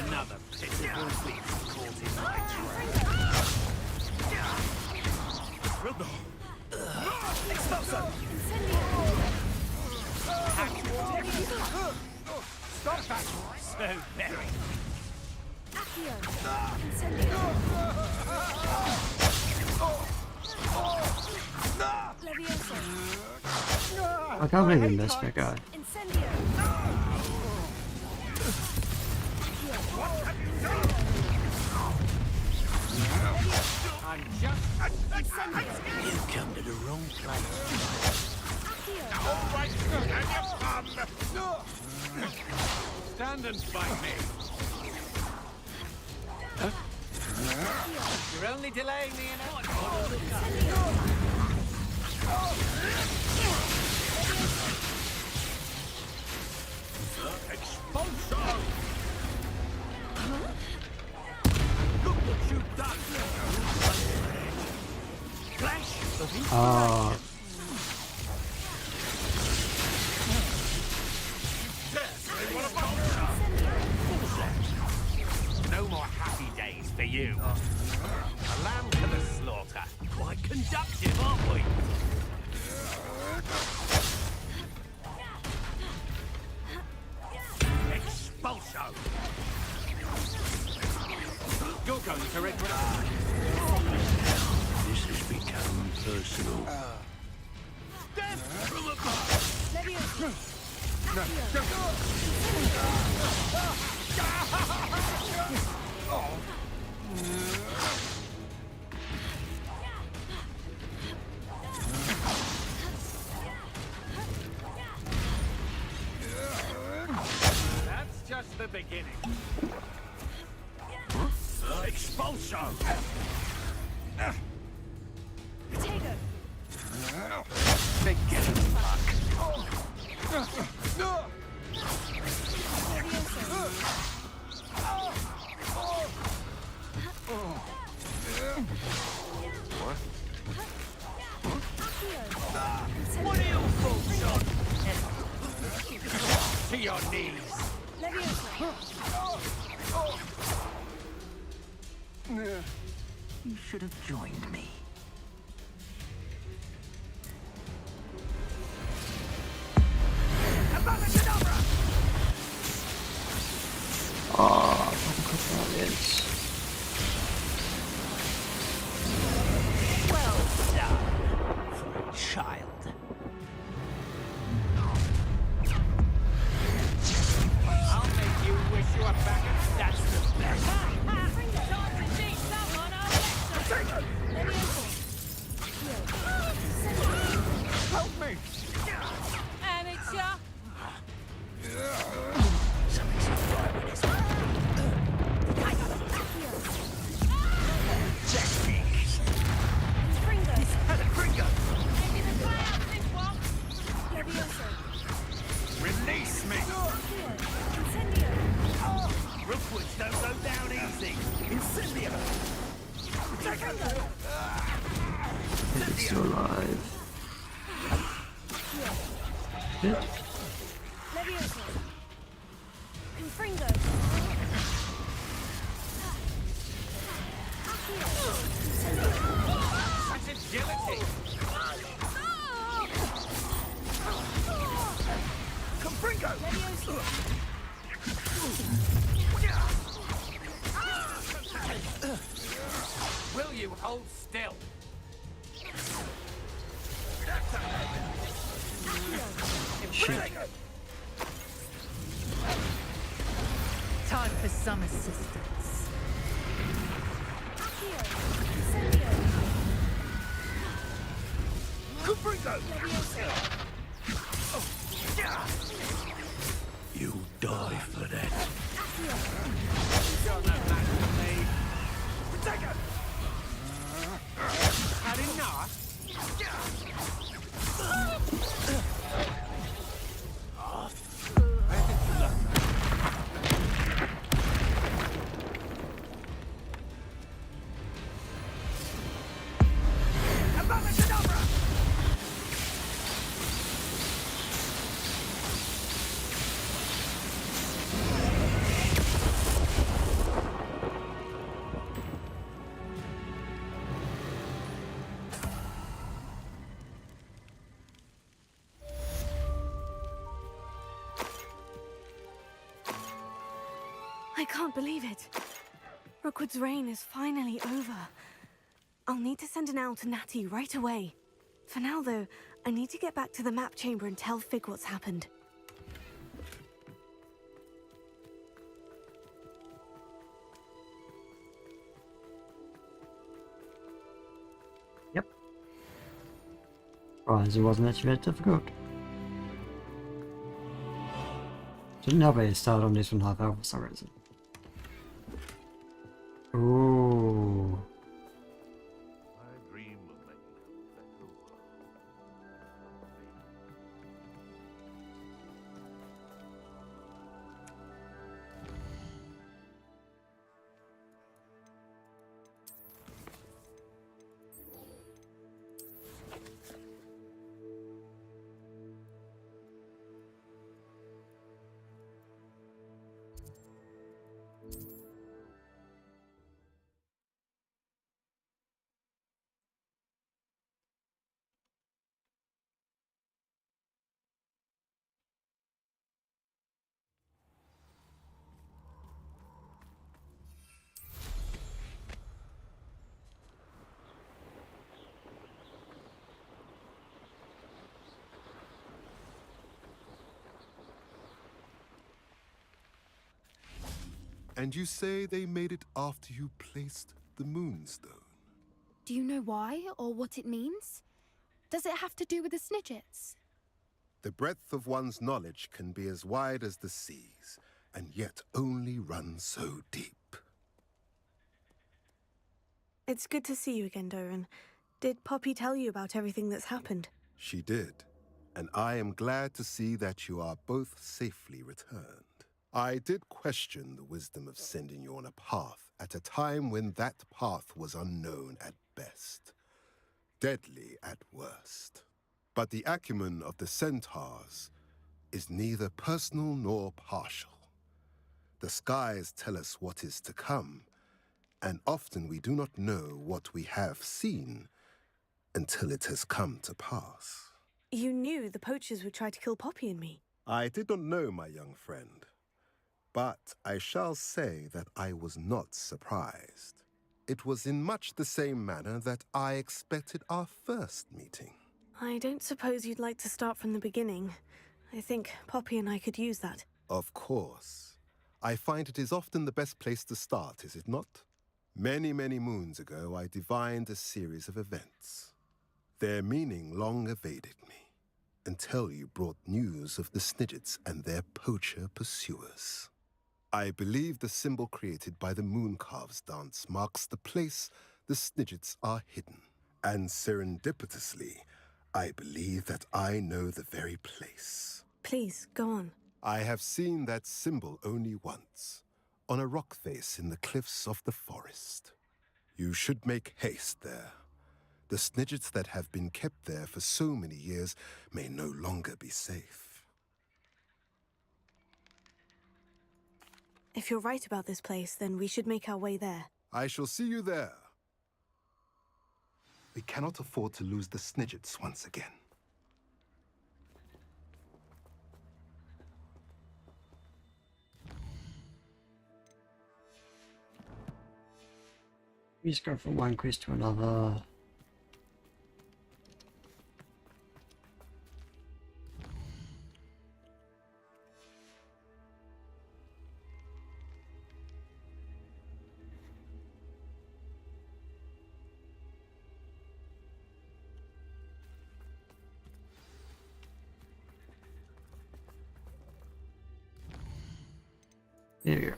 [SPEAKER 8] Another pitiful thief caught in my Stop that! So very.
[SPEAKER 1] I can't believe we missed that guy.
[SPEAKER 8] I'm just... You've come to the wrong place. All right, and you come. Stand and fight me. You're only delaying me an hour. Expulso! Look what you've done! Flash of inspiration! No more happy days for you. A lamb to the slaughter. Quite conductive, aren't we? Expulso! You're going to regret.
[SPEAKER 10] This has become personal.
[SPEAKER 8] Death from above! That's just the beginning. Expulso!
[SPEAKER 2] Potato!
[SPEAKER 8] Beginning luck. What are you folks on? To your knees.
[SPEAKER 5] You should have joined me.
[SPEAKER 1] Oh, that is.
[SPEAKER 5] Well done, for a child.
[SPEAKER 8] I'll make you wish you were back at that's the best. Help me!
[SPEAKER 3] And it's ya.
[SPEAKER 5] Something's not right with this one. Technique. Release me! Rookwoods don't go down easy. Incendio!
[SPEAKER 1] It's still alive. Shit.
[SPEAKER 17] Will you hold still?
[SPEAKER 1] Shit.
[SPEAKER 18] Time for some assistance.
[SPEAKER 10] You die for that.
[SPEAKER 17] Had enough?
[SPEAKER 2] I can't believe it. Rookwood's reign is finally over. I'll need to send an owl to Natty right away. For now, though, I need to get back to the map chamber and tell Fig what's happened.
[SPEAKER 1] Yep. Right, it wasn't actually very difficult. Didn't have a start on this one half hour for some reason. Ooh.
[SPEAKER 12] I dream of making a better world.
[SPEAKER 19] And you say they made it after you placed the Moonstone?
[SPEAKER 4] Do you know why or what it means? Does it have to do with the Snidgets?
[SPEAKER 19] The breadth of one's knowledge can be as wide as the seas, and yet only run so deep.
[SPEAKER 2] It's good to see you again, Doran. Did Poppy tell you about everything that's happened?
[SPEAKER 19] She did, and I am glad to see that you are both safely returned. I did question the wisdom of sending you on a path at a time when that path was unknown at best, deadly at worst. But the acumen of the centaurs is neither personal nor partial. The skies tell us what is to come, and often we do not know what we have seen until it has come to pass.
[SPEAKER 2] You knew the poachers would try to kill Poppy and me.
[SPEAKER 19] I did not know, my young friend, but I shall say that I was not surprised. It was in much the same manner that I expected our first meeting.
[SPEAKER 2] I don't suppose you'd like to start from the beginning. I think Poppy and I could use that.
[SPEAKER 19] Of course. I find it is often the best place to start, is it not? Many, many moons ago, I divined a series of events. Their meaning long evaded me, until you brought news of the Snidgets and their poacher pursuers. I believe the symbol created by the Mooncalves dance marks the place the Snidgets are hidden. And serendipitously, I believe that I know the very place.
[SPEAKER 2] Please, go on.
[SPEAKER 19] I have seen that symbol only once, on a rock face in the cliffs of the forest. You should make haste there. The Snidgets that have been kept there for so many years may no longer be safe.
[SPEAKER 2] If you're right about this place, then we should make our way there.
[SPEAKER 19] I shall see you there. We cannot afford to lose the Snidgets once again.
[SPEAKER 1] We just go from one quest to another. There we go.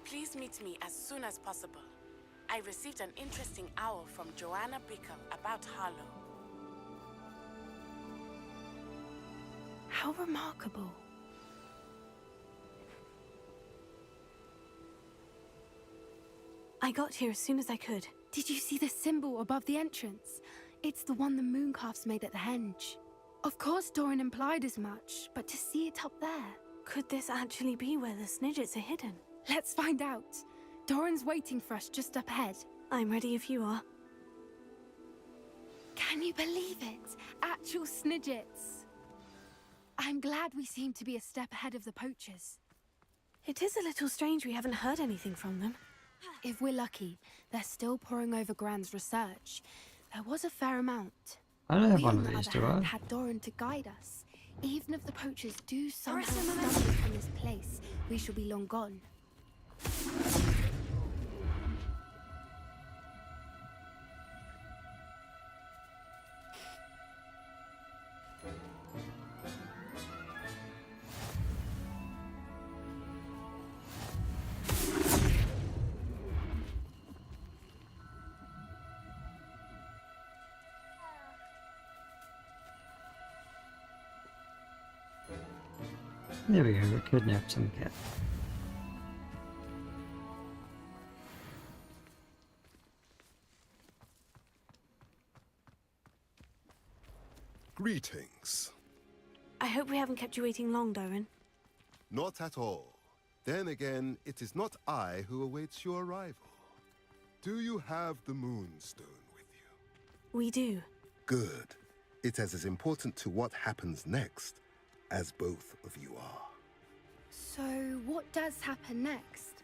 [SPEAKER 3] Please meet me as soon as possible. I received an interesting owl from Joanna Bickle about Harlow.
[SPEAKER 4] How remarkable.
[SPEAKER 2] I got here as soon as I could.
[SPEAKER 4] Did you see the symbol above the entrance? It's the one the mooncalves made at the henge. Of course Doran implied as much, but to see it up there...
[SPEAKER 2] Could this actually be where the Snidgets are hidden?
[SPEAKER 4] Let's find out. Doran's waiting for us just up ahead.
[SPEAKER 2] I'm ready if you are.
[SPEAKER 4] Can you believe it? Actual Snidgets. I'm glad we seem to be a step ahead of the poachers.
[SPEAKER 2] It is a little strange we haven't heard anything from them.
[SPEAKER 4] If we're lucky, they're still poring over Gran's research. There was a fair amount.
[SPEAKER 1] I don't have
[SPEAKER 4] We,
[SPEAKER 1] one
[SPEAKER 4] on
[SPEAKER 1] of
[SPEAKER 4] the
[SPEAKER 1] these,
[SPEAKER 4] other
[SPEAKER 1] do I?
[SPEAKER 4] hand, had Doran to guide us. Even if the poachers do somehow stumble from this place, we shall be long gone.
[SPEAKER 1] There we go, we kidnapped some cat.
[SPEAKER 19] Greetings.
[SPEAKER 2] I hope we haven't kept you waiting long, Doran.
[SPEAKER 19] Not at all. Then again, it is not I who awaits your arrival. Do you have the Moonstone with you?
[SPEAKER 2] We do.
[SPEAKER 19] Good. It is as important to what happens next as both of you are.
[SPEAKER 4] So, what does happen next?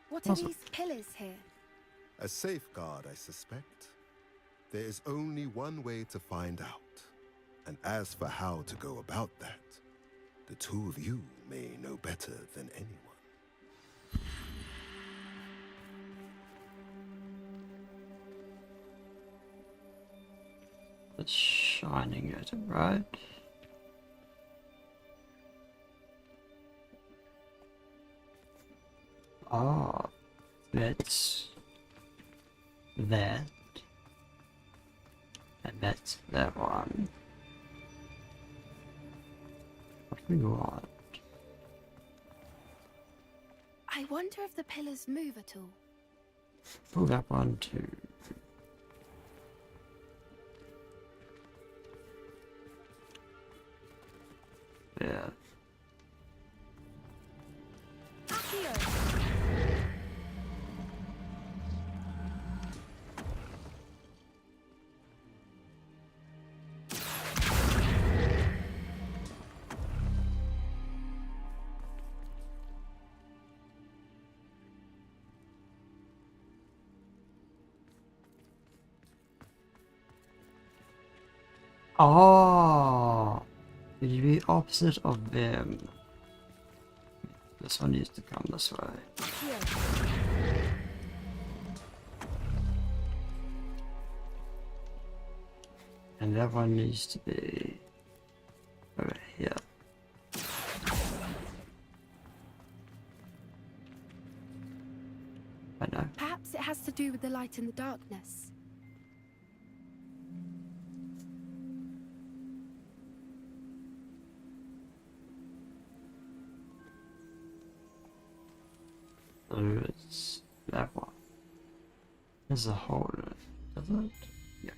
[SPEAKER 4] What are these pillars here?
[SPEAKER 19] A safeguard, I suspect. There is only one way to find out. And as for how to go about that, the two of you may know better than anyone.
[SPEAKER 1] It's shining at it, right? Ah, that's that. And that's that one. What do we want?
[SPEAKER 4] I wonder if the pillars move at all.
[SPEAKER 1] Pull that one too. Yeah. Oh, did you be opposite of them? This one needs to come this way. And that one needs to be over here. I know.
[SPEAKER 4] Perhaps it has to do with the light in the darkness.
[SPEAKER 1] So it's that one. There's a hole in it, does it? Yeah.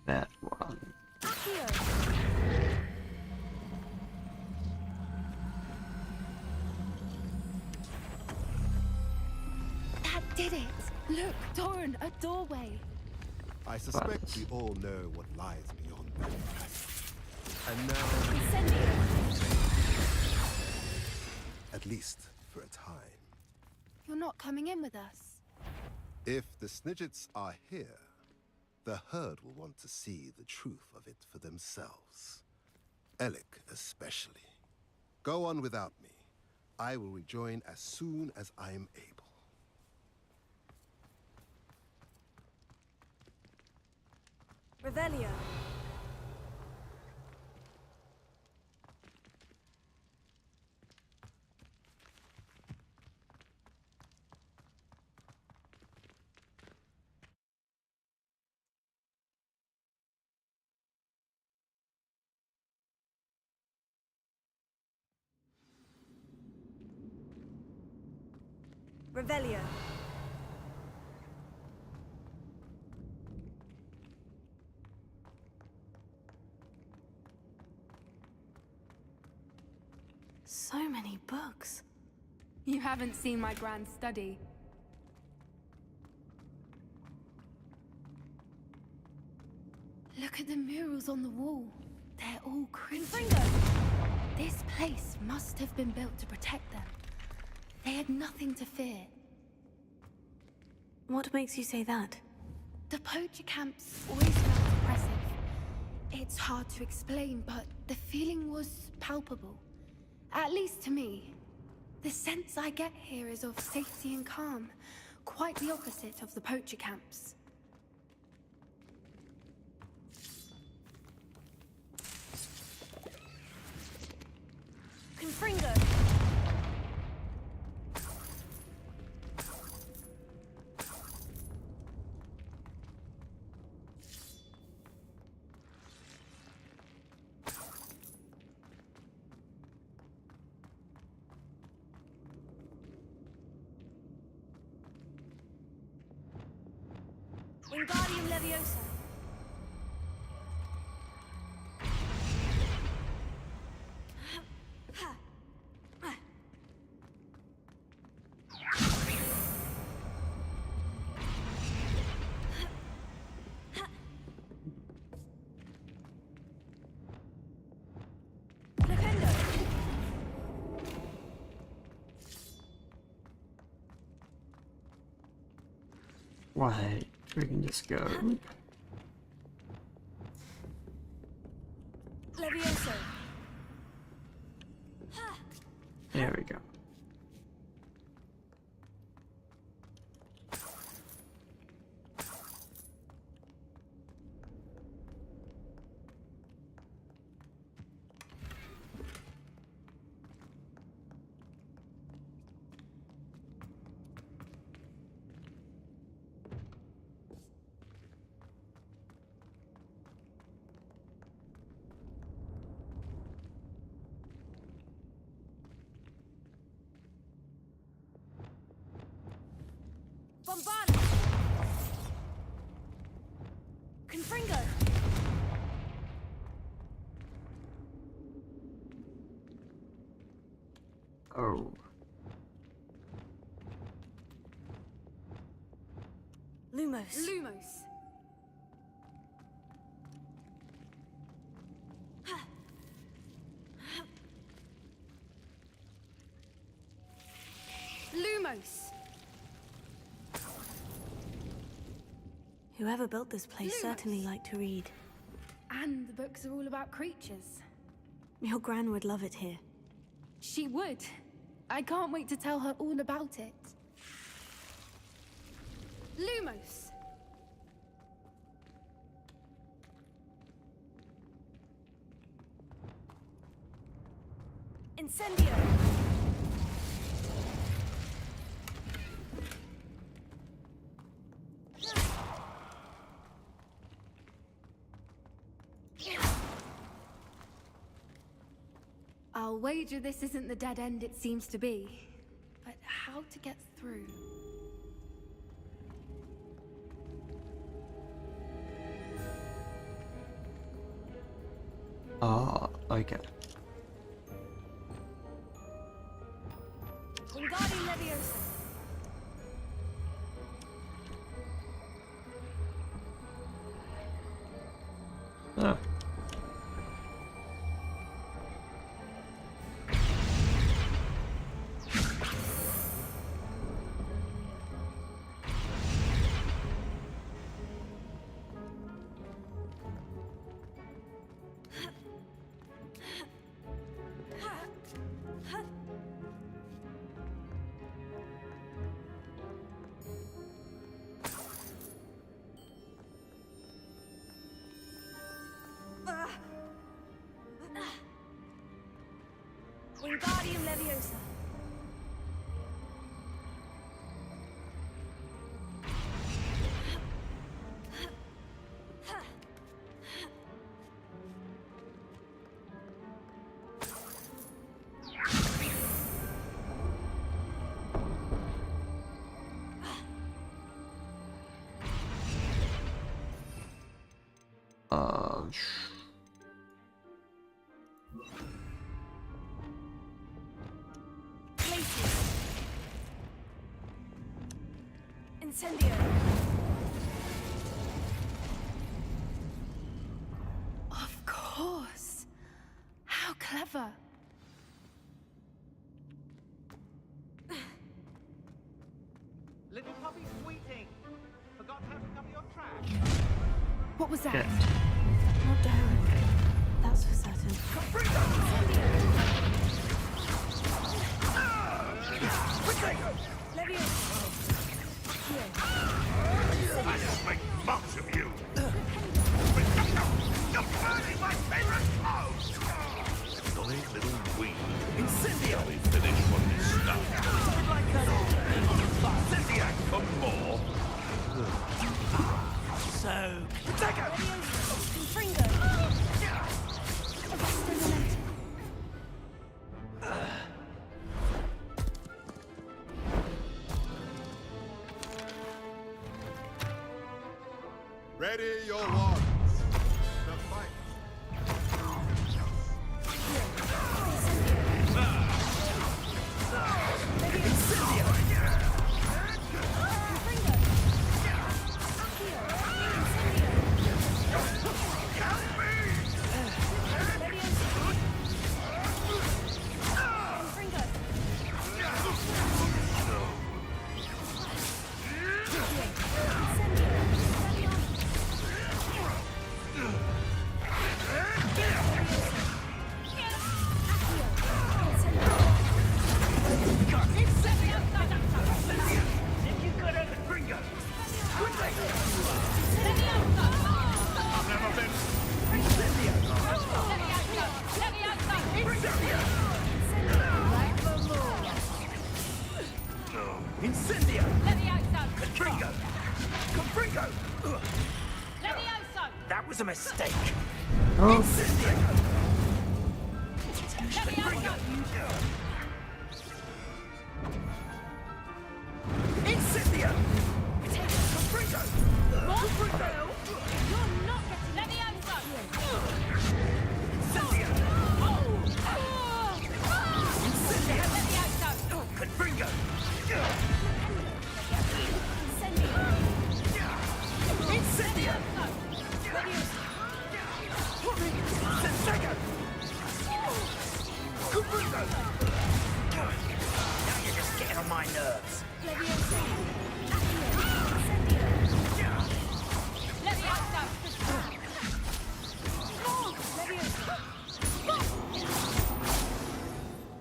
[SPEAKER 1] That one.
[SPEAKER 4] That did it! Look, Doran, a doorway.
[SPEAKER 19] I suspect we all know what lies beyond that passage. And now... At least for a time.
[SPEAKER 4] You're not coming in with us.
[SPEAKER 19] If the Snidgets are here, the herd will want to see the truth of it for themselves. Alec especially. Go on without me. I will rejoin as soon as I am able.
[SPEAKER 2] Revelio. Revelio. So many books.
[SPEAKER 4] You haven't seen my grand study. Look at the murals on the wall. They're all creatures. This place must have been built to protect them. They had nothing to fear.
[SPEAKER 2] What makes you say that?
[SPEAKER 4] The poacher camps always felt oppressive. It's hard to explain, but the feeling was palpable. At least to me. The sense I get here is of safety and calm. Quite the opposite of the poacher camps.
[SPEAKER 2] Confringo! Wingardium Leviosa.
[SPEAKER 1] Why? We can just go.
[SPEAKER 2] Levioso.
[SPEAKER 1] There we go.
[SPEAKER 2] Bombarda. Confringo.
[SPEAKER 1] Oh.
[SPEAKER 2] Lumos.
[SPEAKER 4] Lumos. Lumos.
[SPEAKER 2] Whoever built this place
[SPEAKER 4] Lumos.
[SPEAKER 2] certainly liked to read.
[SPEAKER 4] And the books are all about creatures.
[SPEAKER 2] Your Gran would love it here.
[SPEAKER 4] She would. I can't wait to tell her all about it. Lumos!
[SPEAKER 2] Incendio!
[SPEAKER 4] I'll wager this isn't the dead end it seems to be. But how to get through?
[SPEAKER 1] Ah, okay.
[SPEAKER 2] Wingardium Leviosa!
[SPEAKER 1] Oh.
[SPEAKER 2] Wingardium Leviosa! Incendio!
[SPEAKER 4] Of course! How clever!
[SPEAKER 17] Little puppy sweeting. Forgot how to cover your track.
[SPEAKER 4] What was that?
[SPEAKER 1] Okay.
[SPEAKER 2] Not Derek. That's for certain. Leviosa!
[SPEAKER 8] I just make mocks of you! You're burning my favorite clothes! Annoying little weed. Incendio! We finish what this stuff. Like that. Incendiac for more! So... Protego!
[SPEAKER 2] Confringo!
[SPEAKER 19] Ready your wands. The fight.
[SPEAKER 5] Incendio! Confringo! Confringo! That was a mistake!
[SPEAKER 1] Oh.
[SPEAKER 5] Incendio! Confringo! Incendio! Confringo! Confringo!
[SPEAKER 2] You're not getting Leviosa!
[SPEAKER 5] Incendio! Incendio! Confringo! Incendio! Sensego! Confringo! Now you're just getting on my nerves.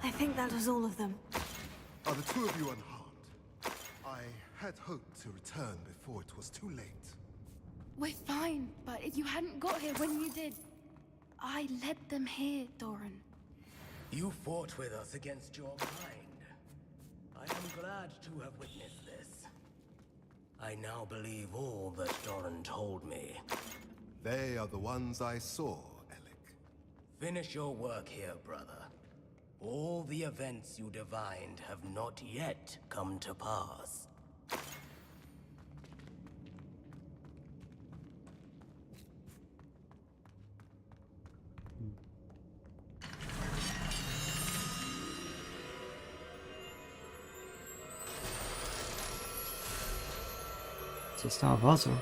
[SPEAKER 2] I think that was all of them.
[SPEAKER 19] two of you unharmed. I had hoped to return before it was too late.
[SPEAKER 4] We're fine, but if you hadn't got here when you did, I led them here, Doran.
[SPEAKER 20] You fought with us against your mind. I am glad to have witnessed this. I now believe all that Doran told me.
[SPEAKER 19] They are the ones I saw, Alec.
[SPEAKER 20] Finish your work here, brother. All the events you divined have not yet come to pass.
[SPEAKER 1] It's not a puzzle.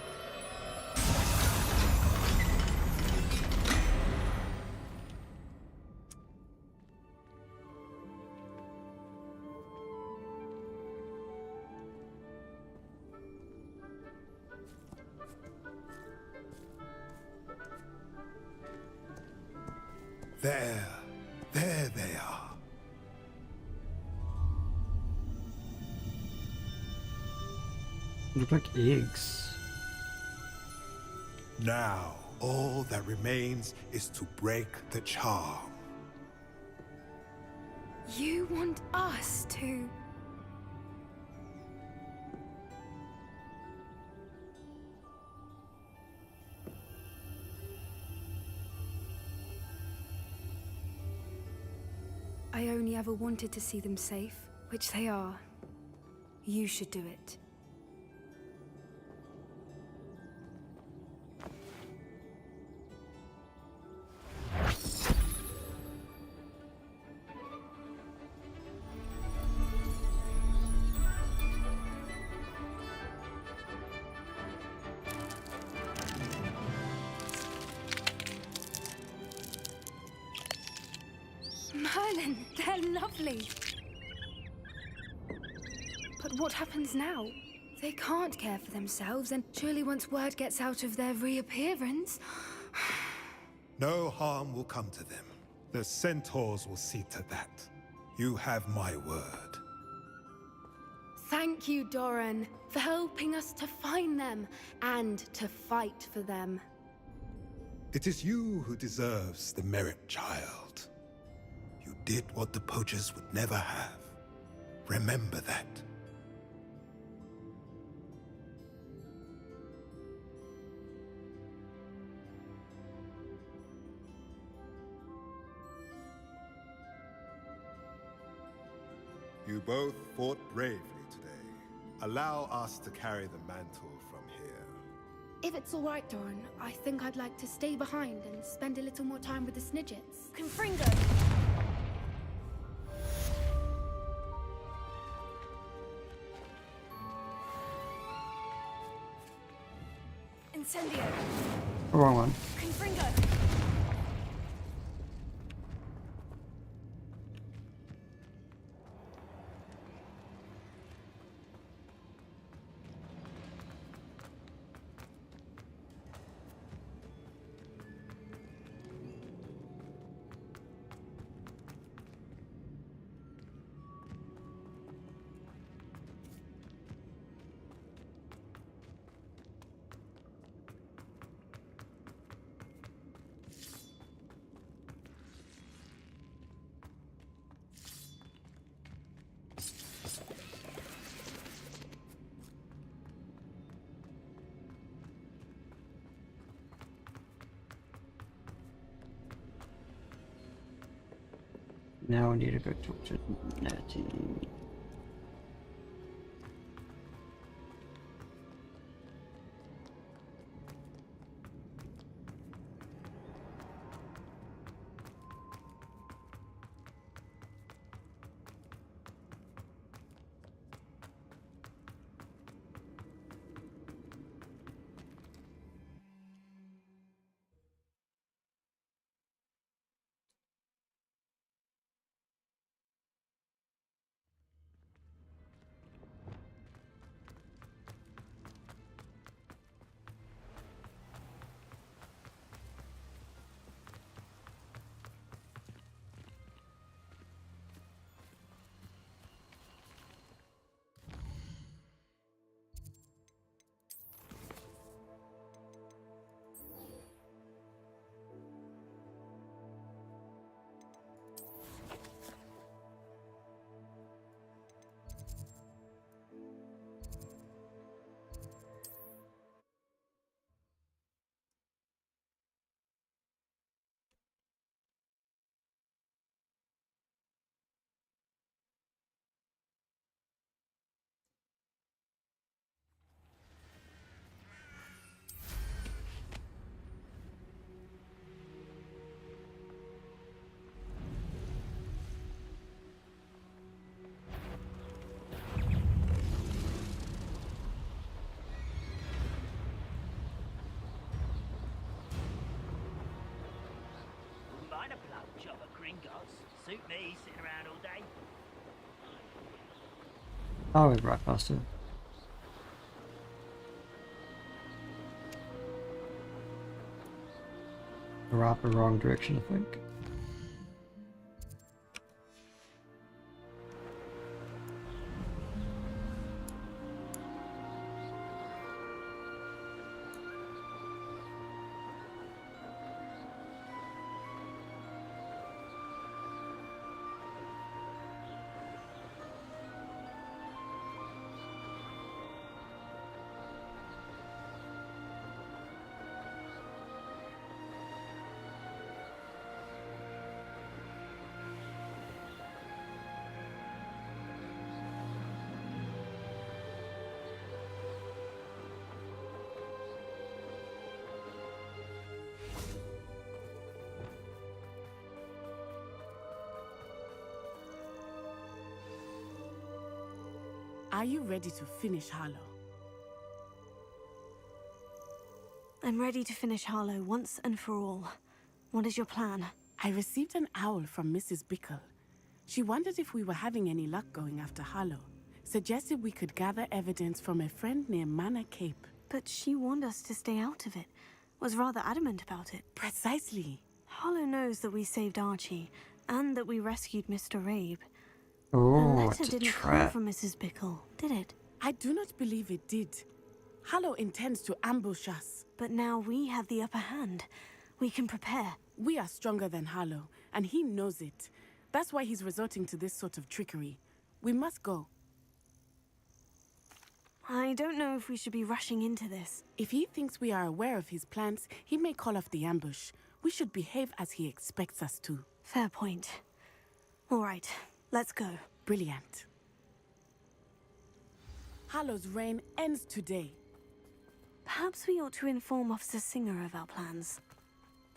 [SPEAKER 19] There they are.
[SPEAKER 1] Look like eggs.
[SPEAKER 19] Now, all that remains is to break the charm.
[SPEAKER 4] You want us to... I only ever wanted to see them safe, which they are. You should do it. Merlin, they're lovely. But what happens now? They can't care for themselves, and surely once word gets out of their reappearance...
[SPEAKER 19] No harm will come to them. The centaurs will see to that. You have my word.
[SPEAKER 4] Thank you, Doran, for helping us to find them and to fight for them.
[SPEAKER 19] It is you who deserves the merit, child. You did what the poachers would never have. Remember that. You both fought bravely today. Allow us to carry the mantle from here.
[SPEAKER 4] If it's all right, Doran, I think I'd like to stay behind and spend a little more time with the Snidgets.
[SPEAKER 2] Confringo! Incendio!
[SPEAKER 1] Wrong one.
[SPEAKER 2] Confringo!
[SPEAKER 1] Now I need to go talk to Nettie.
[SPEAKER 5] Gringotts. Suit me, sitting around all day.
[SPEAKER 1] Oh, we're right past it. We're up the wrong direction, I think.
[SPEAKER 3] Are you ready to finish Harlow?
[SPEAKER 2] I'm ready to finish Harlow once and for all. What is your plan?
[SPEAKER 3] I received an owl from Mrs. Bickle. She wondered if we were having any luck going after Harlow. Suggested we could gather evidence from a friend near Manor Cape.
[SPEAKER 2] But she warned us to stay out of it. Was rather adamant about it.
[SPEAKER 3] Precisely.
[SPEAKER 2] Harlow knows that we saved Archie, and that we rescued Mr. Rabe.
[SPEAKER 1] Oh,
[SPEAKER 2] the letter
[SPEAKER 1] it's a
[SPEAKER 2] didn't come
[SPEAKER 1] trap.
[SPEAKER 2] from Mrs. Bickle, did it?
[SPEAKER 3] I do not believe it did. Harlow intends to ambush us.
[SPEAKER 2] But now we have the upper hand. We can prepare.
[SPEAKER 3] We are stronger than Harlow, and he knows it. That's why he's resorting to this sort of trickery. We must go.
[SPEAKER 2] I don't know if we should be rushing into this.
[SPEAKER 3] If he thinks we are aware of his plans, he may call off the ambush. We should behave as he expects us to.
[SPEAKER 2] Fair point. All right, let's go.
[SPEAKER 3] Brilliant. Harlow's reign ends today.
[SPEAKER 2] Perhaps we ought to inform Officer Singer of our plans.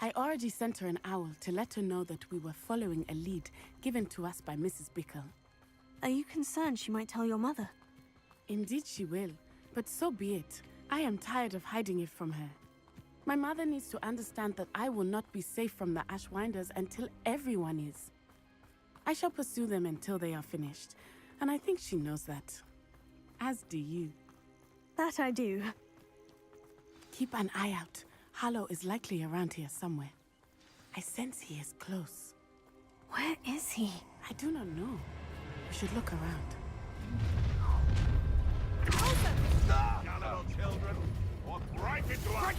[SPEAKER 3] I already sent her an owl to let her know that we were following a lead given to us by Mrs. Bickle.
[SPEAKER 2] Are you concerned she might tell your mother?
[SPEAKER 3] Indeed she will, but so be it. I am tired of hiding it from her. My mother needs to understand that I will not be safe from the Ashwinders until everyone is. I shall pursue them until they are finished, and I think she knows that. As do you.
[SPEAKER 2] That I do.
[SPEAKER 3] Keep an eye out. Harlow is likely around here somewhere. I sense he is close.
[SPEAKER 2] Where is he?
[SPEAKER 3] I do not know. We should look around.
[SPEAKER 12] Little children, walk right into our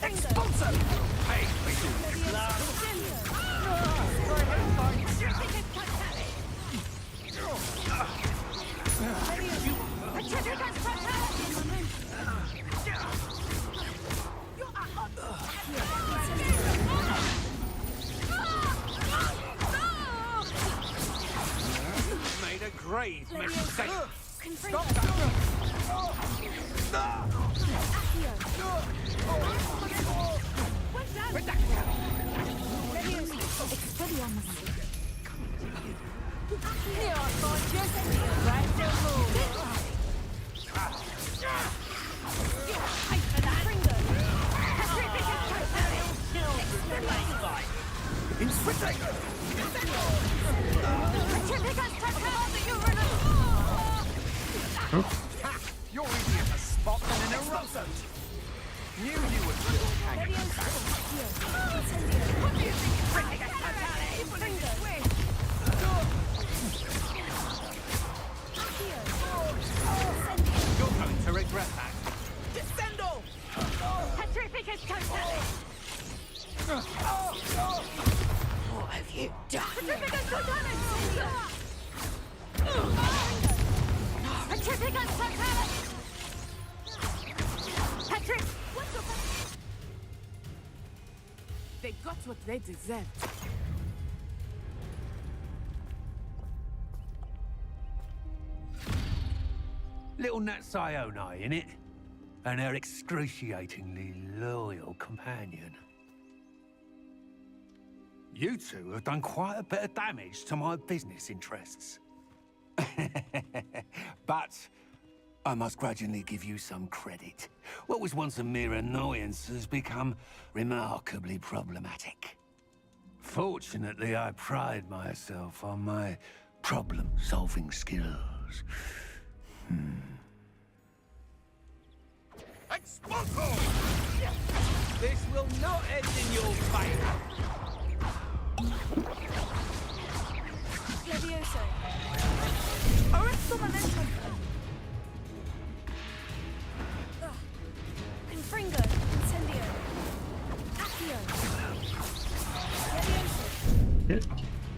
[SPEAKER 5] Expulso! Hey,
[SPEAKER 8] Made a grave mistake.
[SPEAKER 5] Stop that! You're easier to spot than an eroso. Knew you would still hang back. What do you think? You're going to regret that.
[SPEAKER 14] Descendo!
[SPEAKER 7] Petrificus totalis!
[SPEAKER 5] What have you done?
[SPEAKER 7] Petrificus totalis! Petrificus totalis! Petric! What's your...
[SPEAKER 3] They got what they deserved.
[SPEAKER 8] Little Nat Sione, innit? And her excruciatingly loyal companion. You two have done quite a bit of damage to my business interests. But I must grudgingly give you some credit.
[SPEAKER 21] What was once a mere annoyance has become remarkably problematic. Fortunately, I pride myself on my problem-solving skills.
[SPEAKER 17] Expulso! This will not end in your favor.
[SPEAKER 2] Levioso. Arresto momentum. Confringo. Incendio. Accio. Levioso.
[SPEAKER 1] Hit.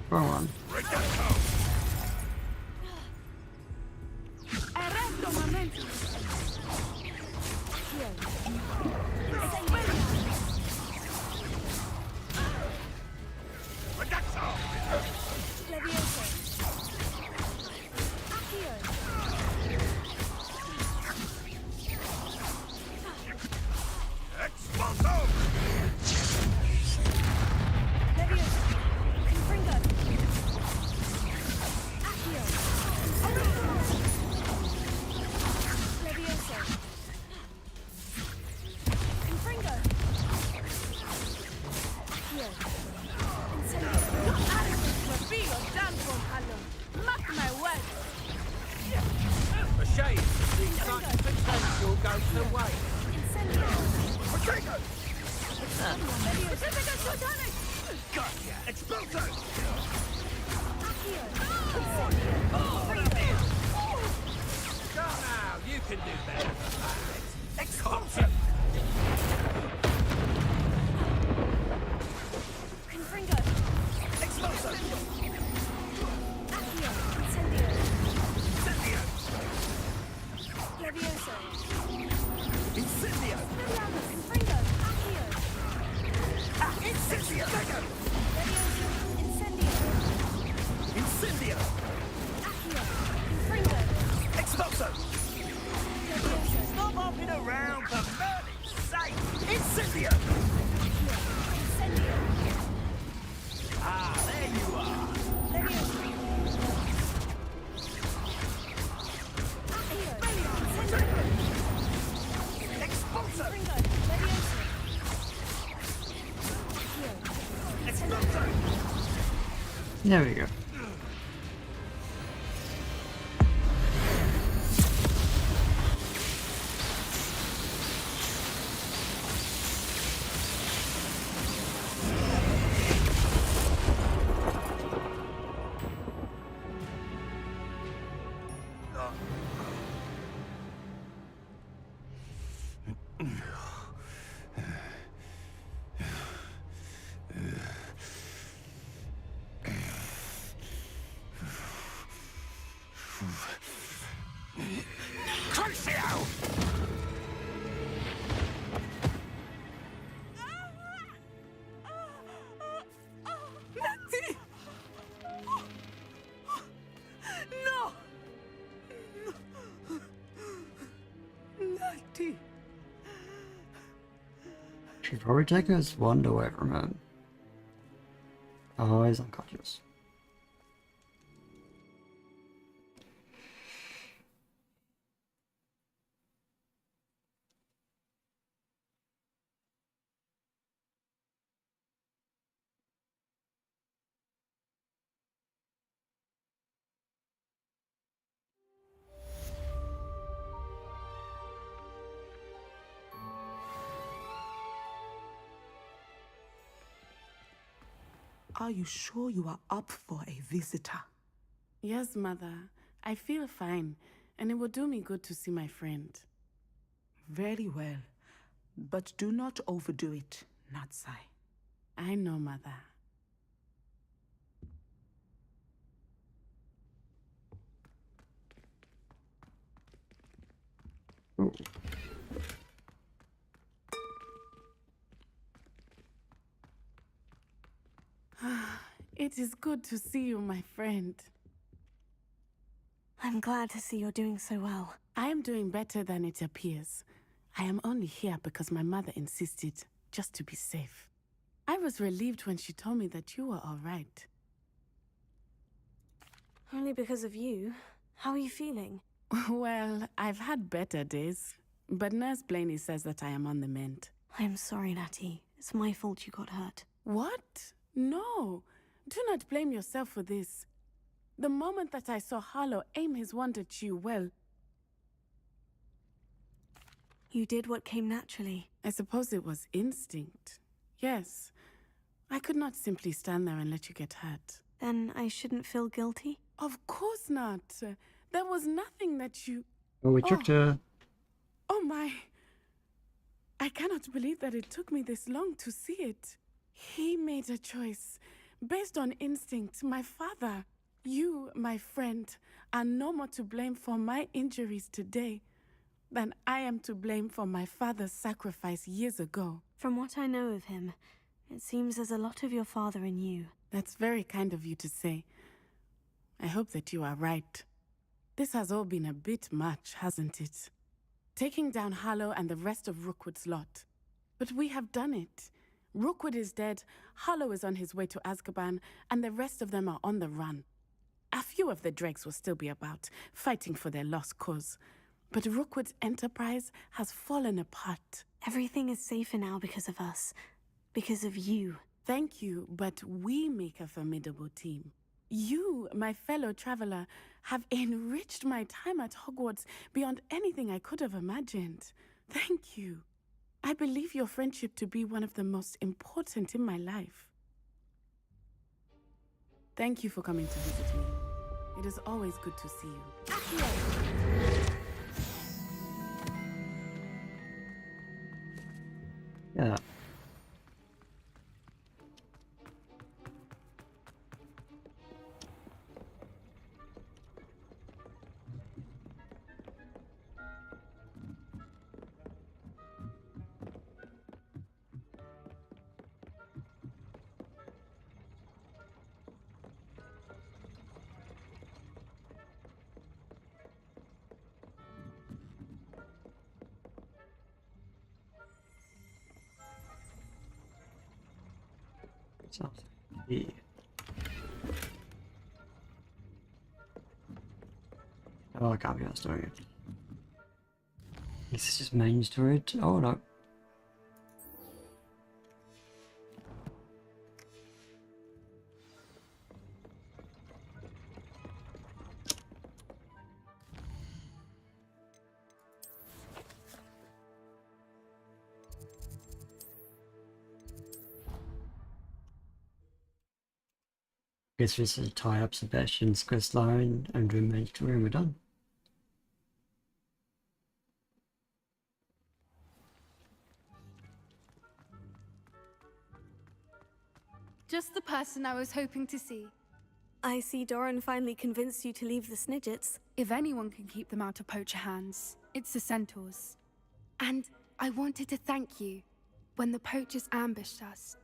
[SPEAKER 1] Wrong one.
[SPEAKER 3] Arresto momentum.
[SPEAKER 2] Accio. Levioso. Accio.
[SPEAKER 17] Expulso!
[SPEAKER 2] Levioso. Confringo. Accio. Levioso. Confringo. Accio. Incendio.
[SPEAKER 3] Your arrogance will be your downfall, Halo. Mark my words.
[SPEAKER 17] A shame. Such potential goes to waste.
[SPEAKER 2] Incendio.
[SPEAKER 17] Rodrigo!
[SPEAKER 2] Levioso. Totonic.
[SPEAKER 17] Gotcha! Expulso!
[SPEAKER 2] Accio.
[SPEAKER 17] Come now, you can do better than that. Expulso!
[SPEAKER 2] Confringo.
[SPEAKER 17] Expulso!
[SPEAKER 2] Accio. Incendio.
[SPEAKER 17] Incendio!
[SPEAKER 2] Levioso.
[SPEAKER 17] Incendio!
[SPEAKER 2] Levioso. Confringo. Accio.
[SPEAKER 17] Incendio!
[SPEAKER 2] Levioso. Incendio.
[SPEAKER 17] Incendio!
[SPEAKER 2] Accio. Confringo.
[SPEAKER 17] Expulso!
[SPEAKER 2] Levioso.
[SPEAKER 17] Stop hopping around for mercy's sake! Incendio!
[SPEAKER 2] Accio. Incendio.
[SPEAKER 17] Ah, there you are!
[SPEAKER 2] Levioso. Accio. Incendio.
[SPEAKER 17] Expulso!
[SPEAKER 2] Confringo. Levioso. Accio.
[SPEAKER 17] Expulso!
[SPEAKER 1] There we go.
[SPEAKER 17] Crucio!
[SPEAKER 3] Natty! No! Natty!
[SPEAKER 1] She's probably taking his wand away from him. Oh, he's unconscious.
[SPEAKER 22] Are you sure you are up for a visitor?
[SPEAKER 3] Yes, Mother. I feel fine, and it will do me good to see my friend.
[SPEAKER 22] Very well. But do not overdo it, Natsai.
[SPEAKER 3] I know, Mother.
[SPEAKER 1] Ooh.
[SPEAKER 3] It is good to see you, my friend.
[SPEAKER 2] I'm glad to see you're doing so well.
[SPEAKER 3] I am doing better than it appears. I am only here because my mother insisted, just to be safe. I was relieved when she told me that you were all right.
[SPEAKER 2] Only because of you. How are you feeling?
[SPEAKER 3] Well, I've had better days, but Nurse Blaney says that I am on the mend.
[SPEAKER 2] I am sorry, Natty. It's my fault you got hurt.
[SPEAKER 3] What? No. Do not blame yourself for this. The moment that I saw Harlow aim his wand at you, well...
[SPEAKER 2] You did what came naturally.
[SPEAKER 3] I suppose it was instinct. Yes. I could not simply stand there and let you get hurt.
[SPEAKER 2] Then I shouldn't feel guilty?
[SPEAKER 3] Of course not. There was nothing that you...
[SPEAKER 1] Oh, we tricked her.
[SPEAKER 3] Oh my... I cannot believe that it took me this long to see it. He made a choice based on instinct. My father, you, my friend, are no more to blame for my injuries today than I am to blame for my father's sacrifice years ago.
[SPEAKER 2] From what I know of him, it seems there's a lot of your father in you.
[SPEAKER 3] That's very kind of you to say. I hope that you are right. This has all been a bit much, hasn't it? Taking down Harlow and the rest of Rookwood's lot. But we have done it. Rookwood is dead, Harlow is on his way to Azkaban, and the rest of them are on the run. A few of the dregs will still be about, fighting for their lost cause. But Rookwood's enterprise has fallen apart.
[SPEAKER 2] Everything is safer now because of us. Because of you.
[SPEAKER 3] Thank you, but we make a formidable team. You, my fellow traveler, have enriched my time at Hogwarts beyond anything I could have imagined. Thank you. I believe your friendship to be one of the most important in my life. Thank you for coming to visit me. It is always good to see you.
[SPEAKER 1] Yeah. Sounds like oh, I can't be that story. This is just main story. Oh no. Guess this is tie up Sebastian's quest line and remain story and we're done.
[SPEAKER 4] Just the person I was hoping to see.
[SPEAKER 2] I see Doran finally convinced you to leave the Snidgets.
[SPEAKER 4] If anyone can keep them out of poacher hands, it's the centaurs. And I wanted to thank you. When the poachers ambushed us,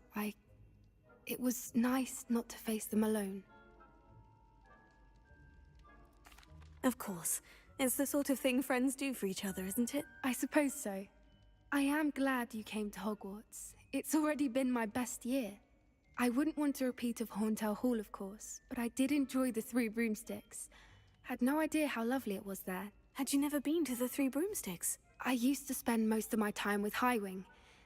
[SPEAKER 4] it was nice not to face them alone.
[SPEAKER 2] Of course. It's the sort of thing friends do for each other, isn't it?
[SPEAKER 4] I suppose so. I am glad you came to Hogwarts. It's already been my best year. I wouldn't want a repeat of Horntail Hall, of course, but I did enjoy the Three Broomsticks. Had no idea how lovely it was there.
[SPEAKER 2] Had you never been to the Three Broomsticks?
[SPEAKER 4] I used to spend most of my time with Highwing,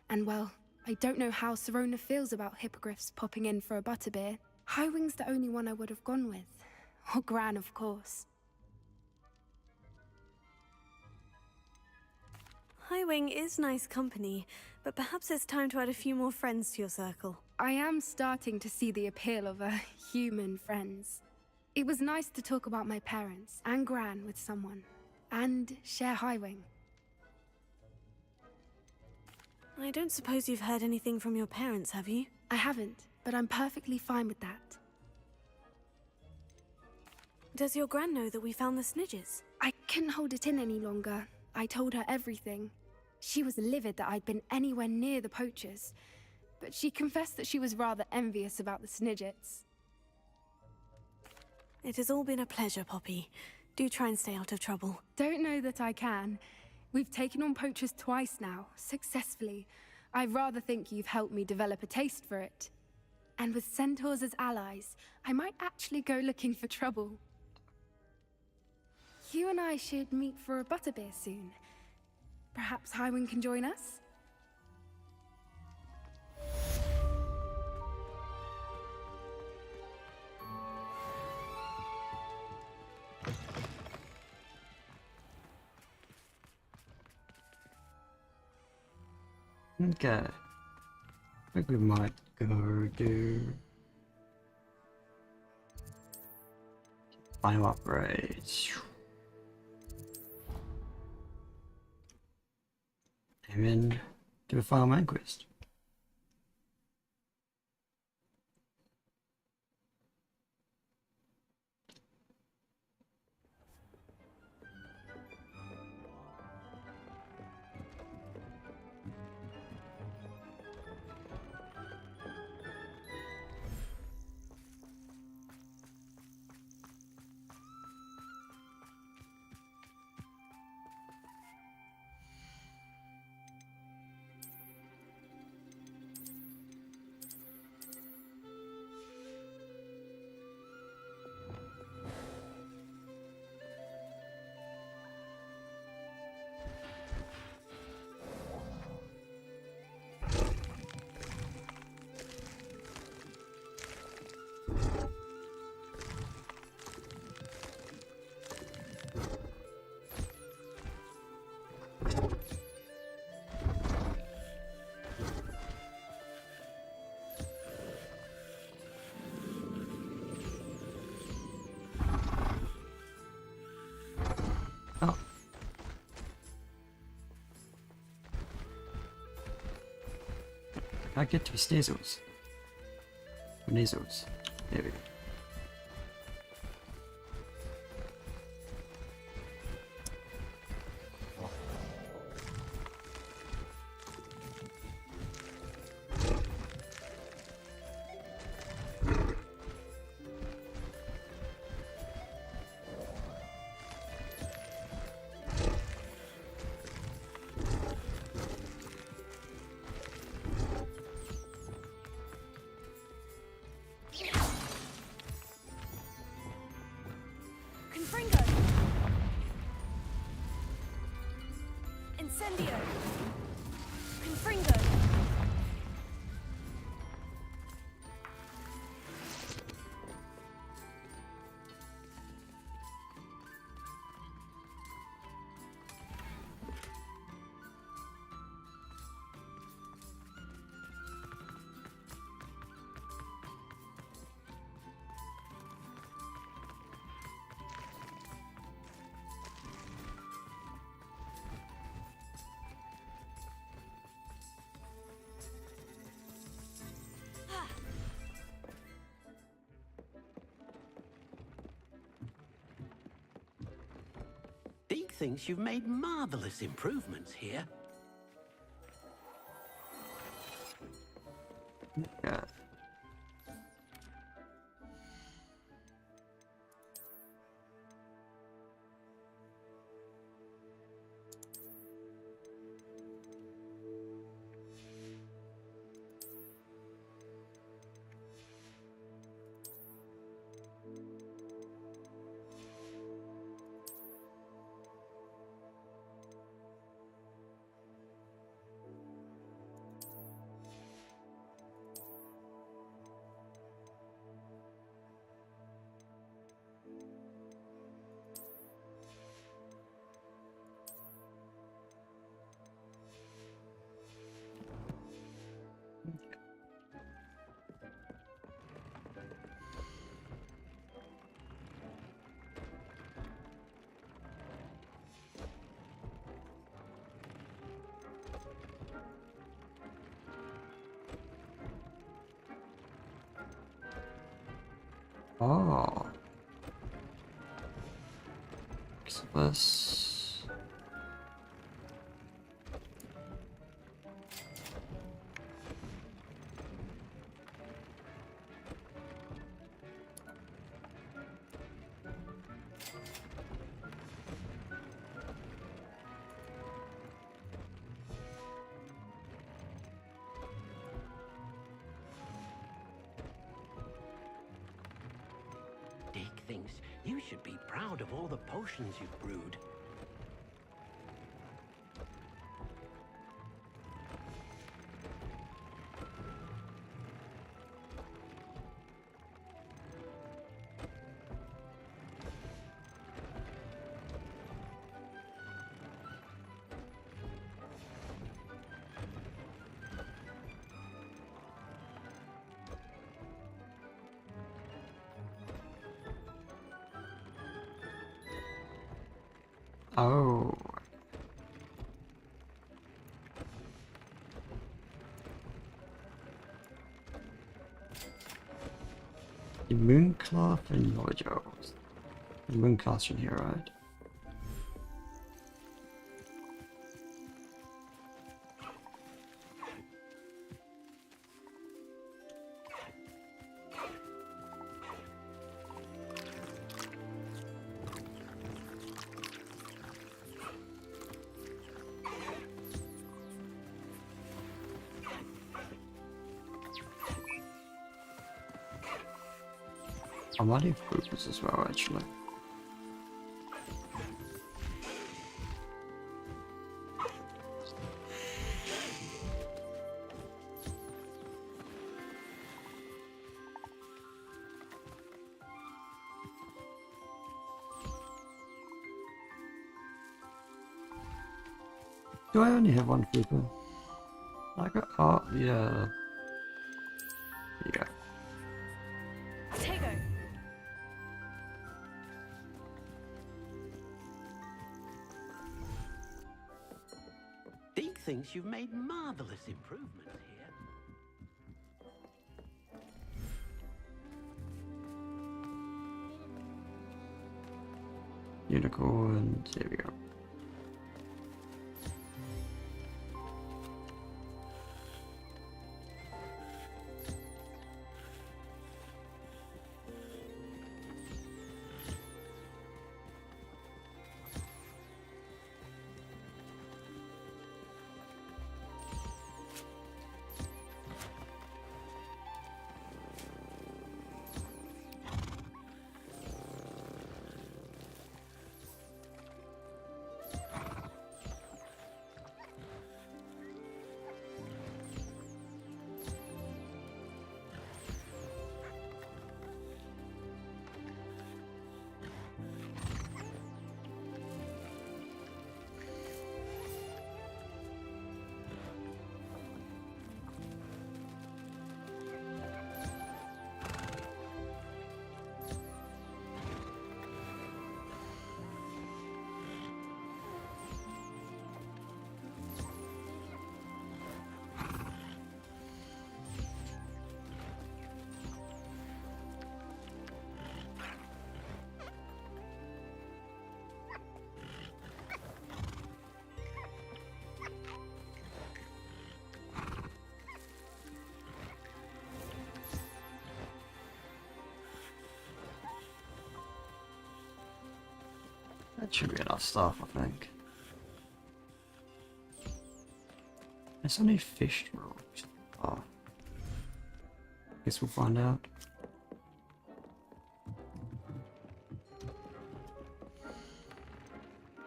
[SPEAKER 4] and well, I don't know how Serona feels about hippogriffs popping in for a butterbeer. Highwing's the only one I would have gone with. Or Gran, of course.
[SPEAKER 2] Highwing is nice company, but perhaps it's time to add a few more friends to your circle.
[SPEAKER 4] I am starting to see the appeal of human friends. It was nice to talk about my parents and Gran with someone, and share Highwing.
[SPEAKER 2] I don't suppose you've heard anything from your parents, have you?
[SPEAKER 4] I haven't, but I'm perfectly fine with that.
[SPEAKER 2] Does your Gran know that we found the Snidgets?
[SPEAKER 4] I couldn't hold it in any longer. I told her everything. She was livid that I'd been anywhere near the poachers, but she confessed that she was rather envious about the Snidgets.
[SPEAKER 2] It has all been a pleasure, Poppy. Do try and stay out of trouble.
[SPEAKER 4] Don't know that I can. We've taken on poachers twice now, successfully. I rather think you've helped me develop a taste for it. And with centaurs as allies, I might actually go looking for trouble. You and I should meet for a butterbeer soon. Perhaps Highwind can join us?
[SPEAKER 1] Okay. I think we might go do final upgrades. And then do a final main quest. Oh. I get to Snizzles. Nizzles. There we go.
[SPEAKER 2] Confringo! Incendio! Confringo!
[SPEAKER 10] Deke thinks you've made marvelous improvements here.
[SPEAKER 1] Yeah. Oh. So this.
[SPEAKER 10] Deke thinks you should be proud of all the potions you've brewed.
[SPEAKER 1] Oh. The Moonclaw and Knowledge Owls. The Moonclaw in here, right? I might have groupers as well, actually. Do I only have one grouper? I got, oh, yeah. Yeah.
[SPEAKER 4] Tego!
[SPEAKER 10] Deke thinks you've made marvelous improvements here.
[SPEAKER 1] Unicorn, there we go. That should be enough stuff, I think. There's only fish rolls. Oh. Guess we'll find out.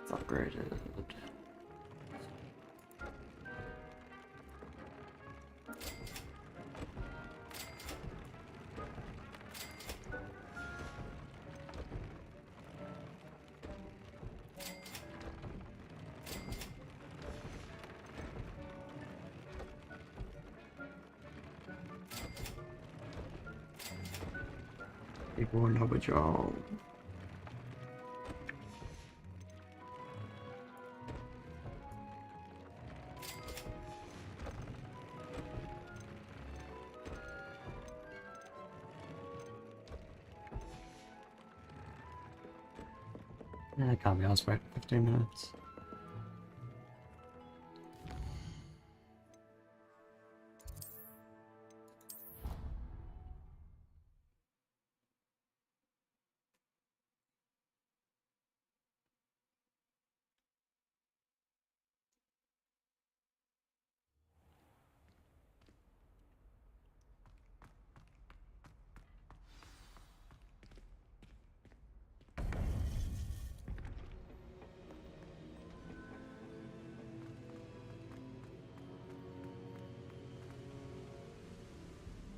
[SPEAKER 1] It's upgraded. People in Hogwarts y'all. I can't be asked for 15 minutes.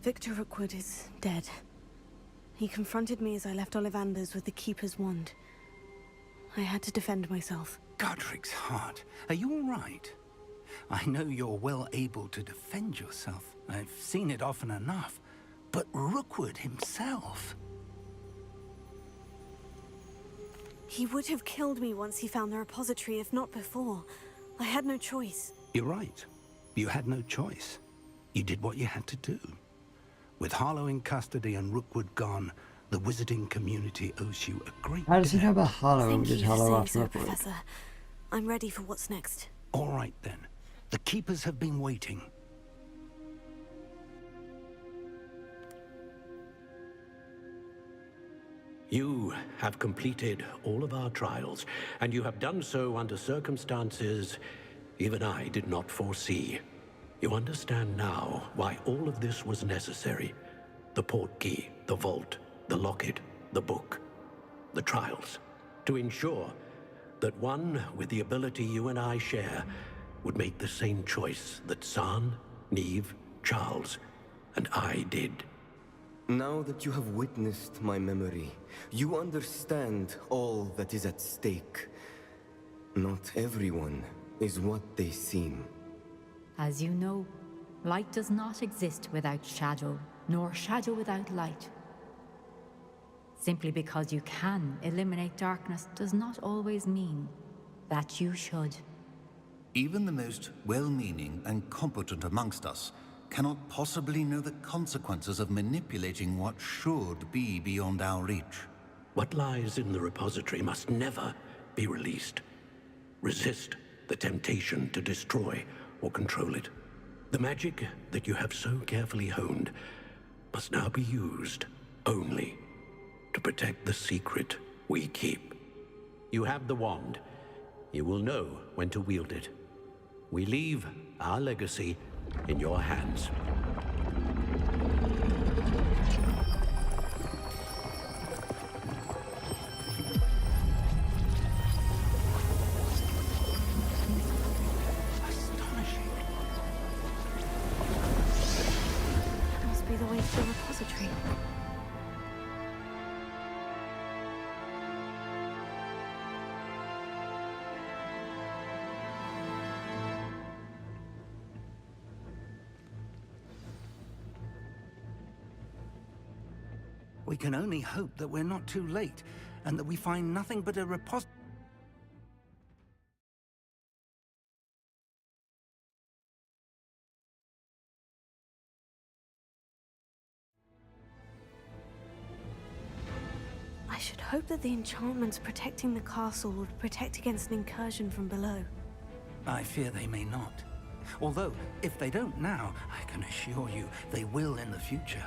[SPEAKER 2] Victor Rookwood is dead. He confronted me as I left Ollivander's with the Keeper's wand. I had to defend myself.
[SPEAKER 9] Godric's heart, are you all right? I know you're well able to defend yourself. I've seen it often enough. But Rookwood himself...
[SPEAKER 2] He would have killed me once he found the repository, if not before. I had no choice.
[SPEAKER 9] You're right. You had no choice. You did what you had to do. With Harlow in custody and Rookwood gone, the wizarding community owes you a great
[SPEAKER 1] How does he know about Harlow?
[SPEAKER 2] Thank
[SPEAKER 1] Did
[SPEAKER 2] you for
[SPEAKER 1] Harlow
[SPEAKER 2] saying
[SPEAKER 1] after
[SPEAKER 2] so,
[SPEAKER 1] Rookwood?
[SPEAKER 2] Professor. I'm ready for what's next.
[SPEAKER 9] All right, then. The Keepers have been waiting.
[SPEAKER 10] You have completed all of our trials, and you have done so under circumstances even I did not foresee. You understand now why all of this was necessary. The portkey, the vault, the locket, the book, the trials. To ensure that one with the ability you and I share would make the same choice that San, Neve, Charles, and I did.
[SPEAKER 6] Now that you have witnessed my memory, you understand all that is at stake. Not everyone is what they seem.
[SPEAKER 18] As you know, light does not exist without shadow, nor shadow without light. Simply because you can eliminate darkness does not always mean that you should.
[SPEAKER 11] Even the most well-meaning and competent amongst us cannot possibly know the consequences of manipulating what should be beyond our reach.
[SPEAKER 10] What lies in the repository must never be released. Resist the temptation to destroy or control it. The magic that you have so carefully honed must now be used only to protect the secret we keep. You have the wand. You will know when to wield it. We leave our legacy in your hands.
[SPEAKER 2] Must be the way to the repository.
[SPEAKER 9] We can only hope that we're not too late, and that we find nothing but a repository.
[SPEAKER 2] I should hope that the enchantments protecting the castle would protect against an incursion from below.
[SPEAKER 9] I fear they may not. Although, if they don't now, I can assure you they will in the future.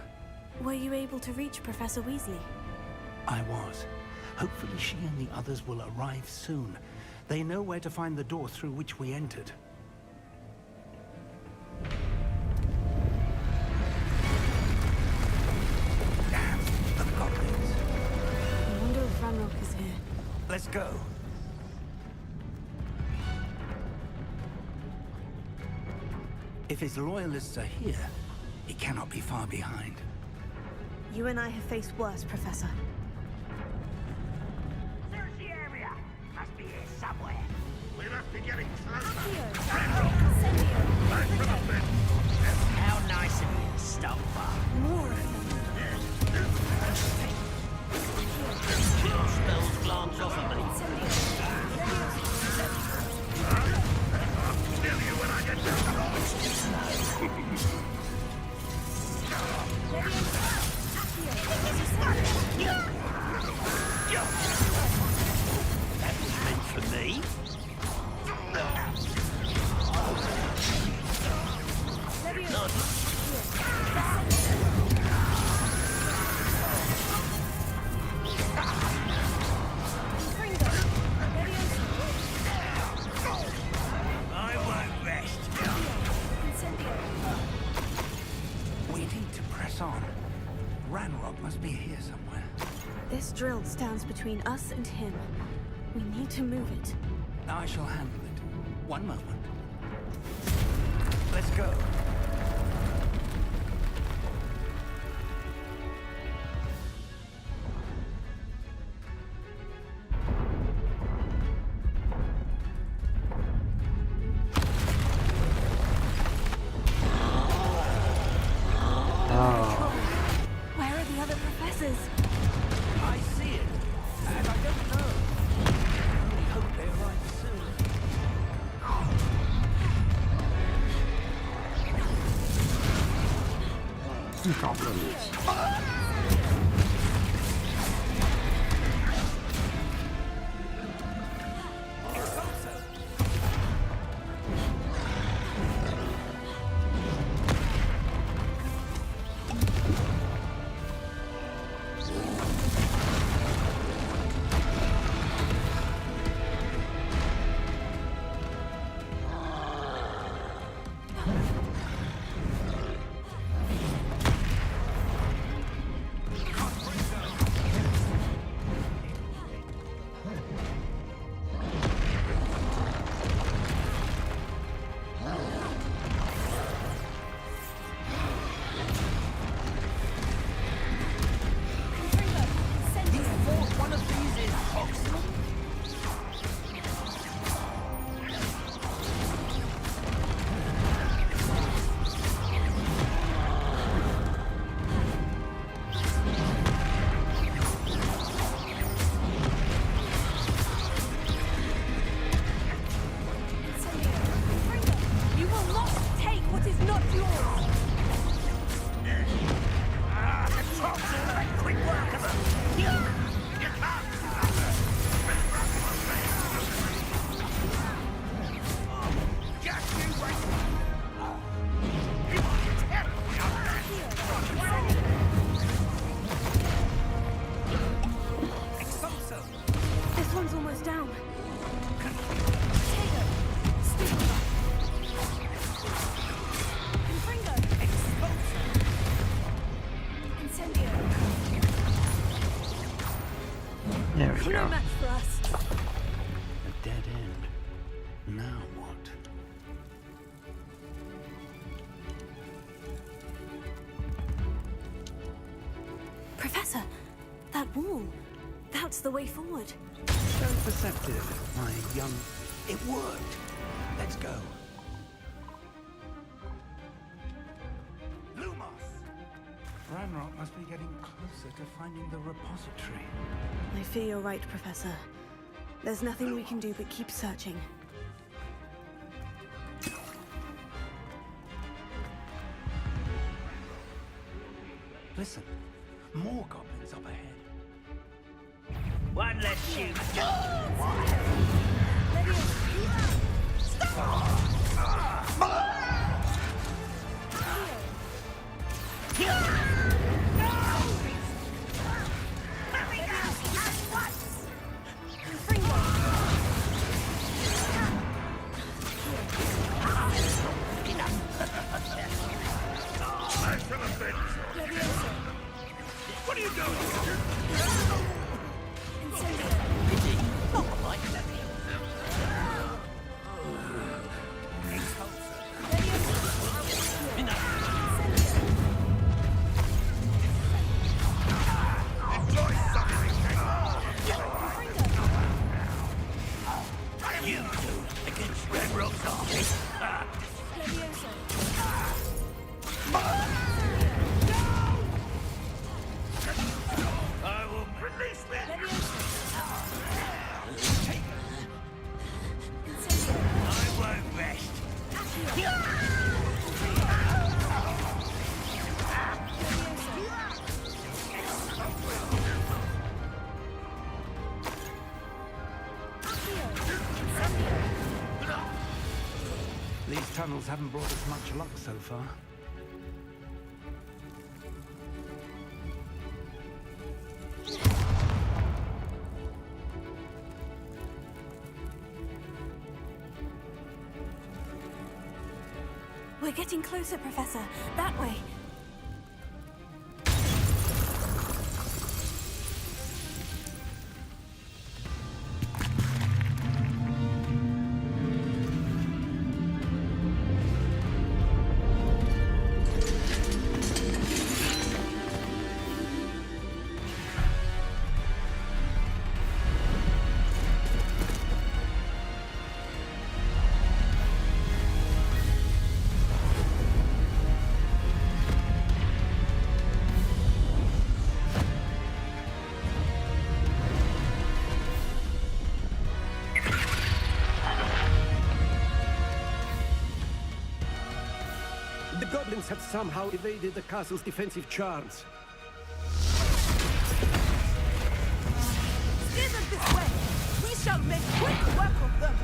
[SPEAKER 2] Were you able to reach Professor Weasley?
[SPEAKER 9] I was. Hopefully she and the others will arrive soon. They know where to find the door through which we entered. Damn, the goblins.
[SPEAKER 2] I wonder if Ranrock is here.
[SPEAKER 9] Let's go. If his loyalists are here, he cannot be far behind.
[SPEAKER 2] You and I have faced worse, Professor.
[SPEAKER 5] Search the area. Must be here somewhere.
[SPEAKER 12] We must be getting closer.
[SPEAKER 5] How nice of you to stop by.
[SPEAKER 2] More.
[SPEAKER 5] Your spells glance off of me.
[SPEAKER 12] Kill you when I get down.
[SPEAKER 5] That was meant for me. I won't rest.
[SPEAKER 9] We need to press on. Ranrock must be here somewhere.
[SPEAKER 2] This drill stands between us and him. We need to move it.
[SPEAKER 9] I shall handle it. One moment. Let's go.
[SPEAKER 2] Where are the other professors?
[SPEAKER 9] I see it, and I don't know.
[SPEAKER 1] Goblins. There we go.
[SPEAKER 14] Match for us.
[SPEAKER 9] A dead end. Now what?
[SPEAKER 2] Professor, that wall. That's the way forward.
[SPEAKER 9] So perceptive, my young... It worked. Let's go. Ranrock must be getting closer to finding the repository.
[SPEAKER 2] I fear you're right, Professor. There's nothing we can do but keep searching.
[SPEAKER 9] Listen, more goblins up ahead.
[SPEAKER 5] One less shoot.
[SPEAKER 8] What are you doing?
[SPEAKER 5] You two against Red Rock's army. I will release me. I won't rest.
[SPEAKER 9] These tunnels haven't brought us much luck so far.
[SPEAKER 2] We're getting closer, Professor. That way.
[SPEAKER 10] goblins have somehow evaded the castle's defensive charms.
[SPEAKER 14] Steer them this way! We shall make quick work of them!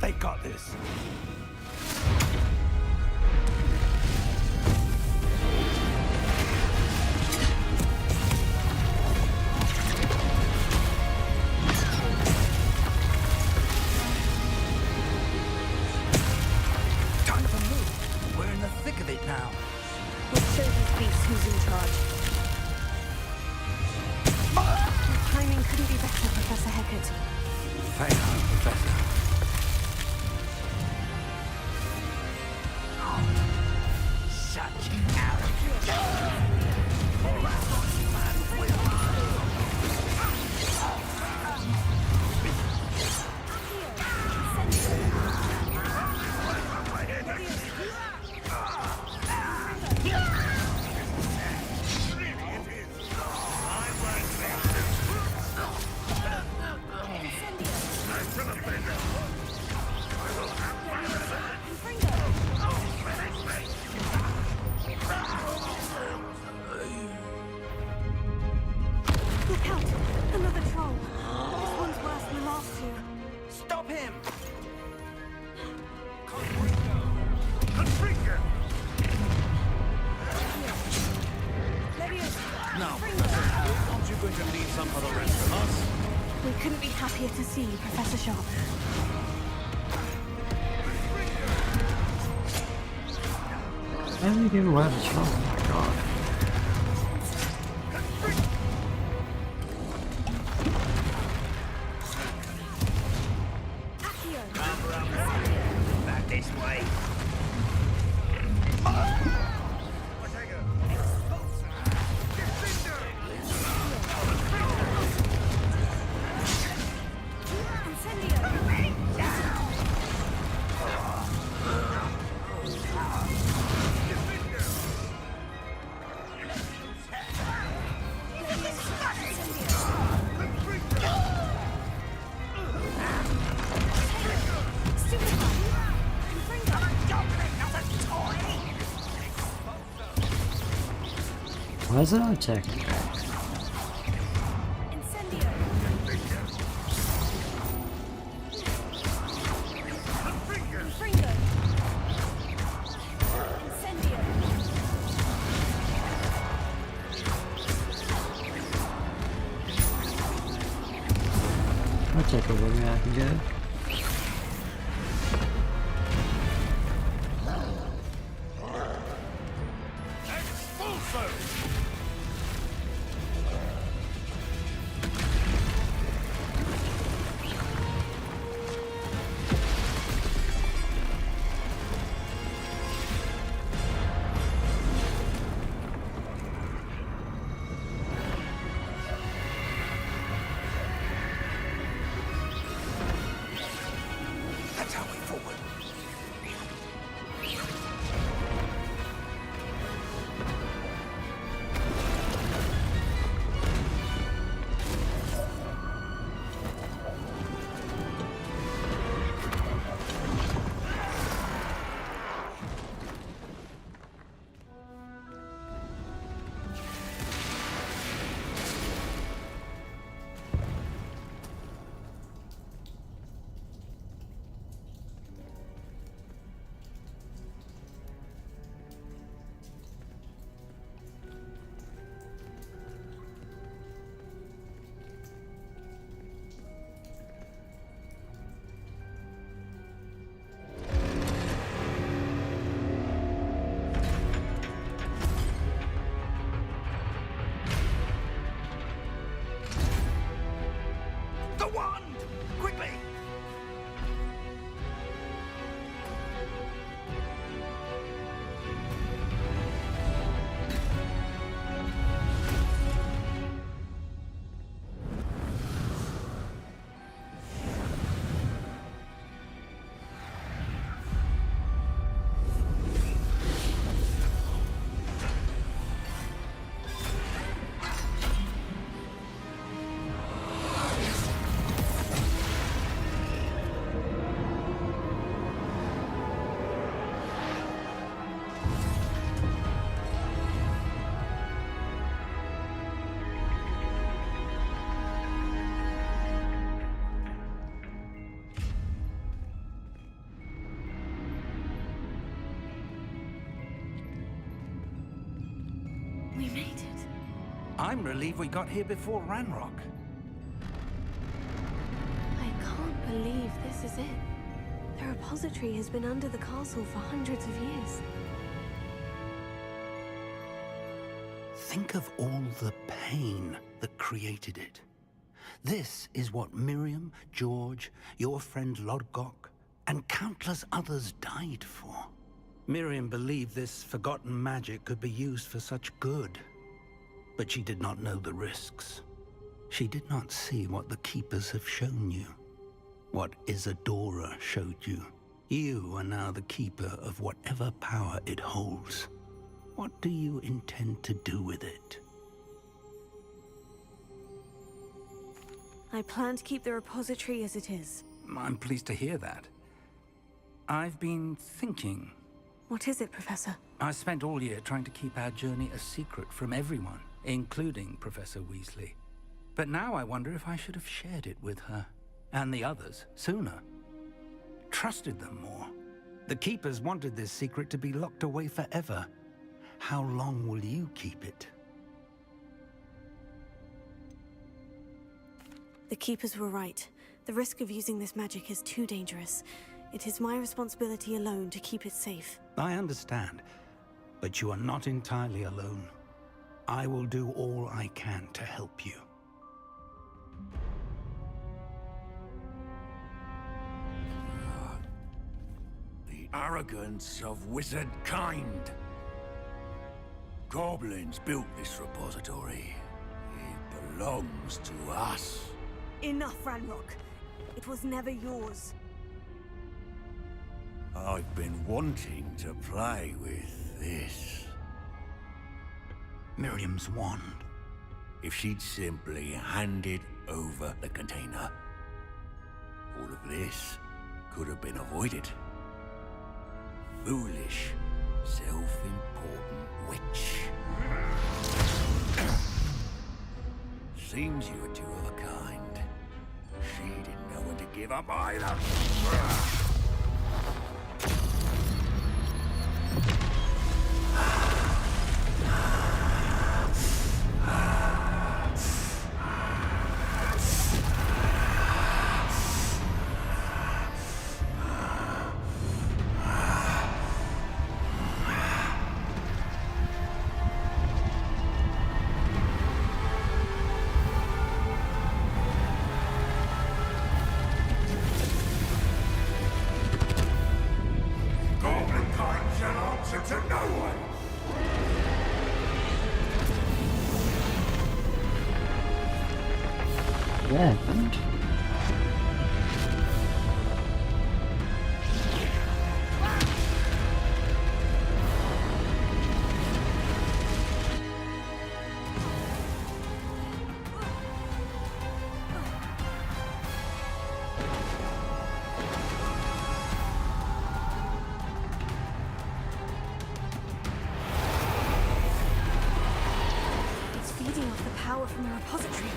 [SPEAKER 10] They got this.
[SPEAKER 5] Time to move. We're in the thick of it now.
[SPEAKER 4] We'll show these beasts who's in charge. Your timing couldn't be better, Professor Hecat.
[SPEAKER 9] Hang on, Professor.
[SPEAKER 5] Such arrogance.
[SPEAKER 2] Look out! Another troll. This one's worse than the last two.
[SPEAKER 5] Stop him!
[SPEAKER 8] Now, Professor, aren't you going to leave some for the rest of us?
[SPEAKER 2] We couldn't be happier to see you, Professor Sharp.
[SPEAKER 1] How did you give away the troll? Oh my god.
[SPEAKER 5] Back this way.
[SPEAKER 1] Why is it not attacking? I'll take a look at I can get it.
[SPEAKER 9] relieved we got here before Ranrock.
[SPEAKER 2] I can't believe this is it. The repository has been under the castle for hundreds of years.
[SPEAKER 9] Think of all the pain that created it. This is what Miriam, George, your friend Lodgok, and countless others died for. Miriam believed this forgotten magic could be used for such good. But she did not know the risks. She did not see what the Keepers have shown you. What Isadora showed you. You are now the Keeper of whatever power it holds. What do you intend to do with it?
[SPEAKER 2] I plan to keep the repository as it is.
[SPEAKER 9] I'm pleased to hear that. I've been thinking.
[SPEAKER 2] What is it, Professor?
[SPEAKER 9] I spent all year trying to keep our journey a secret from everyone, including Professor Weasley. But now I wonder if I should have shared it with her, and the others, sooner. Trusted them more. The Keepers wanted this secret to be locked away forever. How long will you keep it?
[SPEAKER 2] The Keepers were right. The risk of using this magic is too dangerous. It is my responsibility alone to keep it safe.
[SPEAKER 9] I understand, but you are not entirely alone. I will do all I can to help you.
[SPEAKER 8] The arrogance of wizard kind. Goblins built this repository. It belongs to us.
[SPEAKER 2] Enough, Ranrock. It was never yours.
[SPEAKER 8] I've been wanting to play with this.
[SPEAKER 9] Miriam's wand.
[SPEAKER 8] If she'd simply handed over the container, all of this could have been avoided. Foolish, self-important witch. Seems you were two of a kind. She didn't know when to give up either.
[SPEAKER 1] What happened?
[SPEAKER 2] It's feeding off the power from the repository.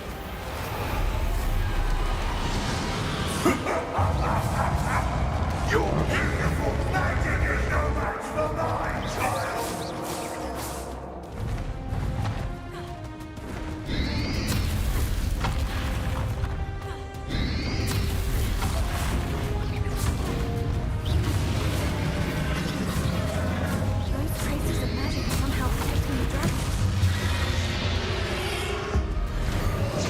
[SPEAKER 8] Your beautiful magic is no match for mine, child!
[SPEAKER 2] Those traces of magic are somehow protecting the dragon.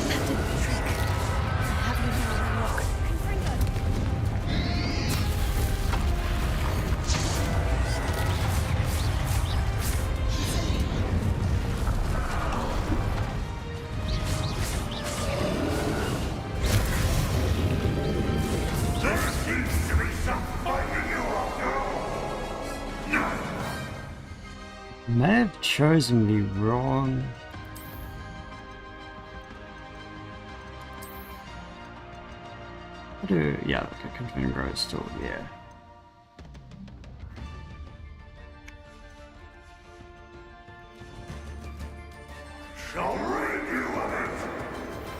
[SPEAKER 2] That did the trick. I have you now, Ranrock.
[SPEAKER 8] There seems to be some fighting you after all. No!
[SPEAKER 1] May have chosen the wrong. Yeah, okay, continue grow still, yeah.
[SPEAKER 8] Shall rid you of it!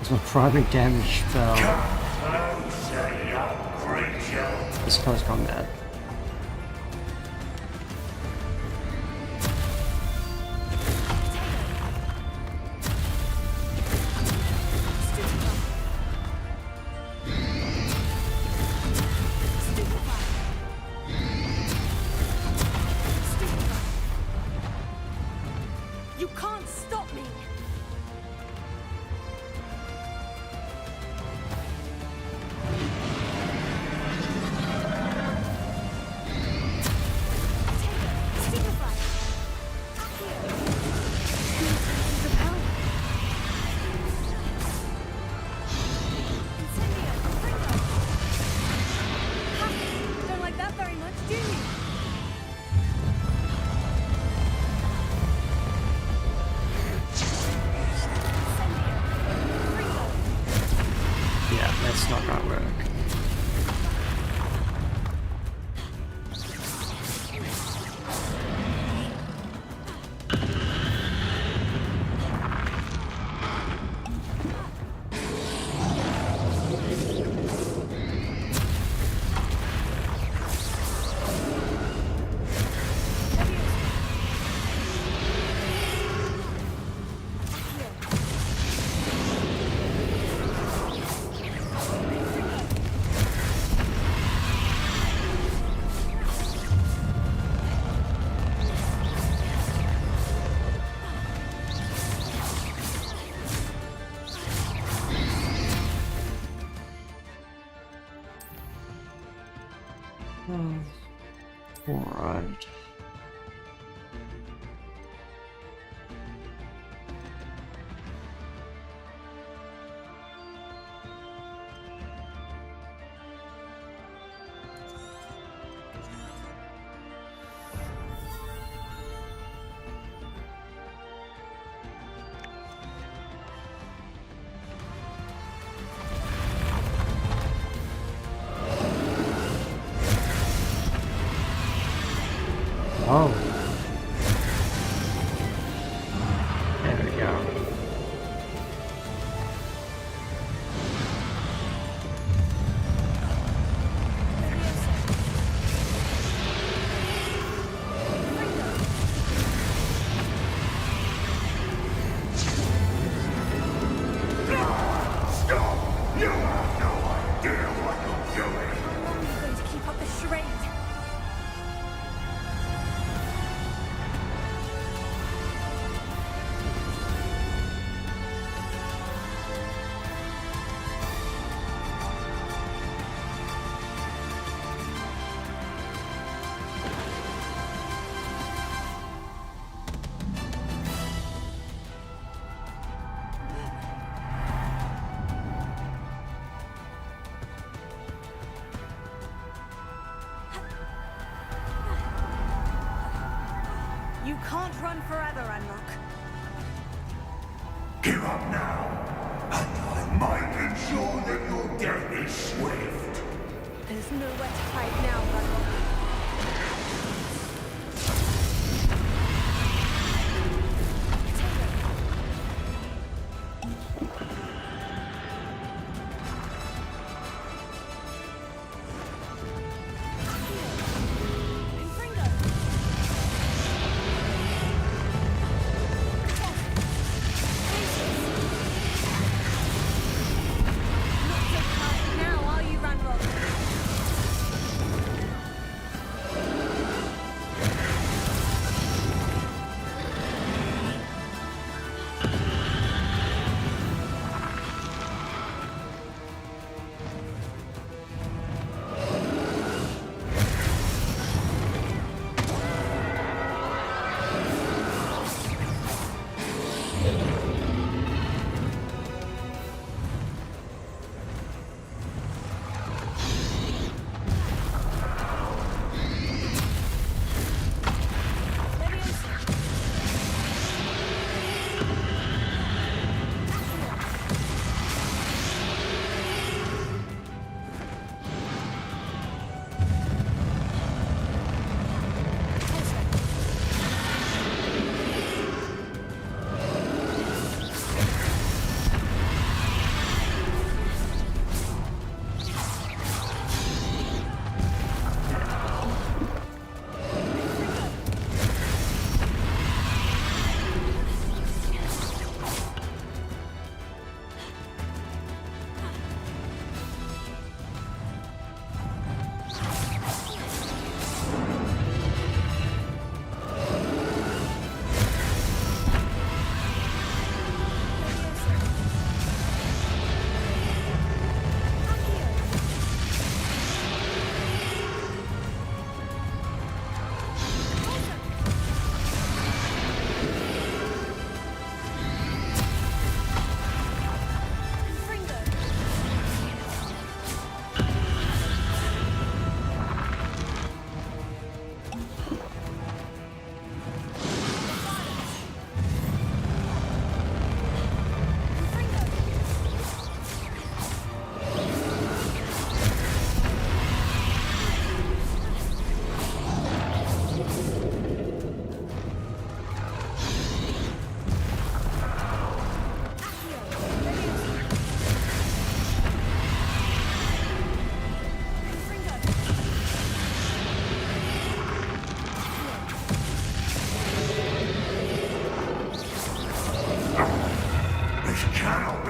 [SPEAKER 1] It's my private damage spell.
[SPEAKER 8] Closer, young creature!
[SPEAKER 1] This close combat. That's not gonna work. Alright. Oh. There we go.
[SPEAKER 8] Stop! You have no idea what you're doing!
[SPEAKER 7] How long are you going to keep up the charade? You can't run forever, Ranrock.
[SPEAKER 8] Give up now, and I might ensure that your death is swift.
[SPEAKER 7] There's nowhere to hide now, Ranrock. Not so kind now, are you, Ranrock?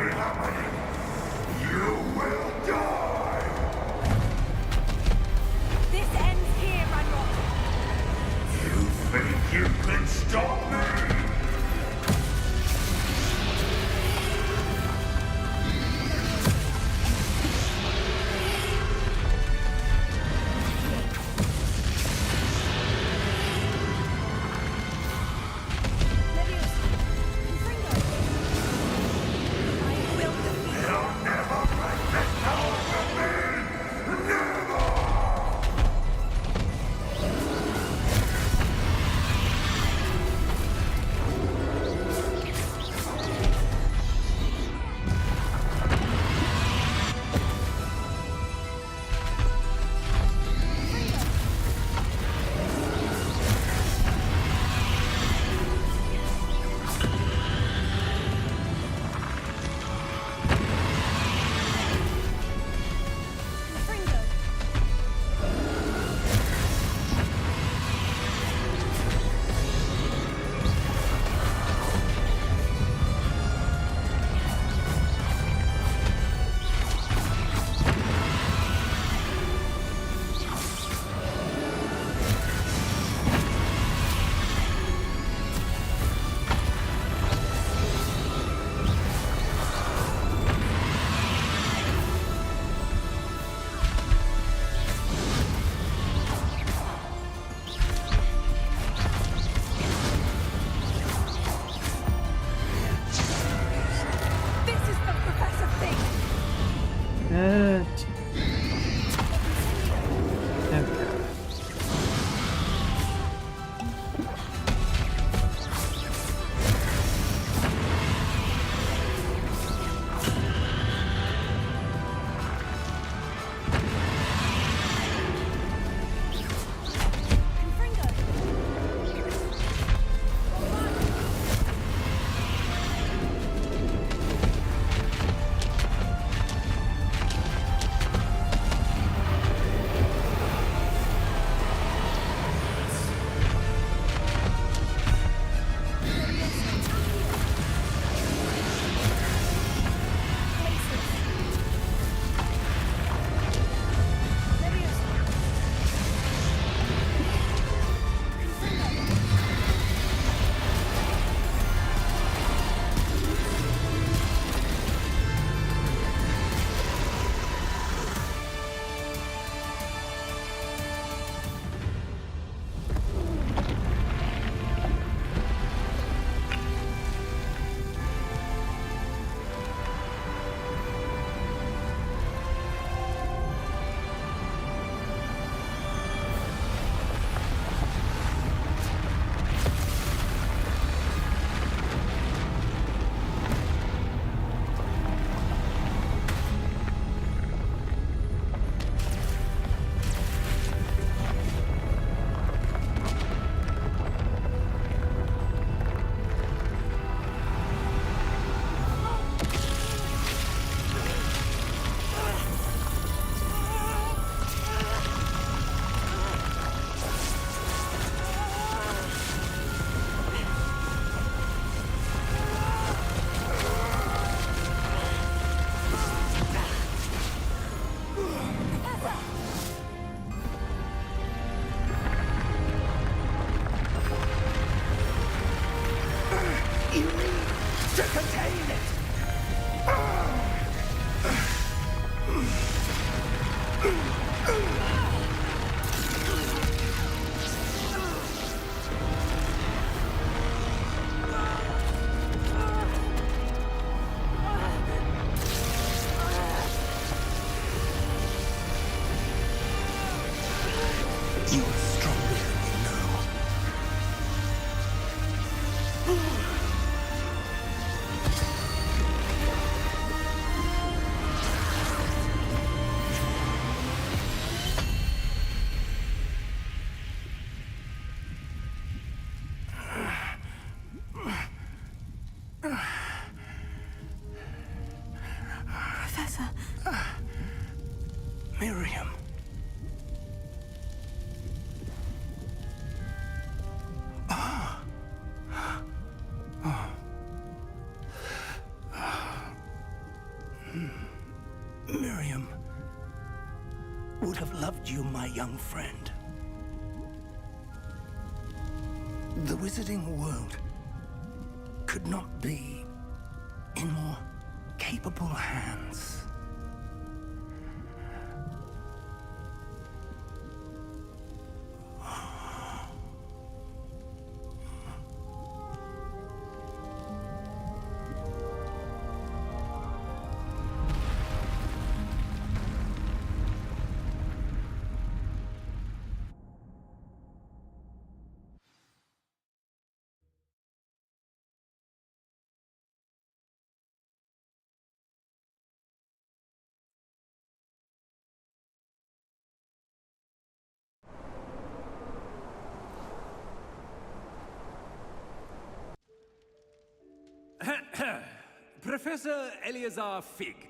[SPEAKER 8] be happening. You will die!
[SPEAKER 7] This ends here, Ranrock.
[SPEAKER 8] You think you can stop me?
[SPEAKER 9] Miriam. Miriam would have loved you, my young friend. The wizarding world could not be in more capable hands.
[SPEAKER 15] Professor Eleazar Fig.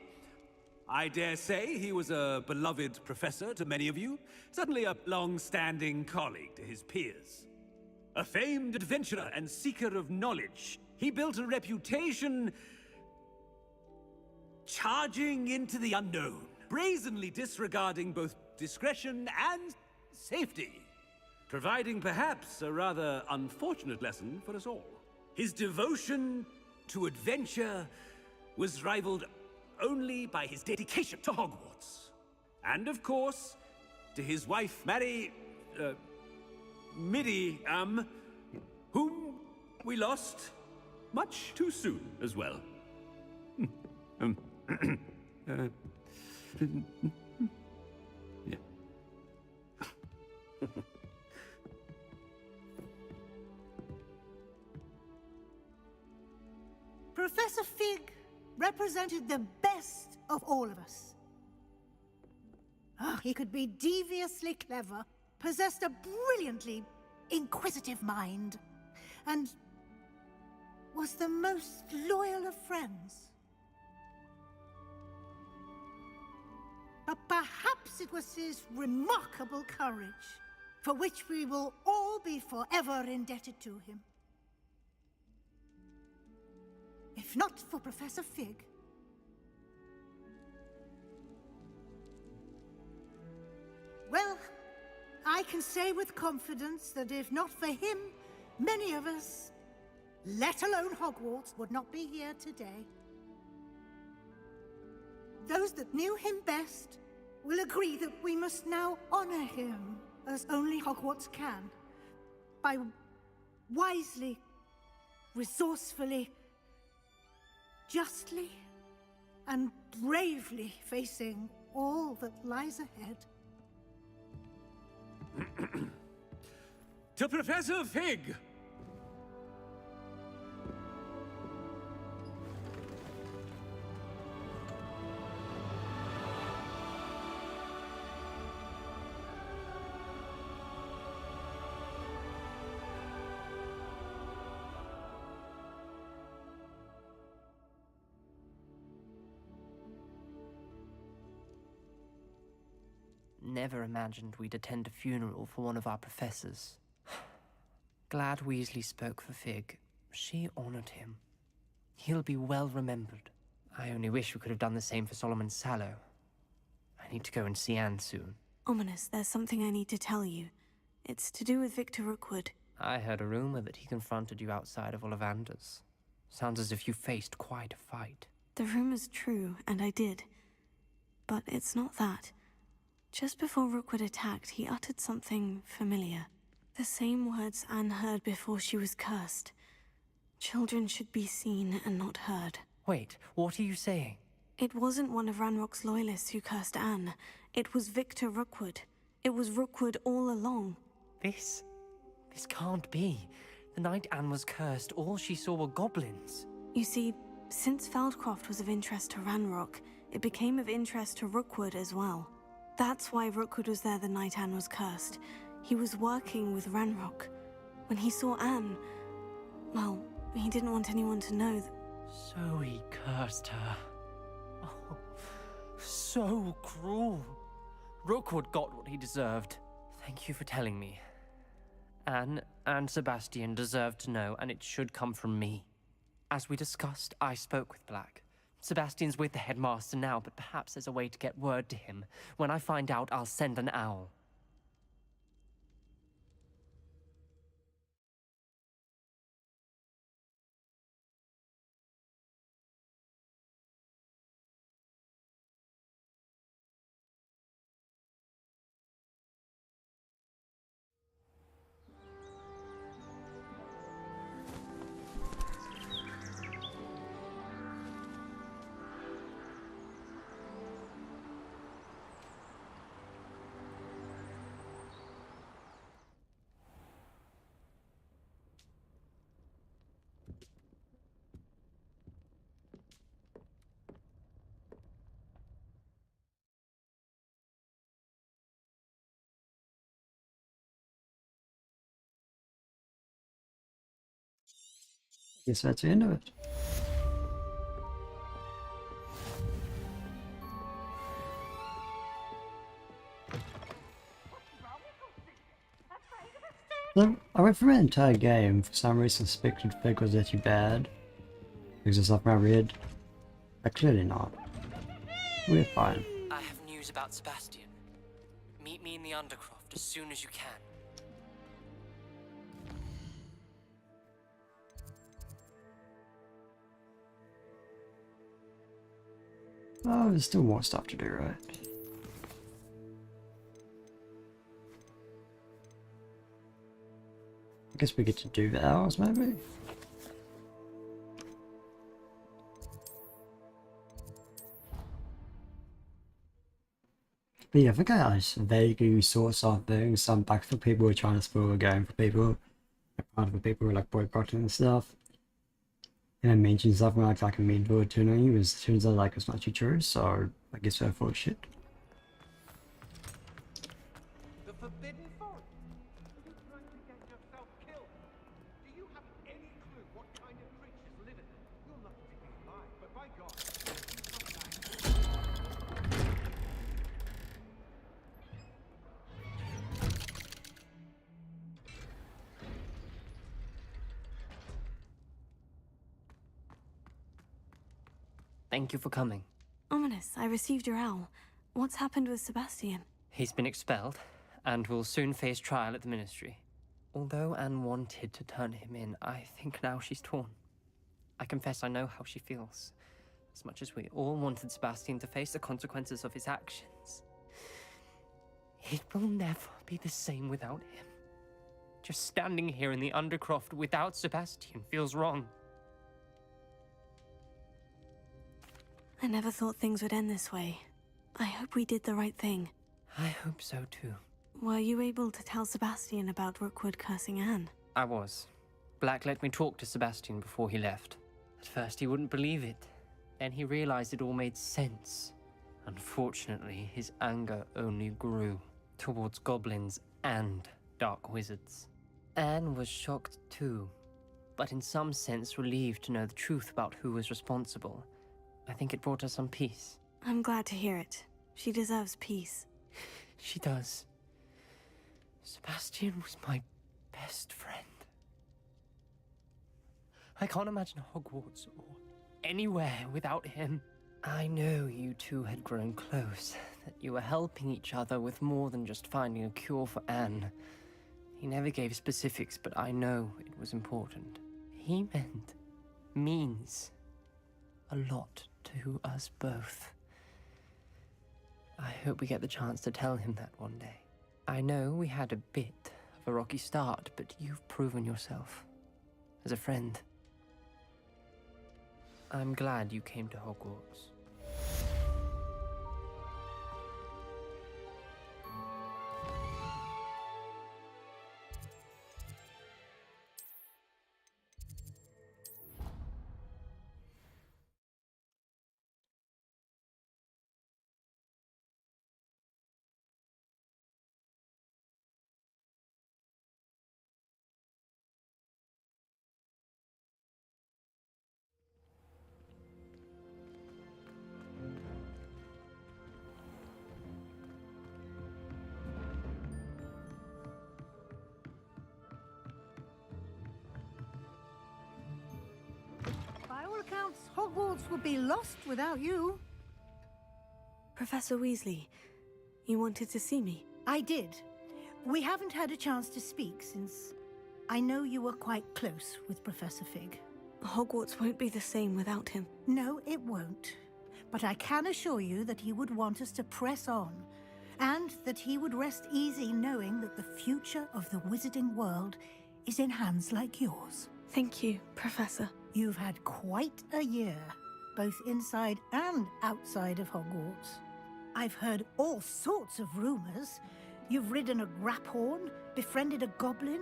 [SPEAKER 15] I dare say he was a beloved professor to many of you, certainly a long-standing colleague to his peers. A famed adventurer and seeker of knowledge, he built a reputation charging into the unknown, brazenly disregarding both discretion and safety, providing perhaps a rather unfortunate lesson for us all. His devotion to adventure was rivaled only by his dedication to Hogwarts. And of course, to his wife, whom we lost much too soon as well. Yeah.
[SPEAKER 16] Professor Fig represented the best of all of us. He could be deviously clever, possessed a brilliantly inquisitive mind, and was the most loyal of friends. But perhaps it was his remarkable courage, for which we will all be forever indebted to him. If not for Professor Fig, well, I can say with confidence that if not for him, many of us, let alone Hogwarts, would not be here today. Those that knew him best will agree that we must now honor him as only Hogwarts can, by wisely, resourcefully, justly and bravely facing all that lies ahead.
[SPEAKER 15] To Professor Fig!
[SPEAKER 13] Never imagined we'd attend a funeral for one of our professors. Glad Weasley spoke for Fig. She honored him. He'll be well remembered. I only wish we could have done the same for Solomon Sallow. I need to go and see Anne soon.
[SPEAKER 2] Ominous, there's something I need to tell you. It's to do with Victor Rookwood.
[SPEAKER 13] I heard a rumor that he confronted you outside of Ollivander's. Sounds as if you faced quite a fight.
[SPEAKER 2] The rumor's true, and I did. But it's not that. Just before Rookwood attacked, he uttered something familiar. The same words Anne heard before she was cursed. Children should be seen and not heard.
[SPEAKER 13] Wait, what are you saying?
[SPEAKER 2] It wasn't one of Ranrock's loyalists who cursed Anne. It was Victor Rookwood. It was Rookwood all along.
[SPEAKER 13] This can't be. The night Anne was cursed, all she saw were goblins.
[SPEAKER 2] You see, since Feldcroft was of interest to Ranrock, it became of interest to Rookwood as well. That's why Rookwood was there the night Anne was cursed. He was working with Ranrock. When he saw Anne, well, he didn't want anyone to know that...
[SPEAKER 13] So he cursed her. Oh, so cruel. Rookwood got what he deserved. Thank you for telling me. Anne and Sebastian deserve to know, and it should come from me. As we discussed, I spoke with Black. Sebastian's with the headmaster now, but perhaps there's a way to get word to him. When I find out, I'll send an owl.
[SPEAKER 1] Guess that's the end of it. So, I went through an entire game for some reason suspecting Fig was actually bad. Because of something I read. But clearly not. We're fine.
[SPEAKER 13] I have news about Sebastian. Meet me in the Undercroft as soon as you can.
[SPEAKER 1] Oh, there's still more stuff to do, right? I guess we get to do the hours, maybe? But yeah, I think I vaguely saw something, some back for people who were trying to spoil a game for people. Part of the people who were like boycotting and stuff. And I mentioned something like a mentor tuning, it turns out like it's not actually true, so I guess they're full of shit.
[SPEAKER 17] The Forbidden Forest? Are you trying to get yourself killed? Do you have any clue what kind of creatures live in there? You're lucky to be alive, but by God,
[SPEAKER 13] Thank you for coming.
[SPEAKER 2] Ominous, I received your owl. What's happened with Sebastian?
[SPEAKER 13] He's been expelled, and will soon face trial at the Ministry. Although Anne wanted to turn him in, I think now she's torn. I confess I know how she feels. As much as we all wanted Sebastian to face the consequences of his actions. It will never be the same without him. Just standing here in the Undercroft without Sebastian feels wrong.
[SPEAKER 2] I never thought things would end this way. I hope we did the right thing.
[SPEAKER 13] I hope so too.
[SPEAKER 2] Were you able to tell Sebastian about Rookwood cursing Anne?
[SPEAKER 13] I was. Black let me talk to Sebastian before he left. At first he wouldn't believe it. Then he realized it all made sense. Unfortunately, his anger only grew towards goblins and dark wizards. Anne was shocked too, but in some sense relieved to know the truth about who was responsible. I think it brought her some peace.
[SPEAKER 2] I'm glad to hear it. She deserves peace.
[SPEAKER 13] She does. Sebastian was my best friend. I can't imagine Hogwarts or anywhere without him. I know you two had grown close, that you were helping each other with more than just finding a cure for Anne. He never gave specifics, but I know it was important. He means a lot to us both. I hope we get the chance to tell him that one day. I know we had a bit of a rocky start, but you've proven yourself as a friend. I'm glad you came to Hogwarts.
[SPEAKER 16] accounts, Hogwarts would be lost without you.
[SPEAKER 2] Professor Weasley, you wanted to see me?
[SPEAKER 16] I did. We haven't had a chance to speak since I know you were quite close with Professor Fig.
[SPEAKER 2] Hogwarts won't be the same without him.
[SPEAKER 16] No, it won't. But I can assure you that he would want us to press on, and that he would rest easy knowing that the future of the wizarding world is in hands like yours.
[SPEAKER 2] Thank you, Professor.
[SPEAKER 16] You've had quite a year, both inside and outside of Hogwarts. I've heard all sorts of rumors. You've ridden a graphorn, befriended a goblin,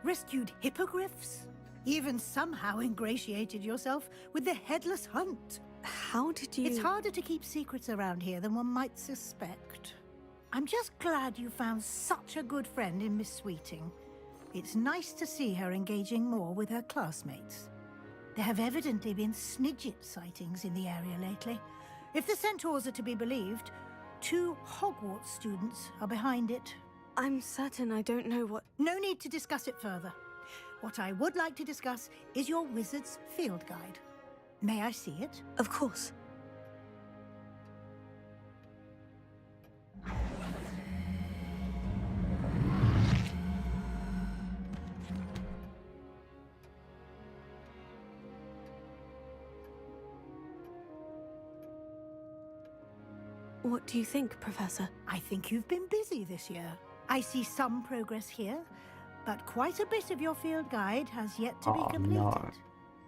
[SPEAKER 16] rescued hippogriffs, even somehow ingratiated yourself with the Headless Hunt.
[SPEAKER 2] How did you...
[SPEAKER 16] It's harder to keep secrets around here than one might suspect. I'm just glad you found such a good friend in Miss Sweeting. It's nice to see her engaging more with her classmates. There have evidently been Snidget sightings in the area lately. If the centaurs are to be believed, 2 Hogwarts students are behind it.
[SPEAKER 2] I'm certain I don't know what...
[SPEAKER 16] No need to discuss it further. What I would like to discuss is your wizard's field guide. May I see it?
[SPEAKER 2] Of course. What do you think, Professor?
[SPEAKER 16] I think you've been busy this year. I see some progress here, but quite a bit of your field guide has yet to be completed.
[SPEAKER 1] No.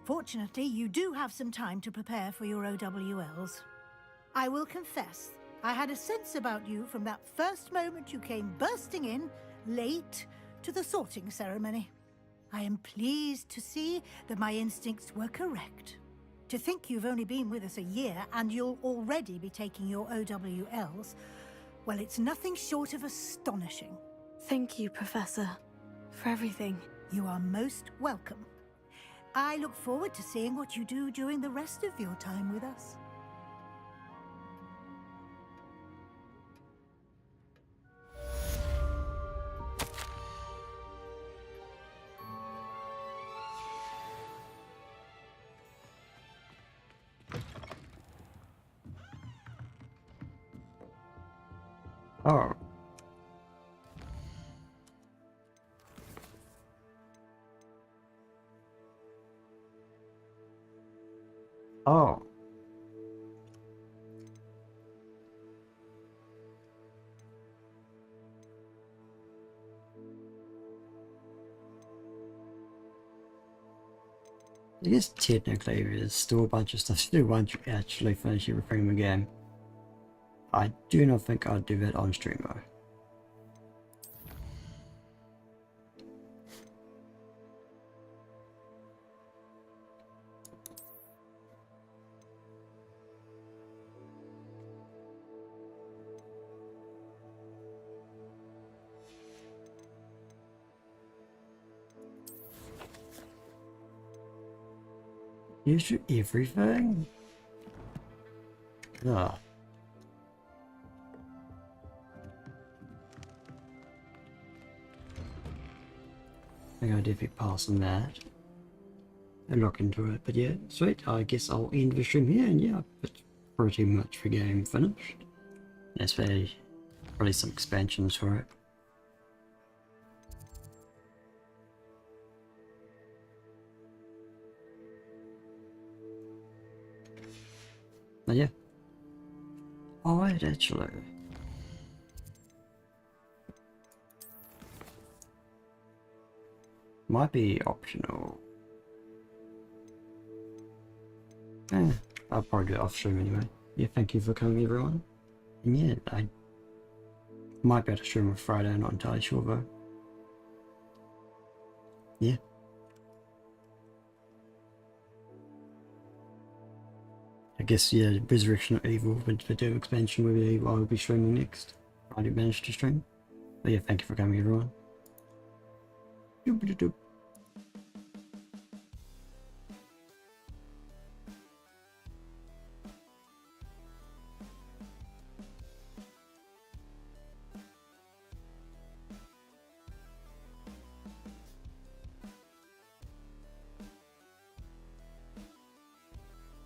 [SPEAKER 16] Fortunately, you do have some time to prepare for your OWLs. I will confess, I had a sense about you from that first moment you came bursting in, late, to the sorting ceremony. I am pleased to see that my instincts were correct. To think you've only been with us a year and you'll already be taking your OWLs, well, it's nothing short of astonishing.
[SPEAKER 2] Thank you, Professor, for everything.
[SPEAKER 16] You are most welcome. I look forward to seeing what you do during the rest of your time with us.
[SPEAKER 1] Oh. Oh. I guess technically there's still a bunch of stuff to do once you actually finish everything again. I do not think I'd do that on stream though. You do everything? Ugh. I think I definitely pass on that. And look into it, but yeah, sweet. I guess I'll end the stream here, and yeah, that's pretty much the game finished. There's probably some expansions for it. But yeah. Alright, actually. Might be optional. I'll probably do it off stream anyway. Yeah, thank you for coming everyone. And yeah, I might be able to stream on Friday, I'm not entirely sure though. Yeah. I guess, yeah, Resurrection of Evil, the Doom expansion will be what I'll be streaming next. I did manage to stream. But yeah, thank you for coming everyone. Doop -doop -doop.